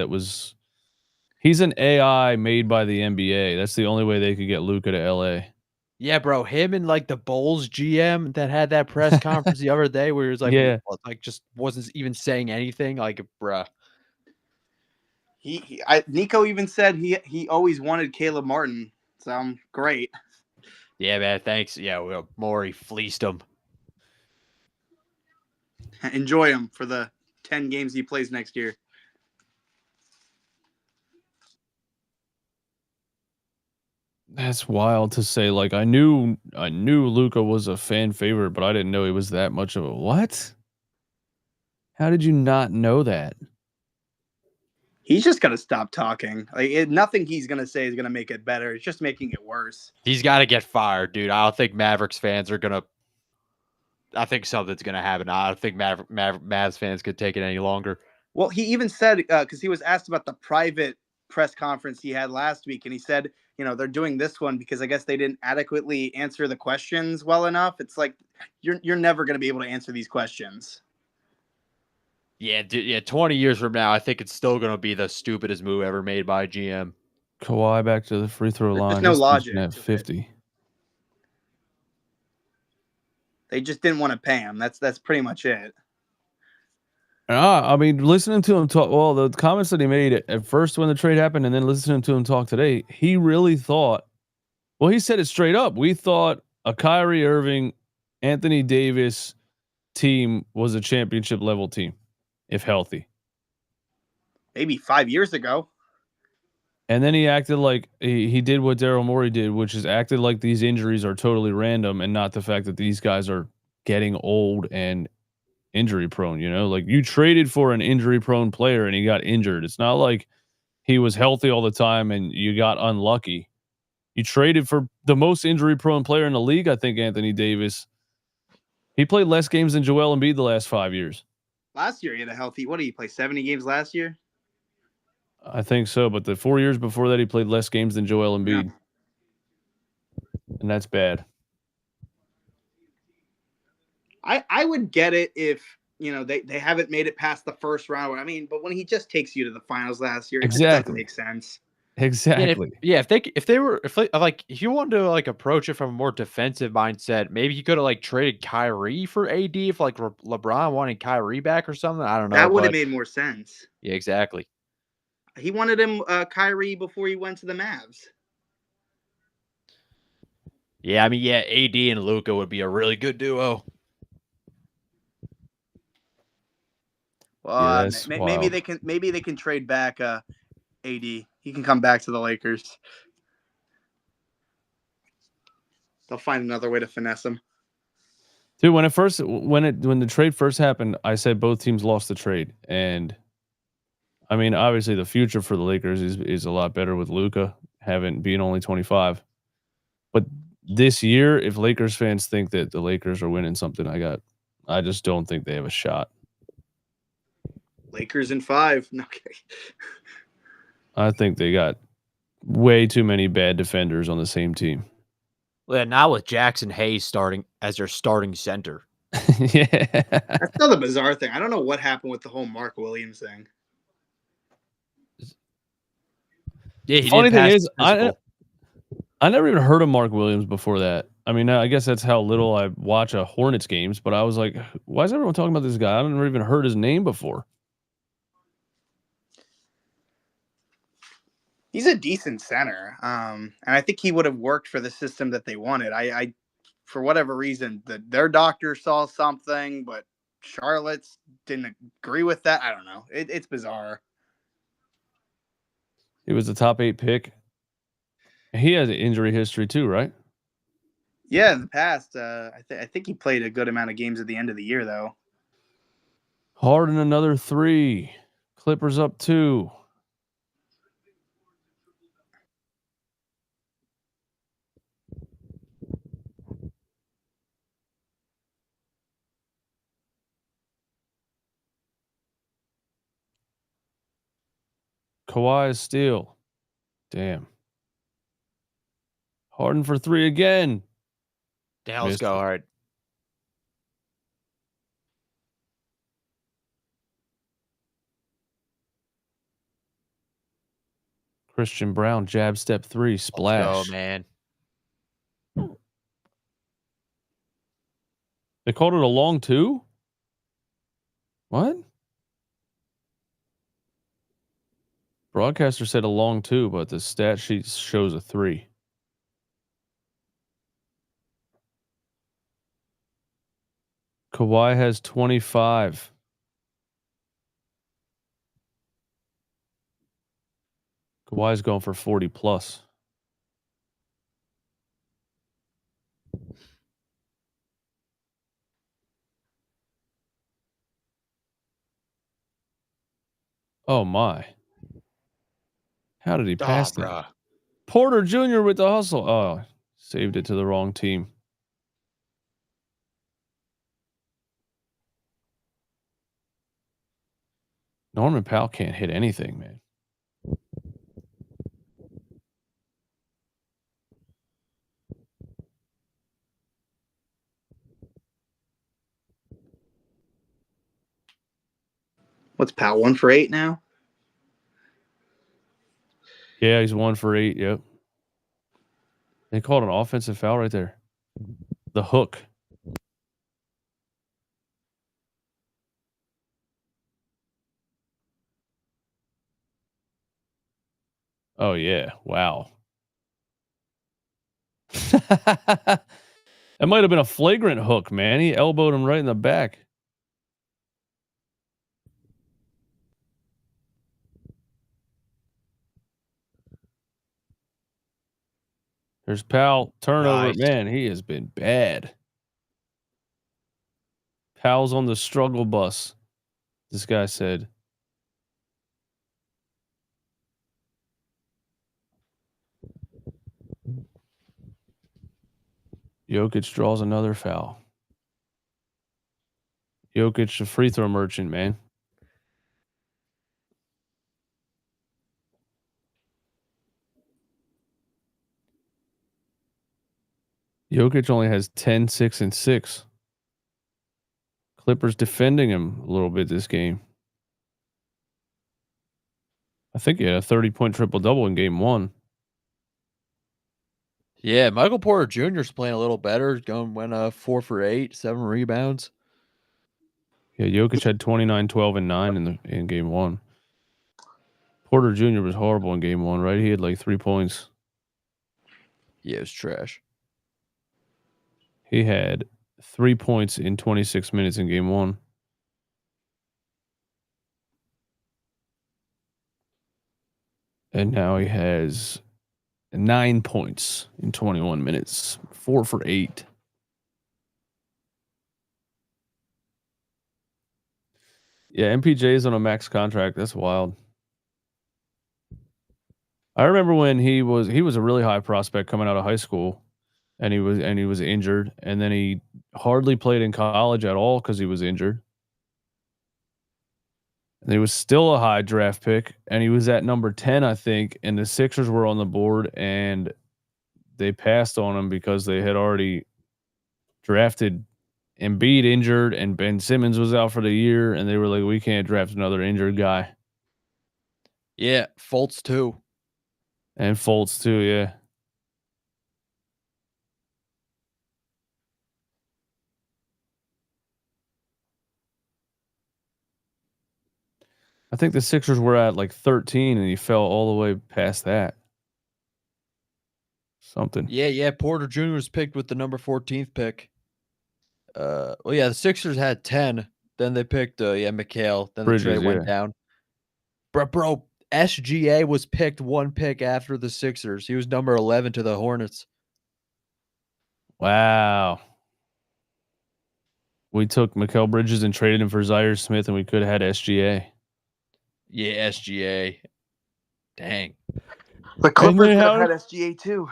he's an AI made by the NBA. That's the only way they could get Luka to LA. Yeah, bro. Him and like the Bulls GM that had that press conference the other day where he was like, yeah, like just wasn't even saying anything. Like, bruh. Nico even said he always wanted Caleb Martin. So great. Yeah, man. Thanks. Yeah, Morey fleeced him. Enjoy him for the 10 games he plays next year. That's wild to say. Like I knew Luka was a fan favorite, but I didn't know he was that much of a what? How did you not know that? He's just gonna stop talking. Like nothing he's gonna say is gonna make it better. It's just making it worse. He's got to get fired, dude. I don't think Mavericks fans are gonna. I think something's gonna happen. I don't think Mavs fans could take it any longer. Well, he even said because he was asked about the private press conference he had last week, and he said they're doing this one because I guess they didn't adequately answer the questions well enough. It's like you're never going to be able to answer these questions. Yeah, 20 years from now, I think it's still going to be the stupidest move ever made by a GM. Kawhi back to the free throw There's line. no He's logic at to it. 50. They just didn't want to pay him. That's pretty much it. I mean, listening to him talk, well, the comments that he made at first when the trade happened, and then listening to him talk today, he really thought. Well, he said it straight up. We thought a Kyrie Irving, Anthony Davis team was a championship level team, if healthy. Maybe 5 years ago. And then he acted like he did what Daryl Morey did, which is acted like these injuries are totally random and not the fact that these guys are getting old and injury prone. Like you traded for an injury prone player and he got injured. It's not like he was healthy all the time and you got unlucky. You traded for the most injury prone player in the league, I think, Anthony Davis. He played less games than Joel Embiid the last 5 years. Last year he had a healthy. What did he play? 70 games last year? I think so, but the 4 years before that, he played less games than Joel Embiid. Yeah. And that's bad. I would get it if, they haven't made it past the first round. I mean, but when he just takes you to the finals last year, it just doesn't make sense. Exactly. If you wanted to like approach it from a more defensive mindset, maybe he could have like traded Kyrie for AD if like LeBron wanted Kyrie back or something. I don't know. That would have made more sense. Yeah, exactly. He wanted him Kyrie before he went to the Mavs. Yeah, I mean, AD and Luka would be a really good duo. Well, maybe they can trade back AD. He can come back to the Lakers. They'll find another way to finesse him. Dude, when the trade first happened, I said both teams lost the trade, and I mean, obviously the future for the Lakers is a lot better with Luka being only 25. But this year, if Lakers fans think that the Lakers are winning something, I just don't think they have a shot. Lakers in 5. Okay. I think they got way too many bad defenders on the same team. Yeah, now with Jackson Hayes starting as their starting center. Yeah. That's still the bizarre thing. I don't know what happened with the whole Mark Williams thing. Yeah, funny thing is, I never even heard of Mark Williams before that. I mean, I guess that's how little I watch Hornets games, but I was like, why is everyone talking about this guy? I never even heard his name before. He's a decent center. And I think he would have worked for the system that they wanted. I for whatever reason, their doctor saw something, but Charlotte's didn't agree with that. I don't know. It's bizarre. He was the top 8 pick. He has an injury history too, right? Yeah, in the past, I think he played a good amount of games at the end of the year, though. Harden another 3. Clippers up 2. Kawhi steal. Damn. Harden for 3 again. Let's go. All right. Christian Brown, jab step 3, splash. Let's go, man. They called it a long 2? What? Broadcaster said a long 2, but the stat sheet shows a 3. Kawhi has 25. Kawhi's going for 40 plus. Oh my. How did he pass that? Bruh. Porter Jr. with the hustle. Oh, saved it to the wrong team. Norman Powell can't hit anything, man. What's Powell, 1 for 8 now? Yeah, he's 1 for 8. Yep. They called an offensive foul right there. The hook. Oh, yeah. Wow. That might have been a flagrant hook, man. He elbowed him right in the back. There's Powell. Turnover. Nice. Man, he has been bad. Powell's on the struggle bus, this guy said. Jokic draws another foul. Jokic, the free throw merchant, man. Jokic only has 10, 6, and 6. Clippers defending him a little bit this game. I think he had a 30-point triple-double in game 1. Yeah, Michael Porter Jr. is playing a little better. Went 4 for 8, 7 rebounds. Yeah, Jokic had 29, 12, and 9 in game 1. Porter Jr. was horrible in game 1, right? He had like 3 points. Yeah, it was trash. He had 3 points in 26 minutes in game 1. And now he has 9 points in 21 minutes. 4 for 8. Yeah, MPJ is on a max contract. That's wild. I remember when he was a really high prospect coming out of high school, and he was injured, and then he hardly played in college at all because he was injured. And he was still a high draft pick, and he was at number 10, I think, and the Sixers were on the board, and they passed on him because they had already drafted Embiid injured, and Ben Simmons was out for the year, and they were like, we can't draft another injured guy. Yeah, Fultz too. And Fultz too, yeah. I think the Sixers were at like 13, and he fell all the way past that. Something. Yeah. Porter Jr. was picked with the number 14th pick. The Sixers had 10. Then they picked McHale. Then Bridges, the trade went yeah. down. Bro, SGA was picked 1 pick after the Sixers. He was number 11 to the Hornets. Wow. We took Mikal Bridges and traded him for Zaire Smith, and we could have had SGA. Yeah, SGA. Dang. The Clippers then could how- have had SGA too.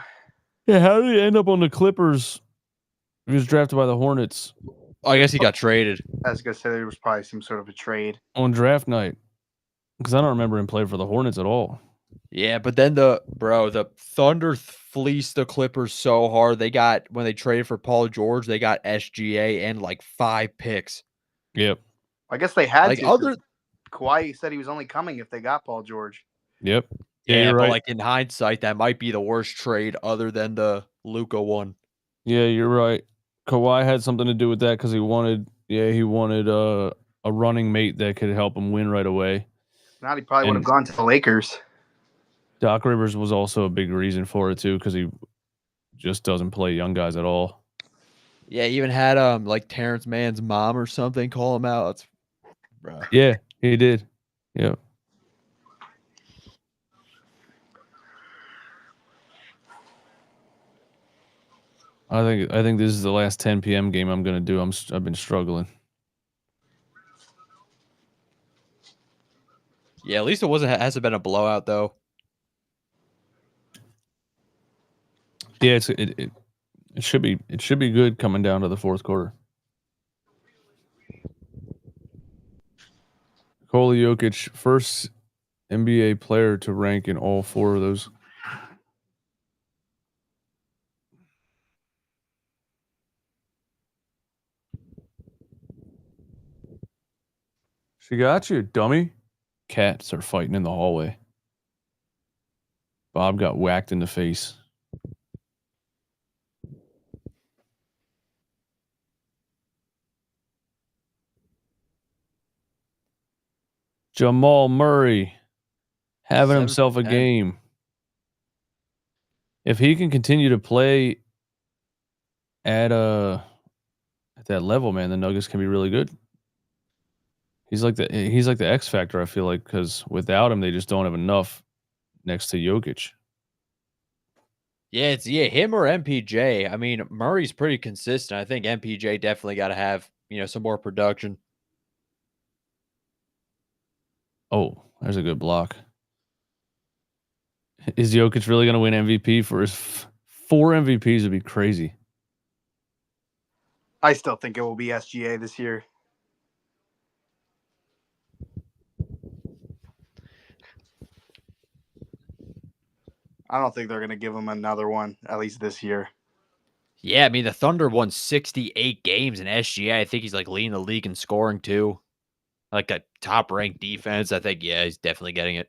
Yeah, how did he end up on the Clippers? He was drafted by the Hornets Oh, I guess he got traded. I was gonna say there was probably some sort of a trade. on draft night. Because I don't remember him playing for the Hornets at all. Yeah, but then the Thunder fleeced the Clippers so hard. When they traded for Paul George, they got SGA and like 5 picks. Yep. I guess they had Like to. other Kawhi said he was only coming if they got Paul George. Yep. Yeah, you're but right. like in hindsight, that might be the worst trade other than the Luka one. Yeah, you're right. Kawhi had something to do with that because he wanted a running mate that could help him win right away. Not he probably would have And- gone to the Lakers. Doc Rivers was also a big reason for it too, because he just doesn't play young guys at all. Yeah, he even had like Terrence Mann's mom or something call him out. Bruh. Yeah, he did. Yeah. I think this is the last 10 p.m. game I'm gonna do. I've been struggling. Yeah, at least it hasn't been a blowout though. Yeah, it should be good coming down to the fourth quarter. Nikola Jokic, first NBA player to rank in all 4 of those. She got you, dummy. Cats are fighting in the hallway. Bob got whacked in the face. Jamal Murray having himself a 7 for 10. game. If he can continue to play at that level, man, the Nuggets can be really good. He's like the X factor, I feel like, because without him, they just don't have enough next to Jokic. Yeah, it's him or MPJ. I mean, Murray's pretty consistent. I think MPJ definitely got to have, some more production. Oh, there's a good block. Is Jokic really going to win MVP for his 4 MVPs? Would be crazy. I still think it will be SGA this year. I don't think they're going to give him another one, at least this year. Yeah, I mean, the Thunder won 68 games in SGA. I think he's like leading the league in scoring too. Like a top ranked defense. I think, he's definitely getting it.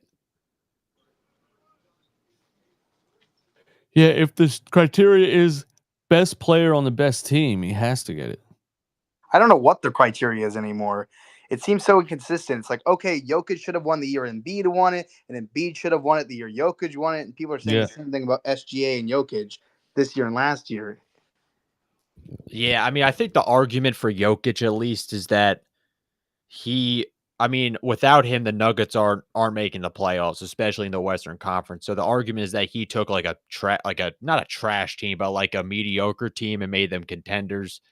Yeah, if the criteria is best player on the best team, he has to get it. I don't know what the criteria is anymore. It seems so inconsistent. It's like, okay, Jokic should have won the year Embiid won it, and Embiid should have won it the year Jokic won it, and people are saying the same thing about SGA and Jokic this year and last year. Yeah, I mean, I think the argument for Jokic at least is that without him, the Nuggets aren't making the playoffs, especially in the Western Conference. So the argument is that he took like not a trash team, but like a mediocre team and made them contenders.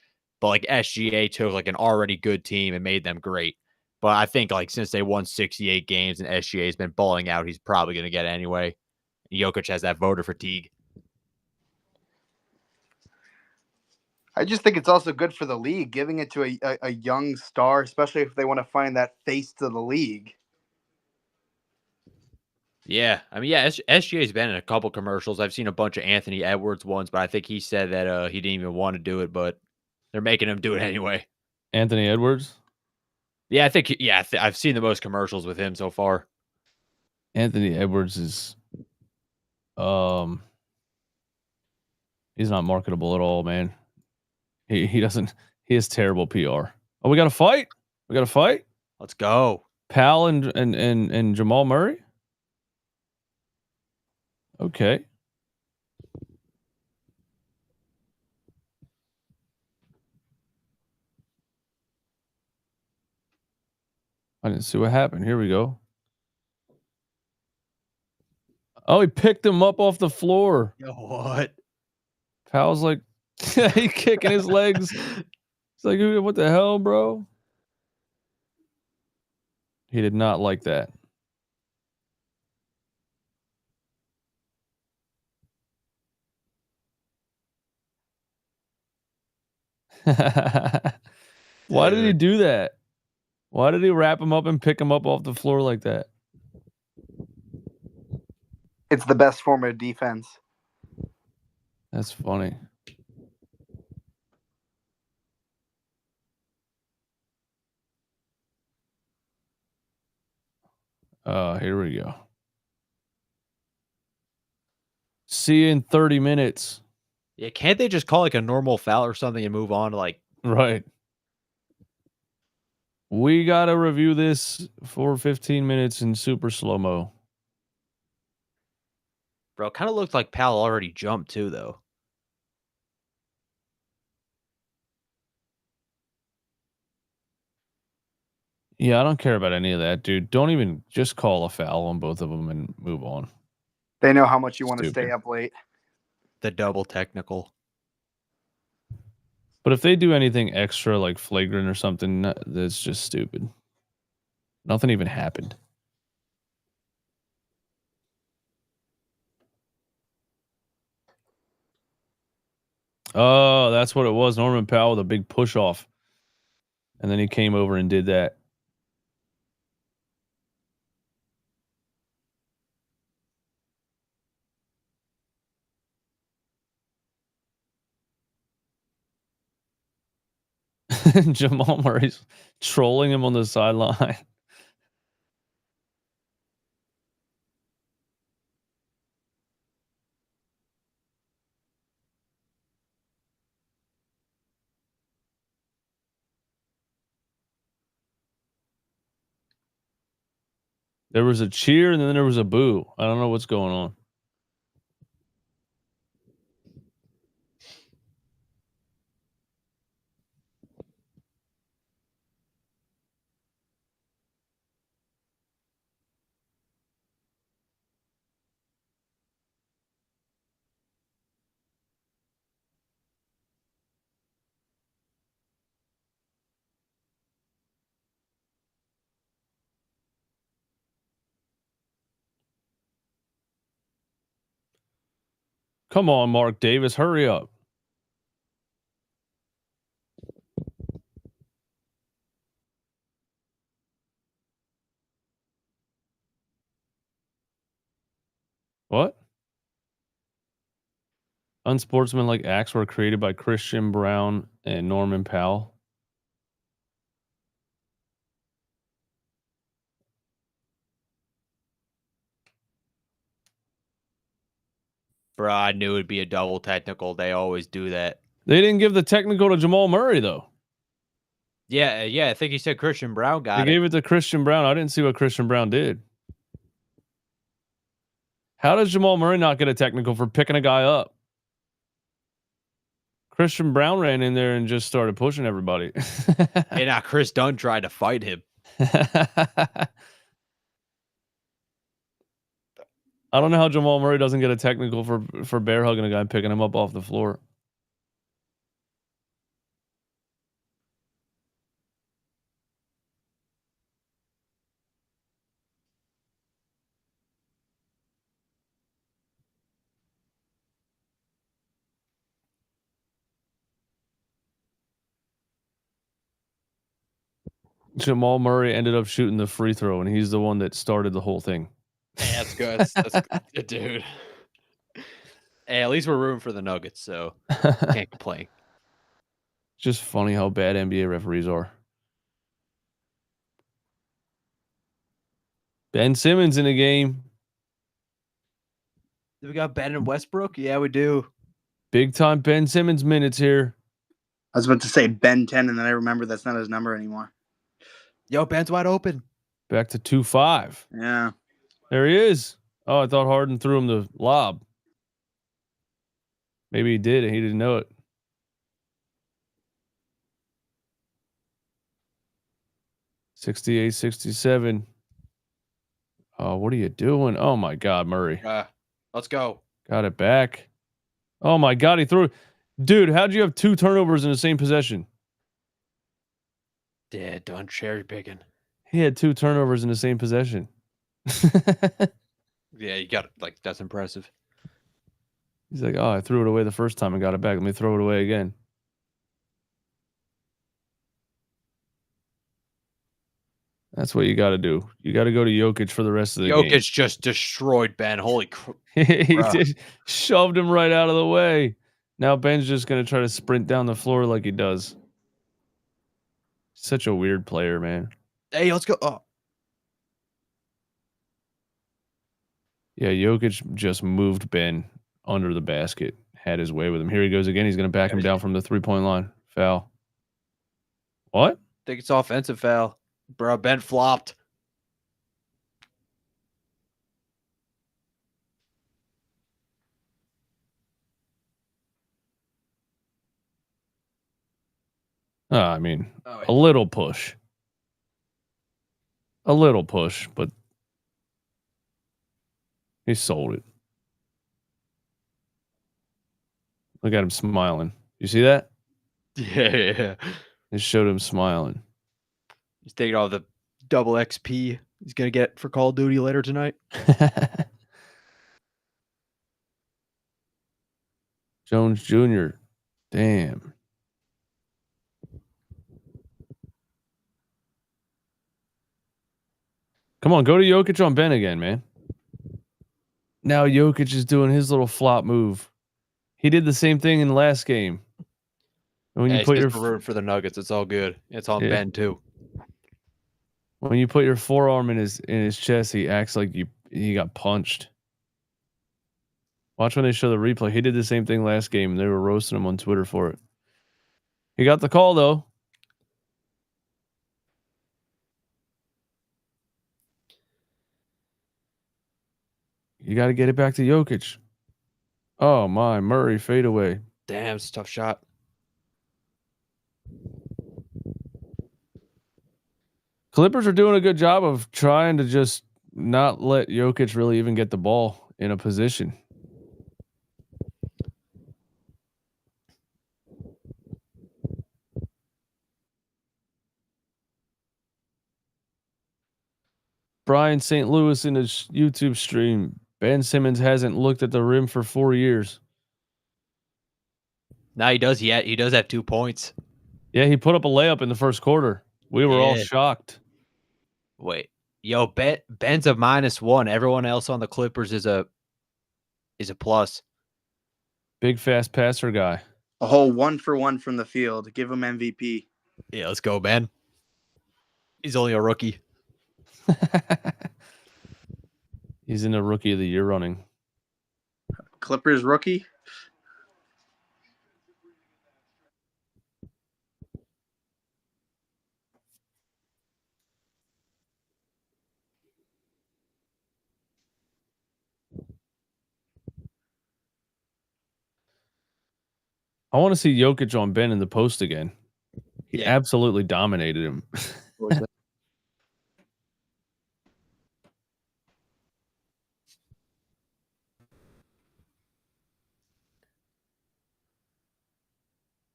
But like SGA took like an already good team and made them great. But I think like since they won 68 games and SGA's been balling out, he's probably going to get it anyway. Jokic has that voter fatigue. I just think it's also good for the league, giving it to a young star, especially if they want to find that face to the league. Yeah, I mean, SGA's been in a couple commercials. I've seen a bunch of Anthony Edwards ones, but I think he said that he didn't even want to do it, but they're making him do it anyway. Anthony Edwards? Yeah, I think I've seen the most commercials with him so far. Anthony Edwards is he's not marketable at all, man. He has terrible PR. Oh, we got a fight? Let's go. Powell and Jamal Murray? Okay. I didn't see what happened. Here we go. Oh, he picked him up off the floor. Yo, what? Powell's like, he kicking his legs. It's like, what the hell, bro? He did not like that. Why did he do that? Why did he wrap him up and pick him up off the floor like that? It's the best form of defense. That's funny. Here we go. See you in 30 minutes. Yeah, can't they just call like a normal foul or something and move on to like Right. We got to review this for 15 minutes in super slow-mo. Bro, kind of looked like Powell already jumped too, though. Yeah, I don't care about any of that, dude. Don't even just call a foul on both of them and move on. They know how much you want to stay up late. The double technical. But if they do anything extra, like flagrant or something, that's just stupid. Nothing even happened. Oh, that's what it was. Norman Powell with a big push off. And then he came over and did that. Jamal Murray's trolling him on the sideline. There was a cheer and then there was a boo. I don't know what's going on. Come on, Mark Davis, hurry up. What? Unsportsmanlike acts were created by Christian Brown and Norman Powell. Bro, I knew it'd be a double technical. They always do that. They didn't give the technical to Jamal Murray, though. Yeah, I think he said Christian Brown got They it. gave it to Christian Brown. I didn't see what Christian Brown did. How does Jamal Murray not get a technical for picking a guy up? Christian Brown ran in there and just started pushing everybody. And now Chris Dunn tried to fight him. I don't know how Jamal Murray doesn't get a technical for bear hugging a guy and picking him up off the floor. Jamal Murray ended up shooting the free throw, and he's the one that started the whole thing. Hey, that's good. That's good, dude. Hey, at least we're rooting for the Nuggets, so can't complain. Just funny how bad NBA referees are. Ben Simmons in the game. We got Ben and Westbrook? Yeah, we do. Big time Ben Simmons minutes here. I was about to say Ben 10, and then I remember that's not his number anymore. Yo, Ben's wide open. Back to 2-5. Yeah. There he is. Oh, I thought Harden threw him the lob. Maybe he did and he didn't know it. $68-67. Oh, what are you doing? Oh my God, Murray. Let's go. Got it back. Oh my God, he threw. Dude, how'd you have 2 turnovers in the same possession? Yeah, done cherry picking. He had 2 turnovers in the same possession. Yeah, you got it. Like, that's impressive. He's like, oh, I threw it away the first time and got it back. Let me throw it away again. That's what you got to do. You got to go to Jokic for the rest of the game. Jokic just destroyed Ben. Holy crap. He just shoved him right out of the way. Now Ben's just going to try to sprint down the floor like he does. Such a weird player, man. Hey, let's go. Oh. Yeah, Jokic just moved Ben under the basket. Had his way with him. Here he goes again. He's going to back him down from the 3-point line. Foul. What? I think it's offensive foul. Bro, Ben flopped. I mean, a little push. A little push, but he sold it. Look at him smiling. You see that? Yeah. It showed him smiling. He's taking all the double XP he's going to get for Call of Duty later tonight. Jones Jr. Damn. Come on, go to Jokic on Ben again, man. Now Jokic is doing his little flop move. He did the same thing in the last game. And when you put your room for the Nuggets, it's all good. It's on Ben too. When you put your forearm in his chest, he acts like he got punched. Watch when they show the replay. He did the same thing last game. They were roasting him on Twitter for it. He got the call though. You got to get it back to Jokic. Oh my, Murray fadeaway. Damn, it's a tough shot. Clippers are doing a good job of trying to just not let Jokic really even get the ball in a position. Brian St. Louis in his YouTube stream. Ben Simmons hasn't looked at the rim for 4 years. Now he does. He does have 2 points. Yeah, he put up a layup in the first quarter. We were all shocked. Wait, yo, Ben's a -1. Everyone else on the Clippers is a plus. Big fast passer guy. A whole 1-for-1 from the field. Give him MVP. Yeah, let's go, Ben. He's only a rookie. He's in the rookie of the year running. Clippers rookie. I want to see Jokic on Ben in the post again. He Yeah. absolutely dominated him.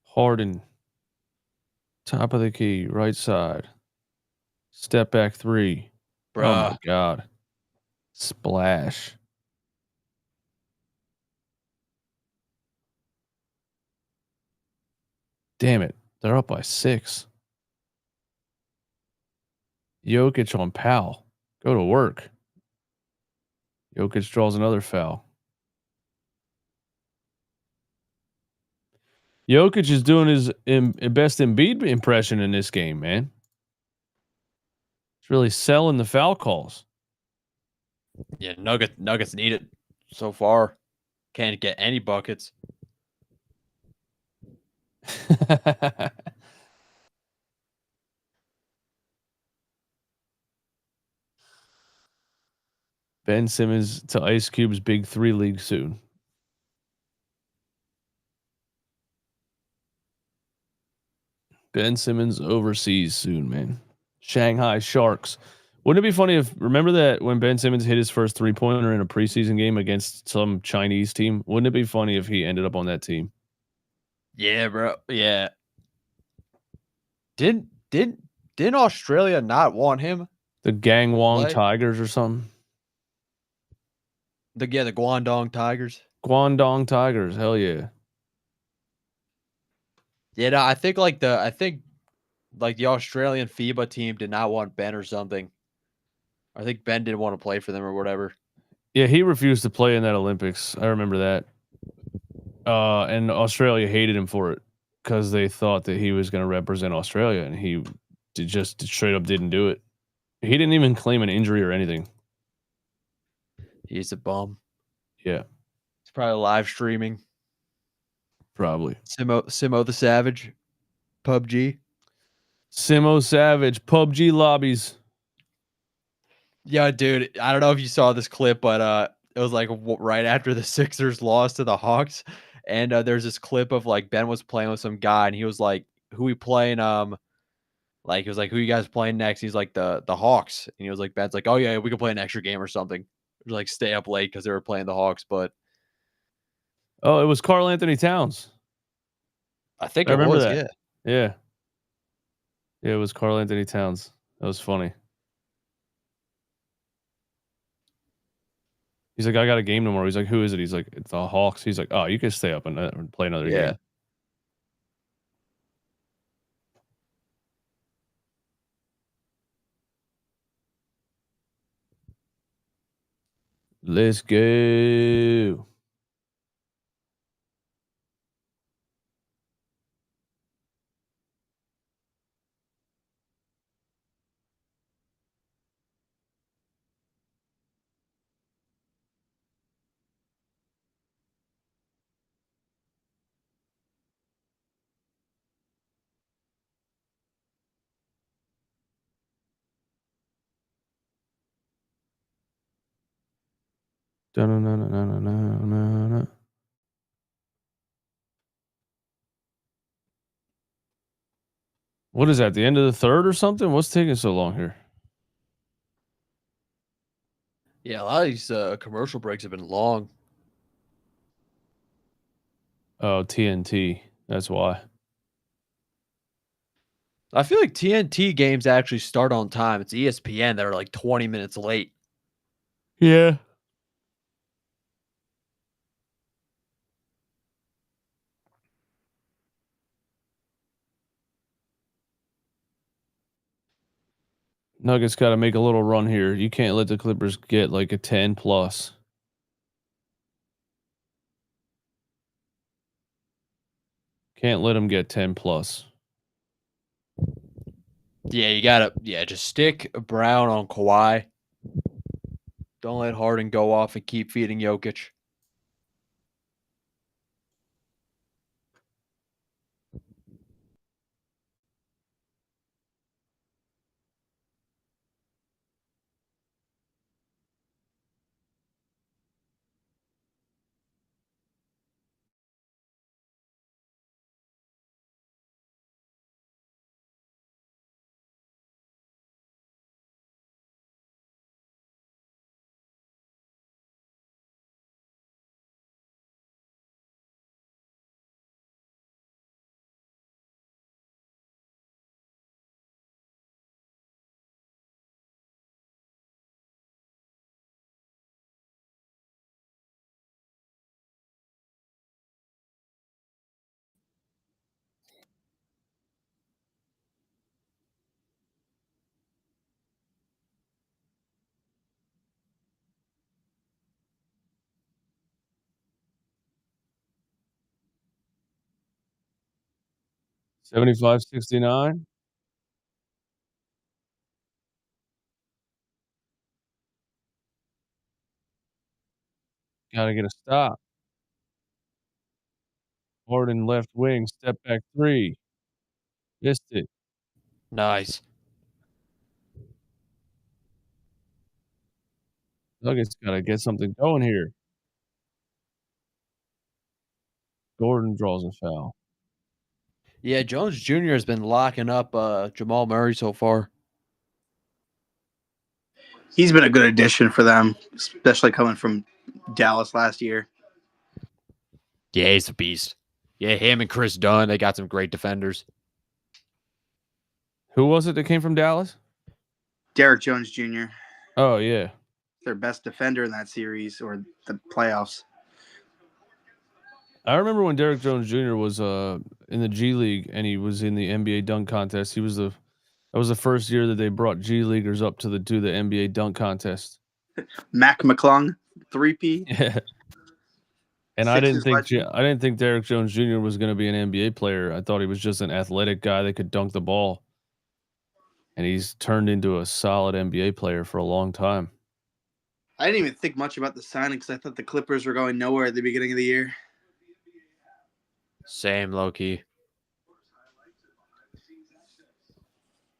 Harden. Top of the key, right side. Step back 3. Bruh. Oh my God. Splash. Damn it. They're up by 6. Jokic on Powell. Go to work. Jokic draws another foul. Jokic is doing his best Embiid impression in this game, man. He's really selling the foul calls. Yeah, Nuggets need it so far. Can't get any buckets. Ben Simmons to Ice Cube's Big 3 league soon. Ben Simmons overseas soon, man. Shanghai Sharks. Wouldn't it be funny if, remember that when Ben Simmons hit his first 3-pointer in a preseason game against some Chinese team? Wouldn't it be funny if he ended up on that team? Yeah, bro. Yeah. Didn't Australia not want him? The Gangwon Play? Tigers or something? The Guangdong Tigers. Guangdong Tigers. Hell yeah. Yeah, no, I think the Australian FIBA team did not want Ben or something. I think Ben didn't want to play for them or whatever. Yeah, he refused to play in that Olympics. I remember that. And Australia hated him for it because they thought that he was going to represent Australia, and he just straight up didn't do it. He didn't even claim an injury or anything. He's a bum. Yeah, He's probably live streaming. probably. Simo the Savage. PUBG. Simo Savage, PUBG lobbies. Yeah, dude. I don't know if you saw this clip, but it was like right after the Sixers lost to the Hawks, and there's this clip of like Ben was playing with some guy, and he was like, "Who we playing?" Like he was like, "Who you guys playing next?" He's like, "The Hawks," and he was like, "Ben's like, oh yeah, we could play an extra game or something." It was like stay up late because they were playing the Hawks, but Oh, it was Karl Anthony Towns. I think I it remember was, that. Yeah, it was Karl Anthony Towns. That was funny. He's like, I got a game tomorrow. He's like, who is it? He's like, it's the Hawks. He's like, oh, you can stay up and play another Yeah. game. Let's go. Dun-dun-dun-dun-dun-dun-dun-dun. What is that? The end of the third or something? What's taking so long here? Yeah, a lot of these commercial breaks have been long. Oh, TNT. That's why. I feel like TNT games actually start on time. It's ESPN that are like 20 minutes late. Yeah. Nuggets got to make a little run here. You can't let the Clippers get like a 10 plus. Can't let them get 10 plus. Yeah, you gotta just stick Brown on Kawhi. Don't let Harden go off and keep feeding Jokic. $75, $69. Got to get a stop. Harden left wing, step back three. Missed it. Nice. Nuggets got to get something going here. Gordon draws a foul. Yeah, Jones Jr. has been locking up Jamal Murray so far. He's been a good addition for them, especially coming from Dallas last year. Yeah, he's a beast. Yeah, him and Chris Dunn, they got some great defenders. Who was it that came from Dallas? Derrick Jones Jr. Oh, yeah. Their best defender in that series or the playoffs. I remember when Derrick Jones Jr. was in the G League and he was in the NBA dunk contest. That was the first year that they brought G Leaguers up to the NBA dunk contest. Mac McClung, 3P. Yeah. And I didn't think Derrick Jones Jr. was going to be an NBA player. I thought he was just an athletic guy that could dunk the ball. And he's turned into a solid NBA player for a long time. I didn't even think much about the signing because I thought the Clippers were going nowhere at the beginning of the year. Same, low-key.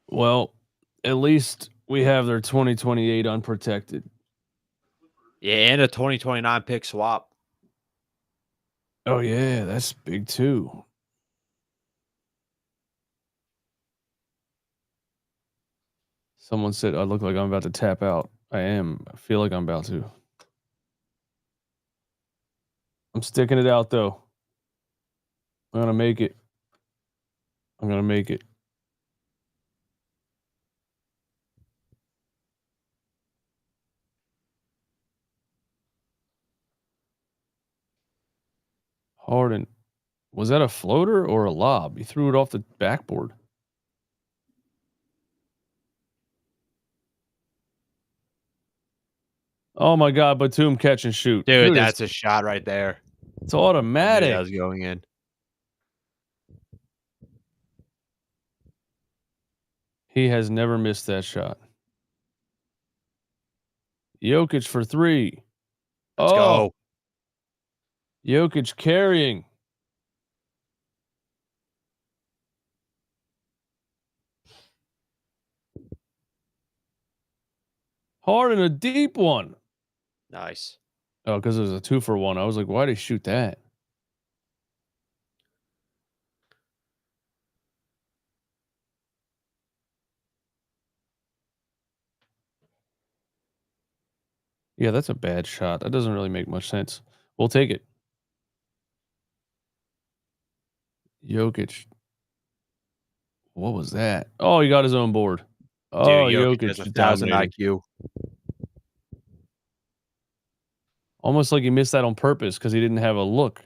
Well, at least we have their 2028 unprotected. Yeah, and a 2029 pick swap. Oh, yeah, that's big too. Someone said I look like I'm about to tap out. I am. I feel like I'm about to. I'm sticking it out, though. I'm going to make it. I'm going to make it. Harden. Was that a floater or a lob? He threw it off the backboard. Oh my God, Batum catch and shoot. Dude, that's a shot right there. It's automatic. That was going in. He has never missed that shot. Jokic for three. Let's go. Jokic carrying. Harden a deep one. Nice. Oh, because it was a 2-for-1. I was like, why'd he shoot that? Yeah, that's a bad shot. That doesn't really make much sense. We'll take it. Jokic. What was that? Oh, he got his own board. Oh, Dude, Jokic Jokic has just 1,000 dominating. IQ. Almost like he missed that on purpose because he didn't have a look.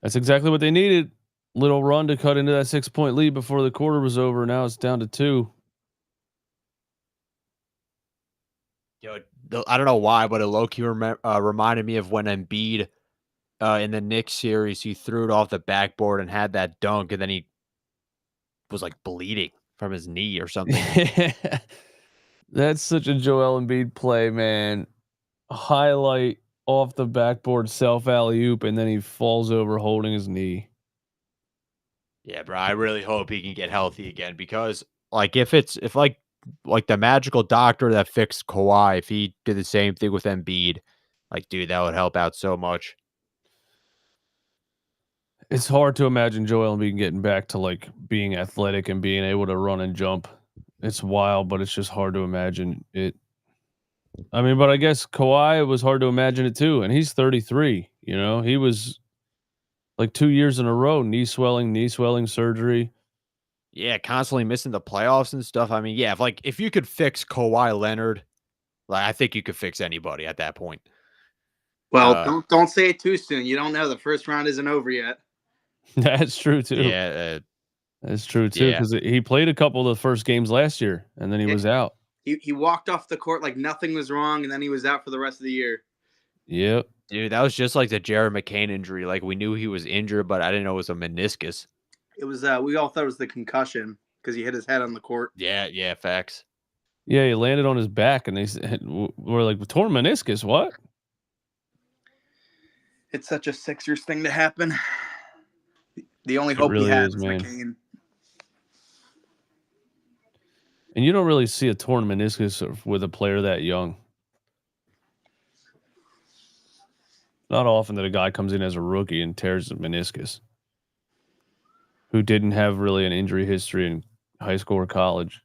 That's exactly what they needed. Little run to cut into that 6-point lead before the quarter was over. Now it's down to 2. Yo, I don't know why, but it low-key reminded me of when Embiid in the Knicks series, he threw it off the backboard and had that dunk, and then he was like bleeding from his knee or something. That's such a Joel Embiid play, man. Highlight off the backboard self alley-oop, and then he falls over holding his knee. Yeah, bro. I really hope he can get healthy again because, like, if like the magical doctor that fixed Kawhi, if he did the same thing with Embiid, like, dude, that would help out so much. It's hard to imagine Joel Embiid getting back to like being athletic and being able to run and jump. It's wild, but it's just hard to imagine it. I mean, but I guess Kawhi, it was hard to imagine it too, and he's 33. You know, he was like 2 years in a row, knee swelling surgery. Yeah, constantly missing the playoffs and stuff. I mean, yeah, if you could fix Kawhi Leonard, like I think you could fix anybody at that point. Well, don't say it too soon. You don't know. The first round isn't over yet. That's true too. Yeah, that's true too. Yeah. Because he played a couple of the first games last year, and then he was out. He walked off the court like nothing was wrong, and then he was out for the rest of the year. Yep. Dude, that was just like the Jared McCain injury. Like we knew he was injured, but I didn't know it was a meniscus. It was. We all thought it was the concussion because he hit his head on the court. Yeah, facts. Yeah, he landed on his back, and they said, "We're like torn meniscus. What?" It's such a Sixers thing to happen. The only hope really he had is, was man. McCain. And you don't really see a torn meniscus with a player that young. Not often that a guy comes in as a rookie and tears a meniscus, who didn't have really an injury history in high school or college.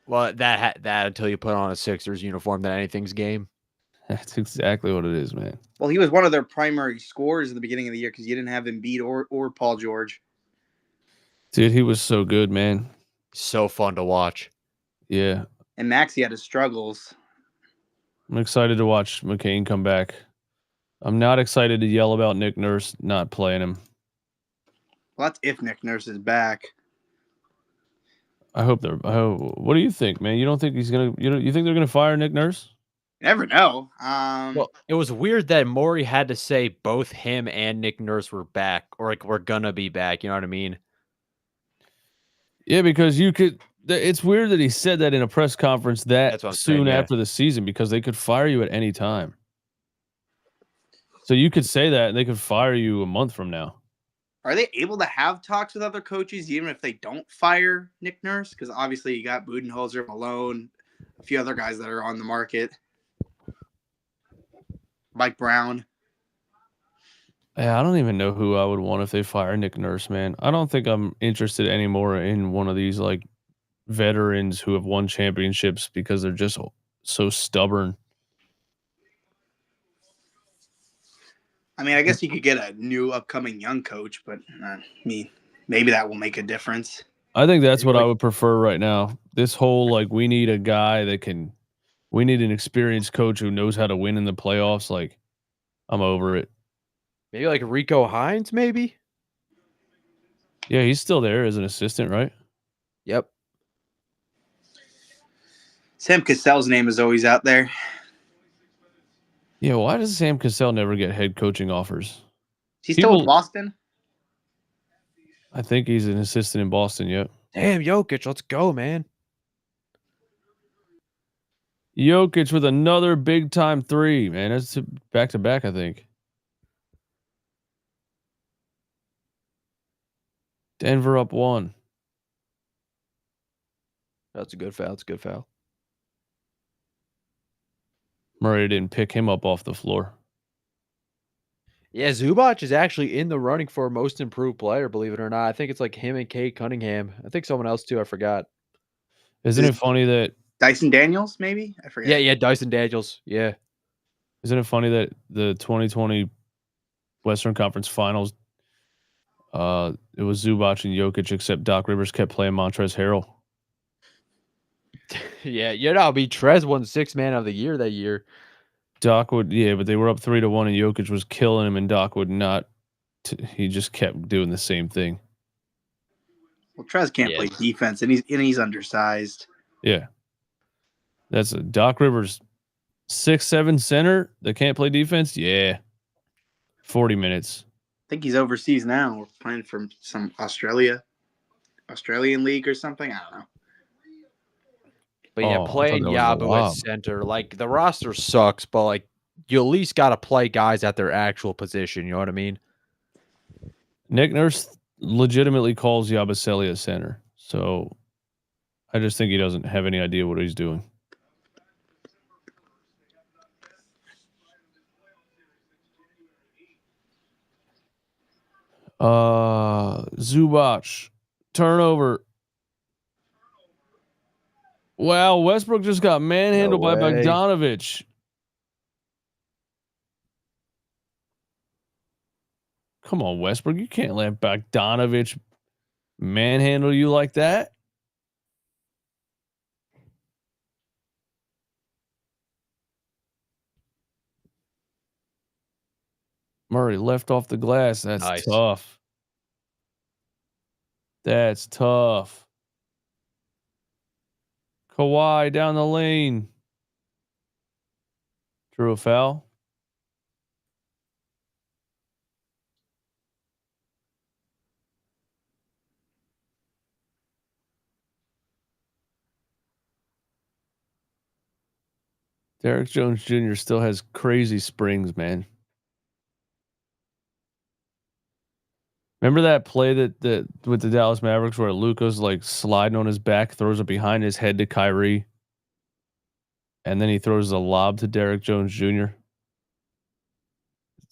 Well, that until you put on a Sixers uniform, then anything's game. That's exactly what it is, man. Well, he was one of their primary scorers in the beginning of the year because you didn't have Embiid or Paul George. Dude, he was so good, man. So fun to watch. Yeah. And Maxey had his struggles. I'm excited to watch McCain come back. I'm not excited to yell about Nick Nurse not playing him. Well, that's if Nick Nurse is back. I hope they're. What do you think, man? You don't think he's gonna? You think they're gonna fire Nick Nurse? You never know. Well, it was weird that Morey had to say both him and Nick Nurse were back, or like we're gonna be back. You know what I mean? Yeah, because you could. It's weird that he said that in a press conference that soon saying, yeah. after the season because they could fire you at any time. So you could say that and they could fire you a month from now. Are they able to have talks with other coaches even if they don't fire Nick Nurse? Because obviously you got Budenholzer, Malone, a few other guys that are on the market. Mike Brown. Yeah, I don't even know who I would want if they fire Nick Nurse, man. I don't think I'm interested anymore in one of these like veterans who have won championships because they're just so stubborn. I mean, I guess you could get a new upcoming young coach, but I mean, maybe that will make a difference. I think that's what I would prefer right now. This whole like we need a guy we need an experienced coach who knows how to win in the playoffs. Like, I'm over it. Maybe like Rico Hines, maybe? Yeah, he's still there as an assistant, right? Yep. Sam Cassell's name is always out there. Yeah, why does Sam Cassell never get head coaching offers? He's still in Boston? I think he's an assistant in Boston, yep. Damn, Jokic, let's go, man. Jokic with another big-time three, man. That's back-to-back, I think. Denver up 1. That's a good foul. That's a good foul. Murray didn't pick him up off the floor. Yeah, Zubac is actually in the running for most improved player, believe it or not. I think it's like him and Kate Cunningham. I think someone else too. I forgot. Isn't it funny that Dyson Daniels, maybe? I forget. Yeah, Dyson Daniels. Yeah. Isn't it funny that the 2020 Western Conference Finals, it was Zubac and Jokic, except Doc Rivers kept playing Montrezl Harrell. Yeah, Trez won 6th man of the year that year. Doc would, but they were up 3-1, and Jokic was killing him, and Doc would not. He just kept doing the same thing. Well, Trez can't play defense, and he's undersized. Yeah, that's a Doc Rivers 6'7" center that can't play defense. Yeah, 40 minutes. I think he's overseas now. We're playing from some Australian league or something. I don't know. But yeah, playing Yabu at center, like the roster sucks, but like you at least got to play guys at their actual position. You know what I mean? Nick Nurse legitimately calls Yabusele a center, so I just think he doesn't have any idea what he's doing. Zubac turnover. Wow, Westbrook just got manhandled by Bogdanovich. Come on, Westbrook. You can't let Bogdanovich manhandle you like that. Murray left off the glass. That's tough. That's tough. Kawhi down the lane. Drew a foul. Derrick Jones Jr. still has crazy springs, man. Remember that play that with the Dallas Mavericks where Luka's like sliding on his back, throws it behind his head to Kyrie, and then he throws a lob to Derrick Jones Jr.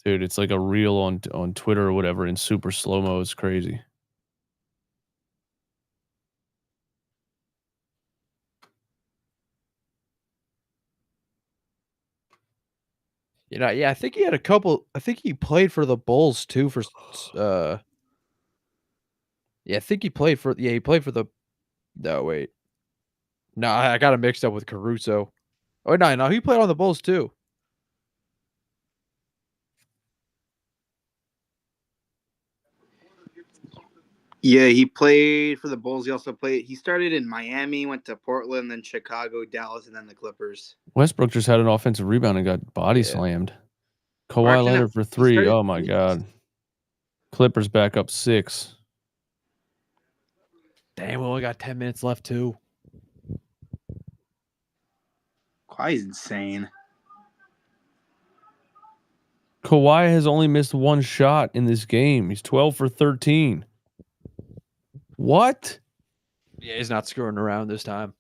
Dude, it's like a reel on Twitter or whatever in super slow mo. It's crazy. I think he had a couple. I think he played for the Bulls too. I think he played for. Yeah, he played for the. No, wait. No, I got him mixed up with Caruso. Oh no, he played on the Bulls too. Yeah, he played for the Bulls. He started in Miami, went to Portland, then Chicago, Dallas, and then the Clippers. Westbrook just had an offensive rebound and got body slammed. Kawhi Leonard for 3. Oh my God. Clippers back up 6. Damn, we only got 10 minutes left too. Kawhi's insane. Kawhi has only missed 1 shot in this game. He's 12 for 13. What? Yeah, he's not screwing around this time.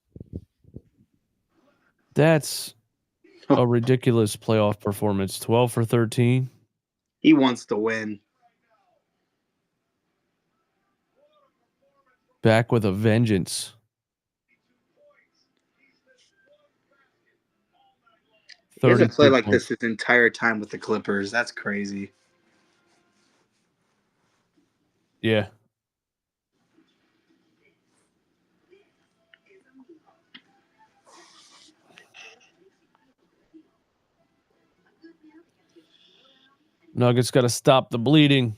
That's a ridiculous playoff performance. 12 for 13. He wants to win. Back with a vengeance. He hasn't played like this his entire time with the Clippers. That's crazy. Yeah. Nuggets got to stop the bleeding.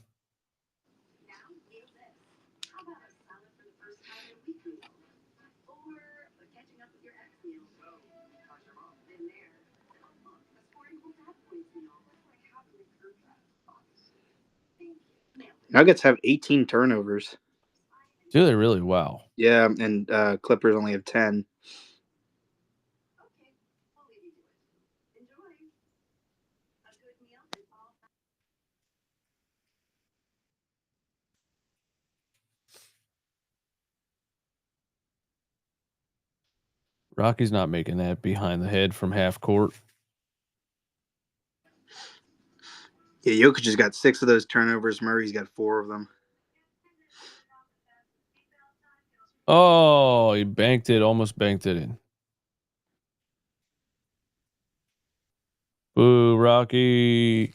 Nuggets have 18 turnovers. Do they really? Wow. Yeah, and Clippers only have 10. Rocky's not making that behind the head from half court. Yeah, Jokic has got 6 of those turnovers. Murray's got 4 of them. Oh, he banked it. Almost banked it in. Boo, Rocky.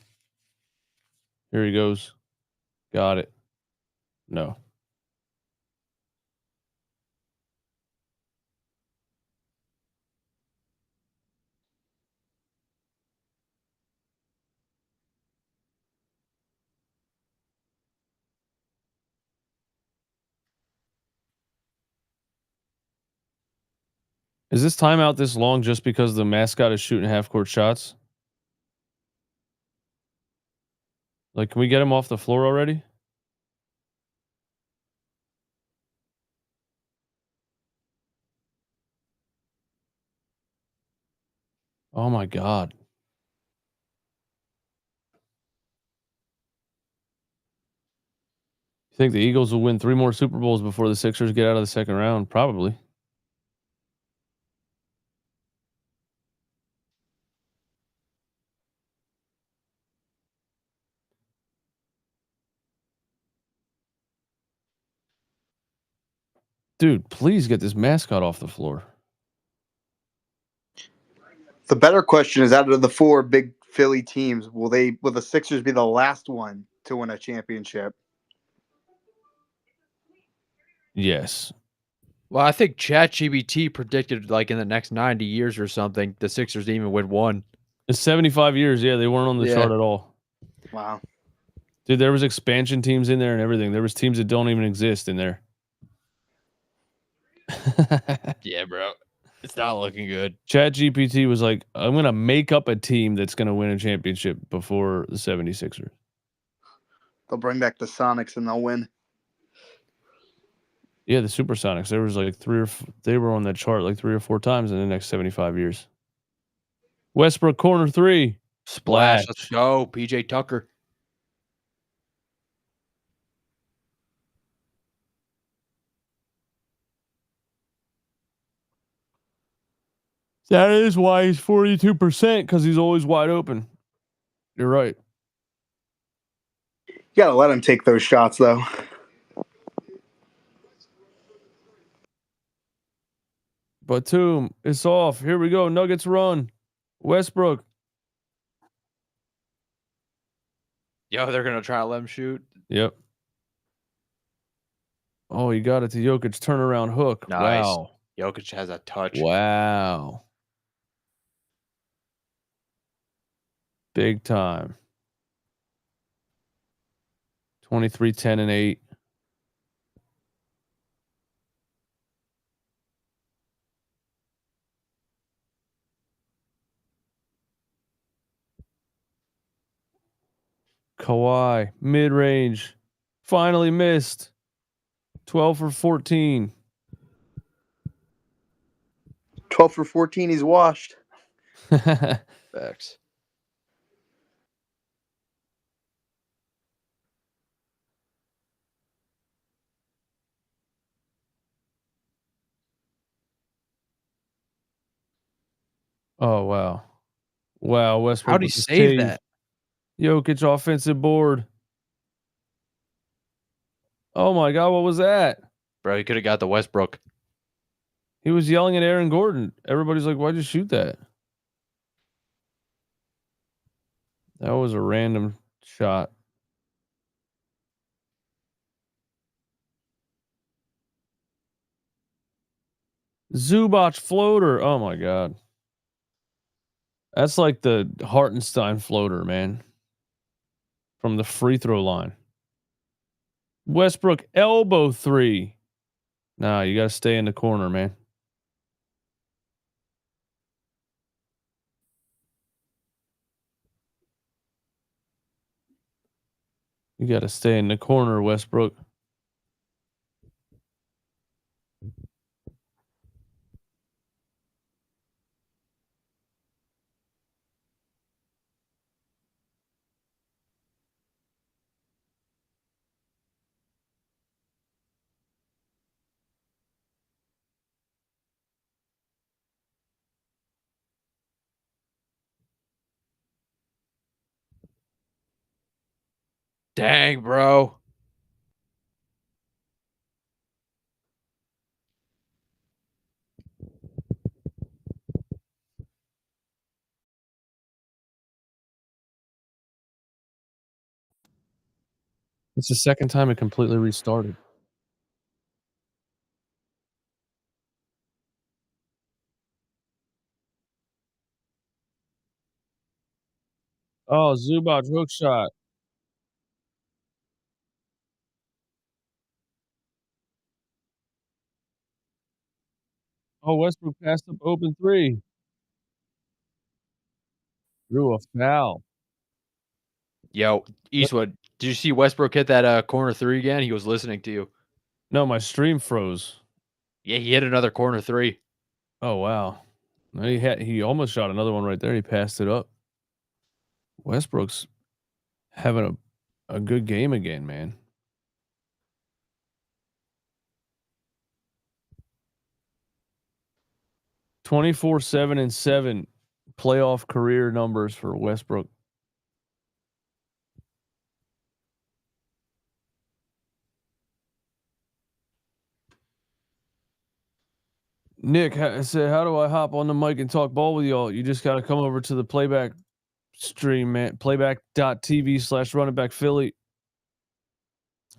Here he goes. Got it. No. Is this timeout this long just because the mascot is shooting half court shots? Like, can we get him off the floor already? Oh my God. You think the Eagles will win 3 more Super Bowls before the Sixers get out of the second round? Probably. Dude, please get this mascot off the floor. The better question is, out of the 4 big Philly teams, will the Sixers be the last one to win a championship? Yes. Well, I think ChatGPT predicted like in the next 90 years or something, the Sixers didn't even win one. It's 75 years. Yeah, they weren't on the chart at all. Wow. Dude, there was expansion teams in there and everything. There was teams that don't even exist in there. Yeah, bro. It's not looking good. ChatGPT was like, I'm going to make up a team that's going to win a championship before the 76ers. They'll bring back the Sonics and they'll win. Yeah, the Supersonics. There was like they were on that chart like 3 or 4 times in the next 75 years. Westbrook corner 3. Splash. Let's go. PJ Tucker. That is why he's 42%, because he's always wide open. You're right. You got to let him take those shots, though. Batum, it's off. Here we go. Nuggets run. Westbrook. Yo, they're going to try to let him shoot. Yep. Oh, he got it to Jokic. Turnaround hook. Nice. Wow. Jokic has a touch. Wow. Big time. 23, 10, and 8. Kawhi, mid-range. Finally missed. 12 for 14. 12 for 14, he's washed. Facts. Oh, wow. Wow, Westbrook. How'd he save that? Jokic offensive board. Oh my God, what was that? Bro, he could have got the Westbrook. He was yelling at Aaron Gordon. Everybody's like, why'd you shoot that? That was a random shot. Zubac floater. Oh my God. That's like the Hartenstein floater, man. From the free throw line. Westbrook elbow 3. Nah, you got to stay in the corner, man. You got to stay in the corner, Westbrook. Dang, bro. It's the second time it completely restarted. Oh, Zubac hook shot. Oh, Westbrook passed up open three. Drew a foul. Yo, Eastwood, did you see Westbrook hit that corner three again? He was listening to you. No, my stream froze. Yeah, he hit another corner three. Oh, wow. No, he almost shot another one right there. He passed it up. Westbrook's having a good game again, man. 24, 7, and 7 playoff career numbers for Westbrook. Nick said, "How do I hop on the mic and talk ball with y'all? You just got to come over to the playback stream, man. Playback.tv/runningbackphilly.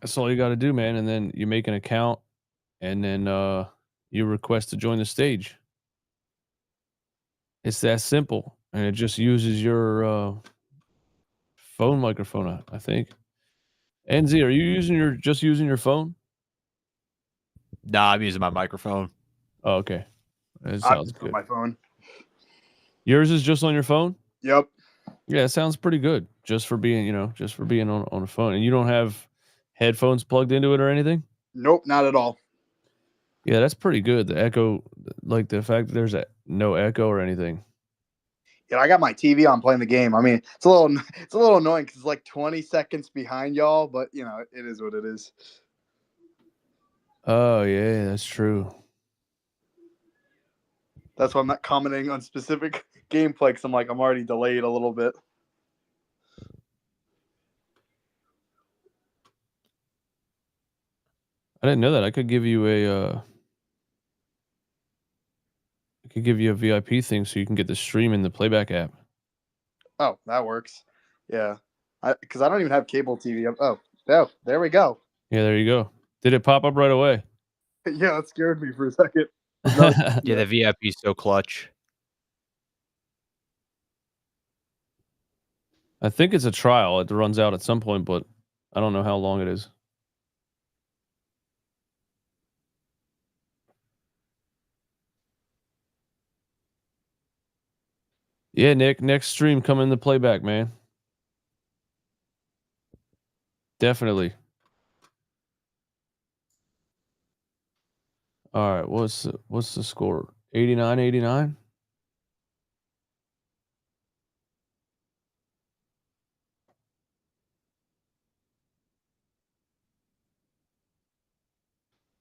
That's all you got to do, man. And then you make an account, and then you request to join the stage. It's that simple, and it just uses your phone microphone, I think. NZ, are you using your phone? Nah, I'm using my microphone. Oh, okay. That I'm sounds just on good. my phone. Yours is just on your phone? Yep. Yeah, it sounds pretty good. Just for being on a phone. And you don't have headphones plugged into it or anything? Nope, not at all. Yeah, that's pretty good. The echo, like the fact that there's no echo or anything. Yeah, I got my TV on playing the game. I mean, it's a little annoying because it's like 20 seconds behind y'all, but it is what it is. Oh yeah, that's true. That's why I'm not commenting on specific gameplay because I'm already delayed a little bit. I didn't know that. I could give you a VIP thing so you can get the stream in the playback app. Oh, that works. Yeah, because I don't even have cable TV. Oh, there we go. Yeah, there you go. Did it pop up right away? Yeah, that scared me for a second. Yeah, the VIP is so clutch. I think it's a trial. It runs out at some point, but I don't know how long it is. Yeah, Nick, next stream come in the playback, man. Definitely. All right, what's the score? 89-89?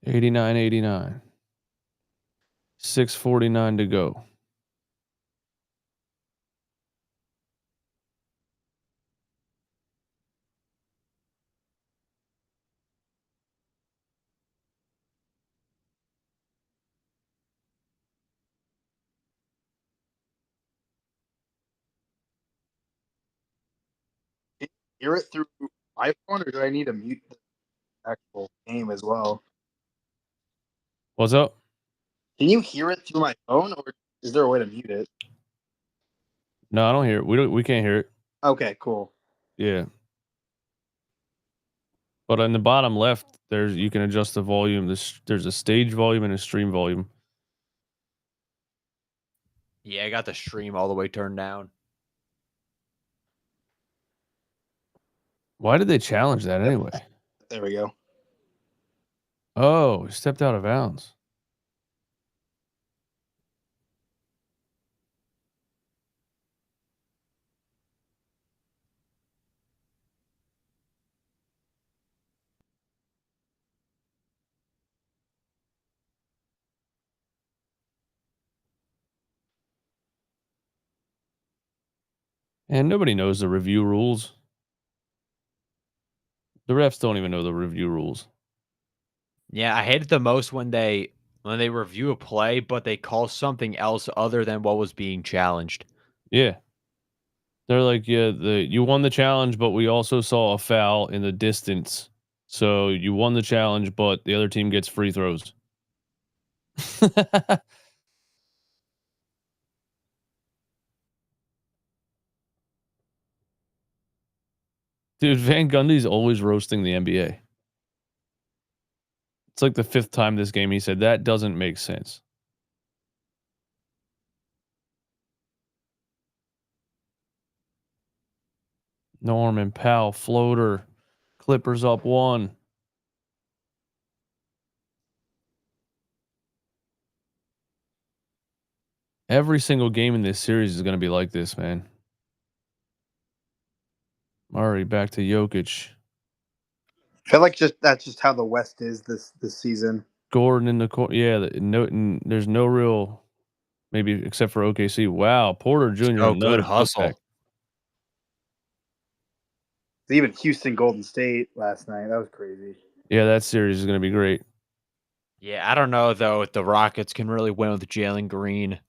$89-89. 6:49 to go. Hear it through iPhone, or do I need to mute the actual game as well? What's up? Can you hear it through my phone, or is there a way to mute it? No, I don't hear it. We can't hear it. Okay, cool. Yeah. But on the bottom left, you can adjust the volume. There's a stage volume and a stream volume. Yeah, I got the stream all the way turned down. Why did they challenge that anyway? There we go. Oh, he stepped out of bounds. And nobody knows the review rules. The refs don't even know the review rules. Yeah, I hate it the most when they review a play, but they call something else other than what was being challenged. Yeah. They're like, yeah, you won the challenge, but we also saw a foul in the distance. So you won the challenge, but the other team gets free throws. Dude, Van Gundy's always roasting the NBA. It's like the 5th time this game he said that doesn't make sense. Norman Powell floater. Clippers up 1. Every single game in this series is going to be like this, man. Murray back to Jokic. I feel like that's just how the West is this season. Gordon in the court. Yeah, there's no real, maybe except for OKC. Wow, Porter Jr. Oh, good another hustle. putback. Even Houston Golden State last night. That was crazy. Yeah, that series is going to be great. Yeah, I don't know though if the Rockets can really win with Jalen Green,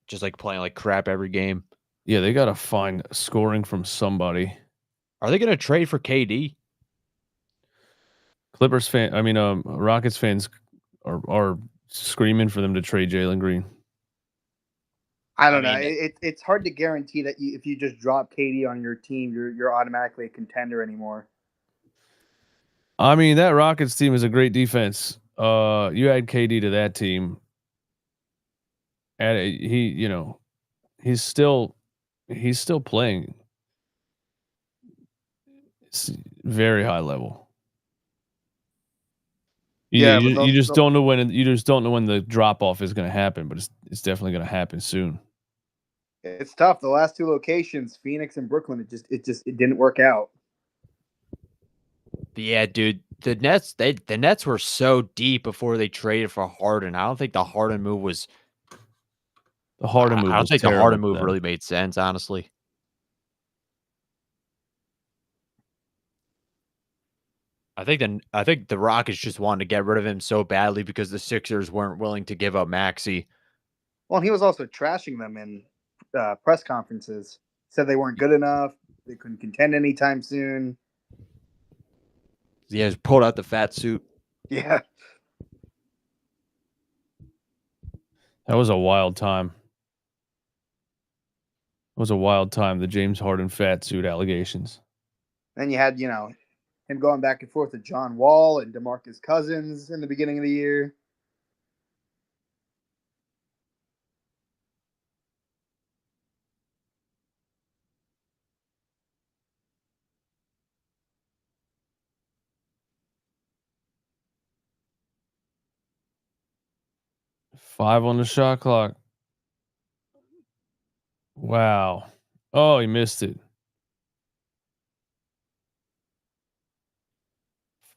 just like playing like crap every game. Yeah, they got to find scoring from somebody. Are they going to trade for KD? Rockets fans are screaming for them to trade Jalen Green. I don't know. It's hard to guarantee that if you just drop KD on your team, you're automatically a contender anymore. I mean, that Rockets team is a great defense. You add KD to that team, and he's still playing. It's very high level. You just don't know when the drop off is going to happen, but it's definitely going to happen soon. It's tough. The last 2 locations, Phoenix and Brooklyn, it didn't work out. But yeah, dude, the Nets were so deep before they traded for Harden. I don't think the Harden move was. The Harden move. I don't think the Harden move really made sense, honestly. I think the Rockets just wanted to get rid of him so badly because the Sixers weren't willing to give up Maxey. Well, he was also trashing them in press conferences. Said they weren't good enough. They couldn't contend anytime soon. Yeah, he pulled out the fat suit. Yeah. That was a wild time. It was a wild time, the James Harden fat suit allegations. Then you had, him going back and forth with John Wall and DeMarcus Cousins in the beginning of the year. Five on the shot clock. Wow. Oh, he missed it.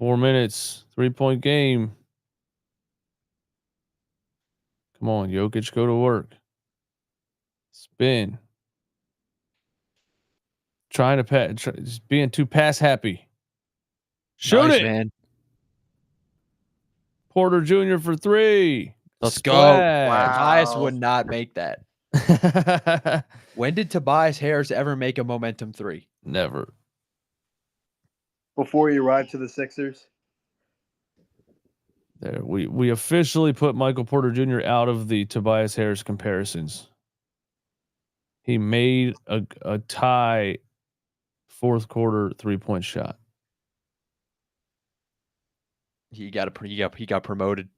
4 minutes, 3-point game. Come on, Jokic, go to work. Spin. Trying to pass, just being too pass happy. Shoot Nice, it, man. Porter Jr. for 3. Let's go. Wow. Tobias would not make that. When did Tobias Harris ever make a momentum 3? Never. Before he arrived to the Sixers. There, we officially put Michael Porter Jr. out of the Tobias Harris comparisons. He made a tie 4th quarter 3-point shot. He got promoted.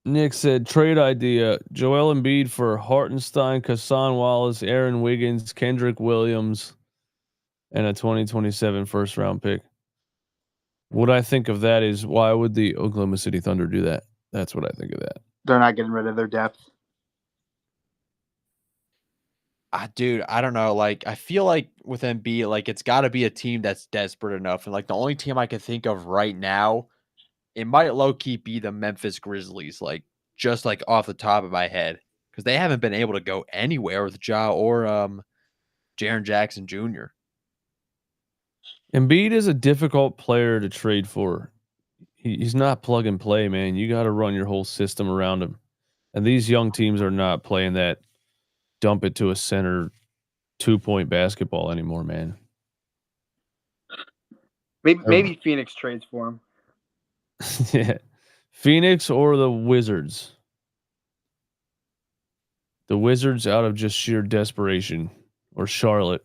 Nick said trade idea: Joel Embiid for Hartenstein, Kassan Wallace, Aaron Wiggins, Kendrick Williams, and a 2027 first round pick. What I think of that is, why would the Oklahoma City Thunder do that? That's what I think of that. They're not getting rid of their depth. Dude, I don't know. Like, I feel like with Embiid, like it's got to be a team that's desperate enough, and like the only team I can think of right now, it might low key be the Memphis Grizzlies. Like, just like off the top of my head, because they haven't been able to go anywhere with Ja or Jaren Jackson Jr. Embiid is a difficult player to trade for. He's not plug and play, man. You got to run your whole system around him. And these young teams are not playing that dump it to a center 2-point basketball anymore, man. Maybe Phoenix trades for him. Yeah. Phoenix or the Wizards. The Wizards out of just sheer desperation, or Charlotte.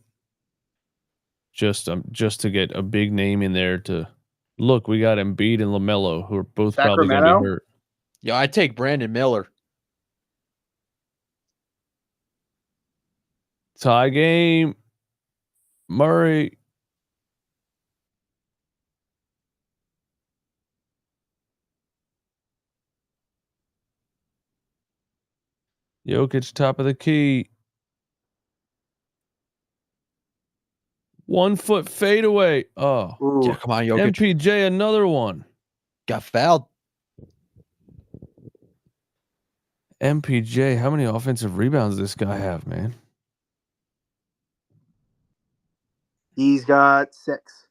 Just to get a big name in there to look, we got Embiid and LaMelo, who are both probably going to be hurt. Yeah, I'd take Brandon Miller. Tie game. Murray. Jokic, top of the key. 1 foot fadeaway. Oh, yeah, come on, Jokic. MPJ, another one. Got fouled. MPJ, how many offensive rebounds does this guy have, man? He's got 6.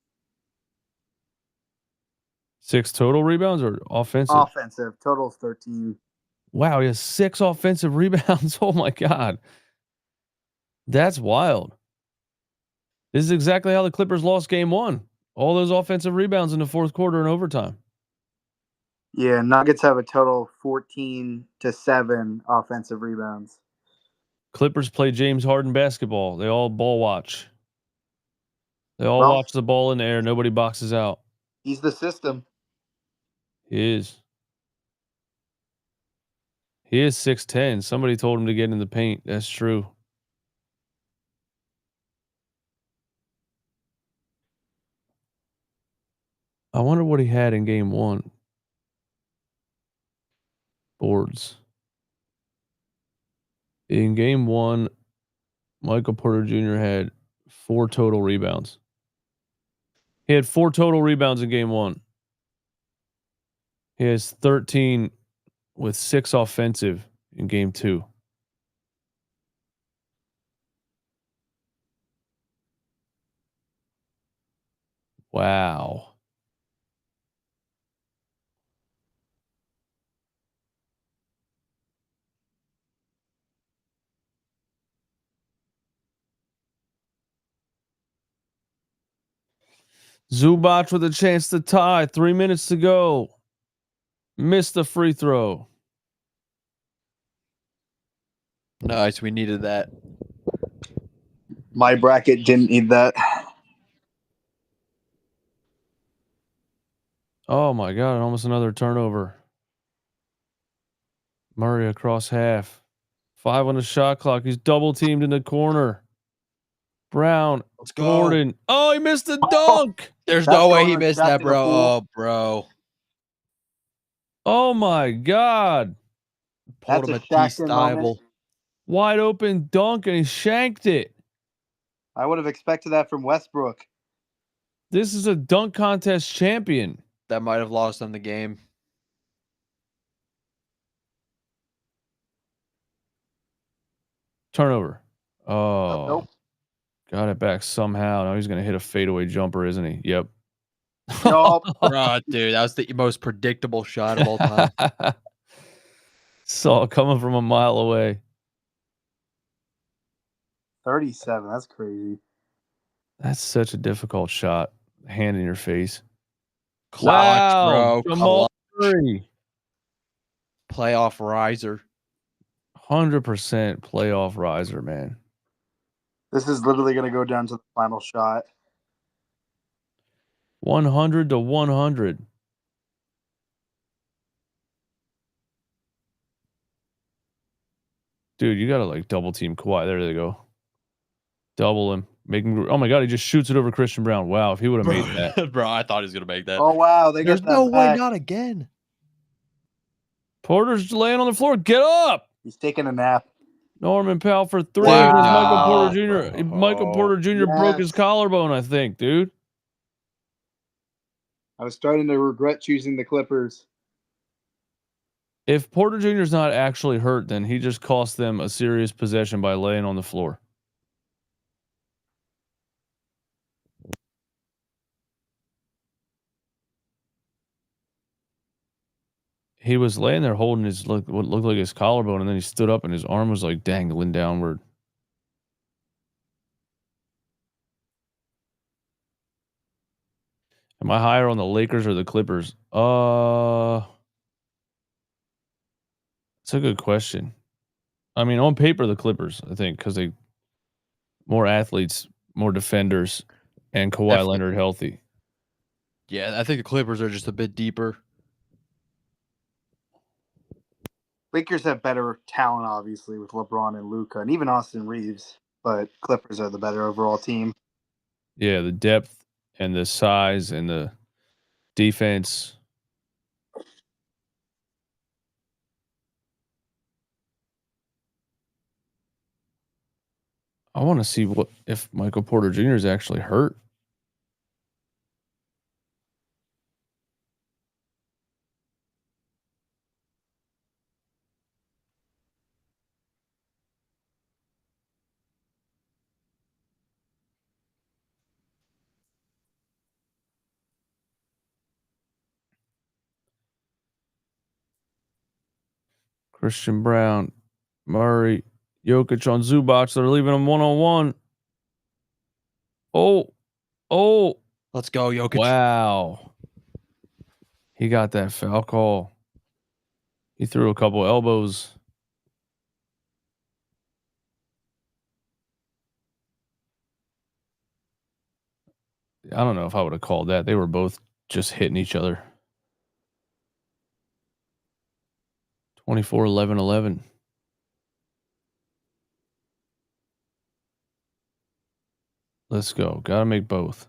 6 total rebounds or offensive? Offensive. Total is 13. Wow, he has 6 offensive rebounds. Oh my God. That's wild. This is exactly how the Clippers lost game 1. All those offensive rebounds in the fourth quarter and overtime. Yeah, Nuggets have a total of 14-7 offensive rebounds. Clippers play James Harden basketball. They all ball watch. They all watch the ball in the air. Nobody boxes out. He's the system. He is. He is 6'10". Somebody told him to get in the paint. That's true. I wonder what he had in game 1. Boards. In game 1, Michael Porter Jr. had 4 total rebounds. He had 4 total rebounds in game 1. He has 13 with 6 offensive in game 2. Wow. Zubac with a chance to tie. 3 minutes to go. Missed the free throw. Nice. We needed that. My bracket didn't need that. Oh my God, almost another turnover. Murray across half. 5 on the shot clock. He's double teamed in the corner. Brown. Let's go. Gordon. Oh, he missed the dunk. There's no way he missed that, bro. Oh, bro. Oh my God. That's a Shaqtin' moment. Wide open dunk and he shanked it. I would have expected that from Westbrook. This is a dunk contest champion. That might have lost them the game. Turnover. Oh. Nope. Got it back somehow. Now he's going to hit a fadeaway jumper, isn't he? Yep. Nope. Bro, dude, that was the most predictable shot of all time. Saw it coming from a mile away. 37. That's crazy. That's such a difficult shot. Hand in your face. Clutch, bro. Jamal Murray. Playoff riser. 100% playoff riser, man. This is literally going to go down to the final shot. 100 to 100. Dude, you got to like double team Kawhi. There they go. Double him. Make him. Oh my God, he just shoots it over Christian Brown. Wow, if he would have made that. Bro, I thought he was going to make that. Oh, wow. There's no way, not again. Porter's laying on the floor. Get up. He's taking a nap. Norman Powell for 3. Wow. Michael Porter Jr. Michael Porter Jr. broke his collarbone, I think, dude. I was starting to regret choosing the Clippers. If Porter Jr. is not actually hurt, then he just cost them a serious possession by laying on the floor. He was laying there holding what looked like his collarbone, and then he stood up and his arm was like dangling downward. Am I higher on the Lakers or the Clippers? It's a good question. I mean, on paper, the Clippers, I think, because they more athletes, more defenders, and Kawhi Definitely. Leonard healthy. Yeah, I think the Clippers are just a bit deeper. Lakers have better talent, obviously, with LeBron and Luka, and even Austin Reeves. But Clippers are the better overall team. Yeah, the depth and the size and the defense. I want to see what if Michael Porter Jr. is actually hurt. Christian Brown, Murray, Jokic on Zubac. They're leaving him 1-on-1. Oh, Let's go, Jokic. wow. He got that foul call. He threw a couple elbows. I don't know if I would have called that. They were both just hitting each other. 24-11-11. Let's go. Got to make both.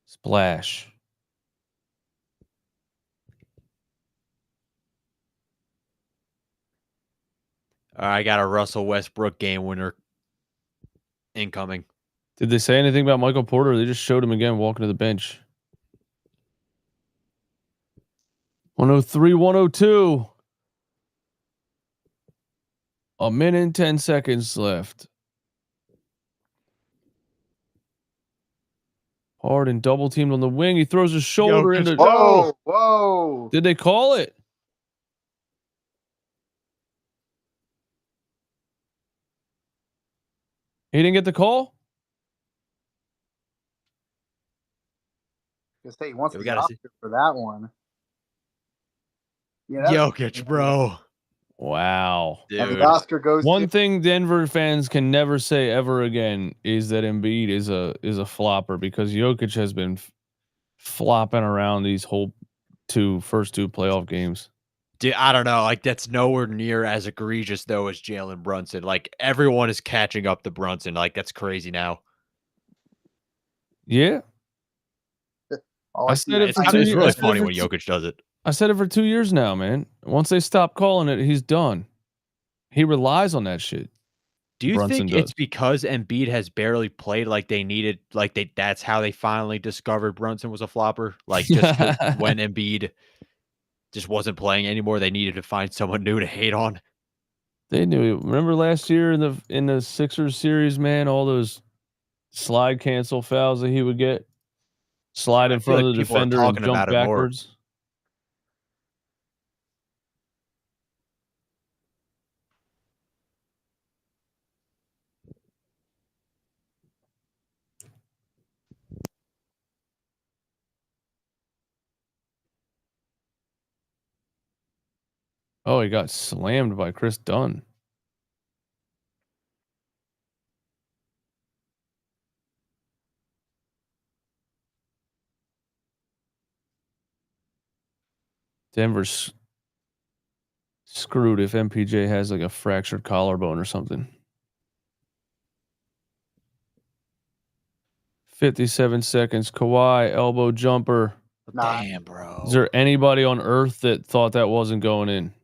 Splash. I got a Russell Westbrook game winner incoming. Did they say anything about Michael Porter? Or they just showed him again walking to the bench. 103-102. A minute and 10 seconds left. Harden double teamed on the wing. He throws his shoulder into. Whoa! Did they call it? He didn't get the call? Just say he wants Yeah, we the gotta Oscar see. for that one. Yeah, Jokic, bro. Wow. And Dude. the Oscar goes One to thing Denver fans can never say ever again is that Embiid is a flopper, because Jokic has been flopping around these first two playoff games. Dude, I don't know. Like, that's nowhere near as egregious though as Jalen Brunson. Like, everyone is catching up to Brunson. Like, that's crazy now. Yeah. all I I said see. it for It's, 2 it's years. really funny when Jokic does it. I said it for 2 years now, man. Once they stop calling it, he's done. He relies on that shit. Do you Brunson think does. it's because Embiid has barely played like they needed, that's how they finally discovered Brunson was a flopper? Like, just 'cause when Embiid just wasn't playing anymore, they needed to find someone new to hate on. They knew it. Remember last year in the Sixers series, man, all those slide cancel fouls that he would get, slide I in feel front like of the people are defender and talking jump about it more. backwards. Oh, he got slammed by Chris Dunn. Denver's screwed if MPJ has like a fractured collarbone or something. 57 seconds. Kawhi elbow jumper. Nah. Damn, bro. Is there anybody on earth that thought that wasn't going in?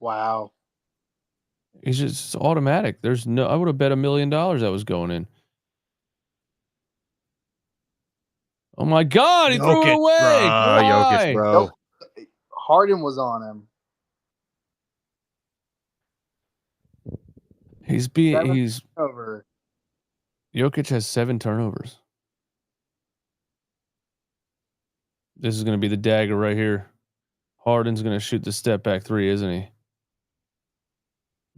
Wow. It's just automatic. I would have bet $1 million that was going in. Oh my God, he threw it Jokic, away. bro. Jokic, Why? bro. Nope. Harden was on him. He's Over. Jokic has 7 turnovers. This is going to be the dagger right here. Harden's going to shoot the step back 3, isn't he?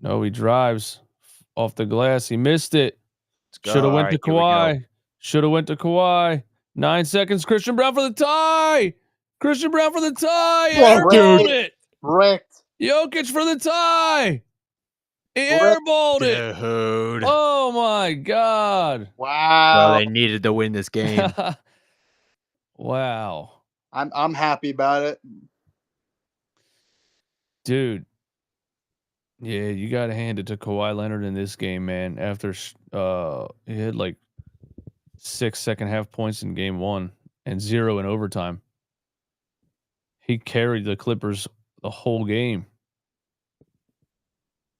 No, he drives off the glass. He missed it. Should have went to Kawhi. Should have went to Kawhi. 9 seconds. Christian Brown for the tie. Christian Brown for the tie. Airballed it. Bricked. Jokic for the tie. He airballed it. Dude. Oh my God. Wow. Bro, they needed to win this game. Wow. I'm happy about it. Dude. Yeah, you got to hand it to Kawhi Leonard in this game, man. After he had like 6 second half points in game 1 and 0 in overtime. He carried the Clippers the whole game.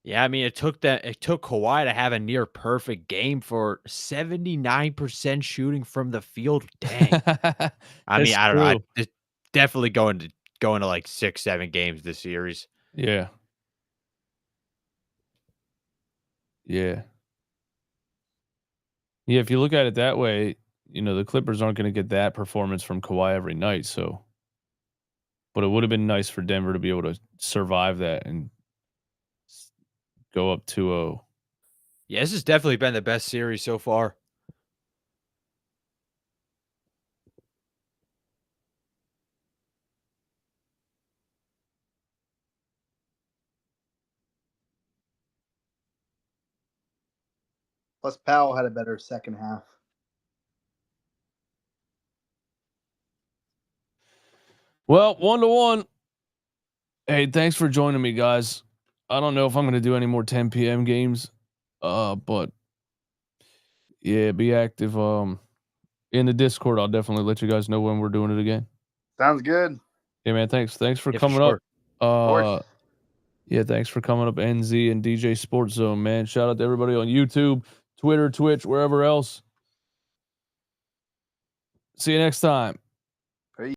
Yeah, I mean, it took Kawhi to have a near perfect game for 79% shooting from the field. Dang. I mean, I don't know. It's definitely going to like 6-7 games this series. Yeah. Yeah. Yeah, if you look at it that way, you know, the Clippers aren't going to get that performance from Kawhi every night, so but it would have been nice for Denver to be able to survive that and go up 2-0. Yeah, this has definitely been the best series so far. Plus, Powell had a better second half. Well, 1-1. Hey, thanks for joining me, guys. I don't know if I'm going to do any more 10 p.m. games, but yeah, be active. In the Discord, I'll definitely let you guys know when we're doing it again. Sounds good. Yeah, man. Thanks for Yeah, coming for up. Yeah, thanks for coming up, NZ and DJ Sports Zone, man. Shout out to everybody on YouTube, Twitter, Twitch, wherever else. See you next time.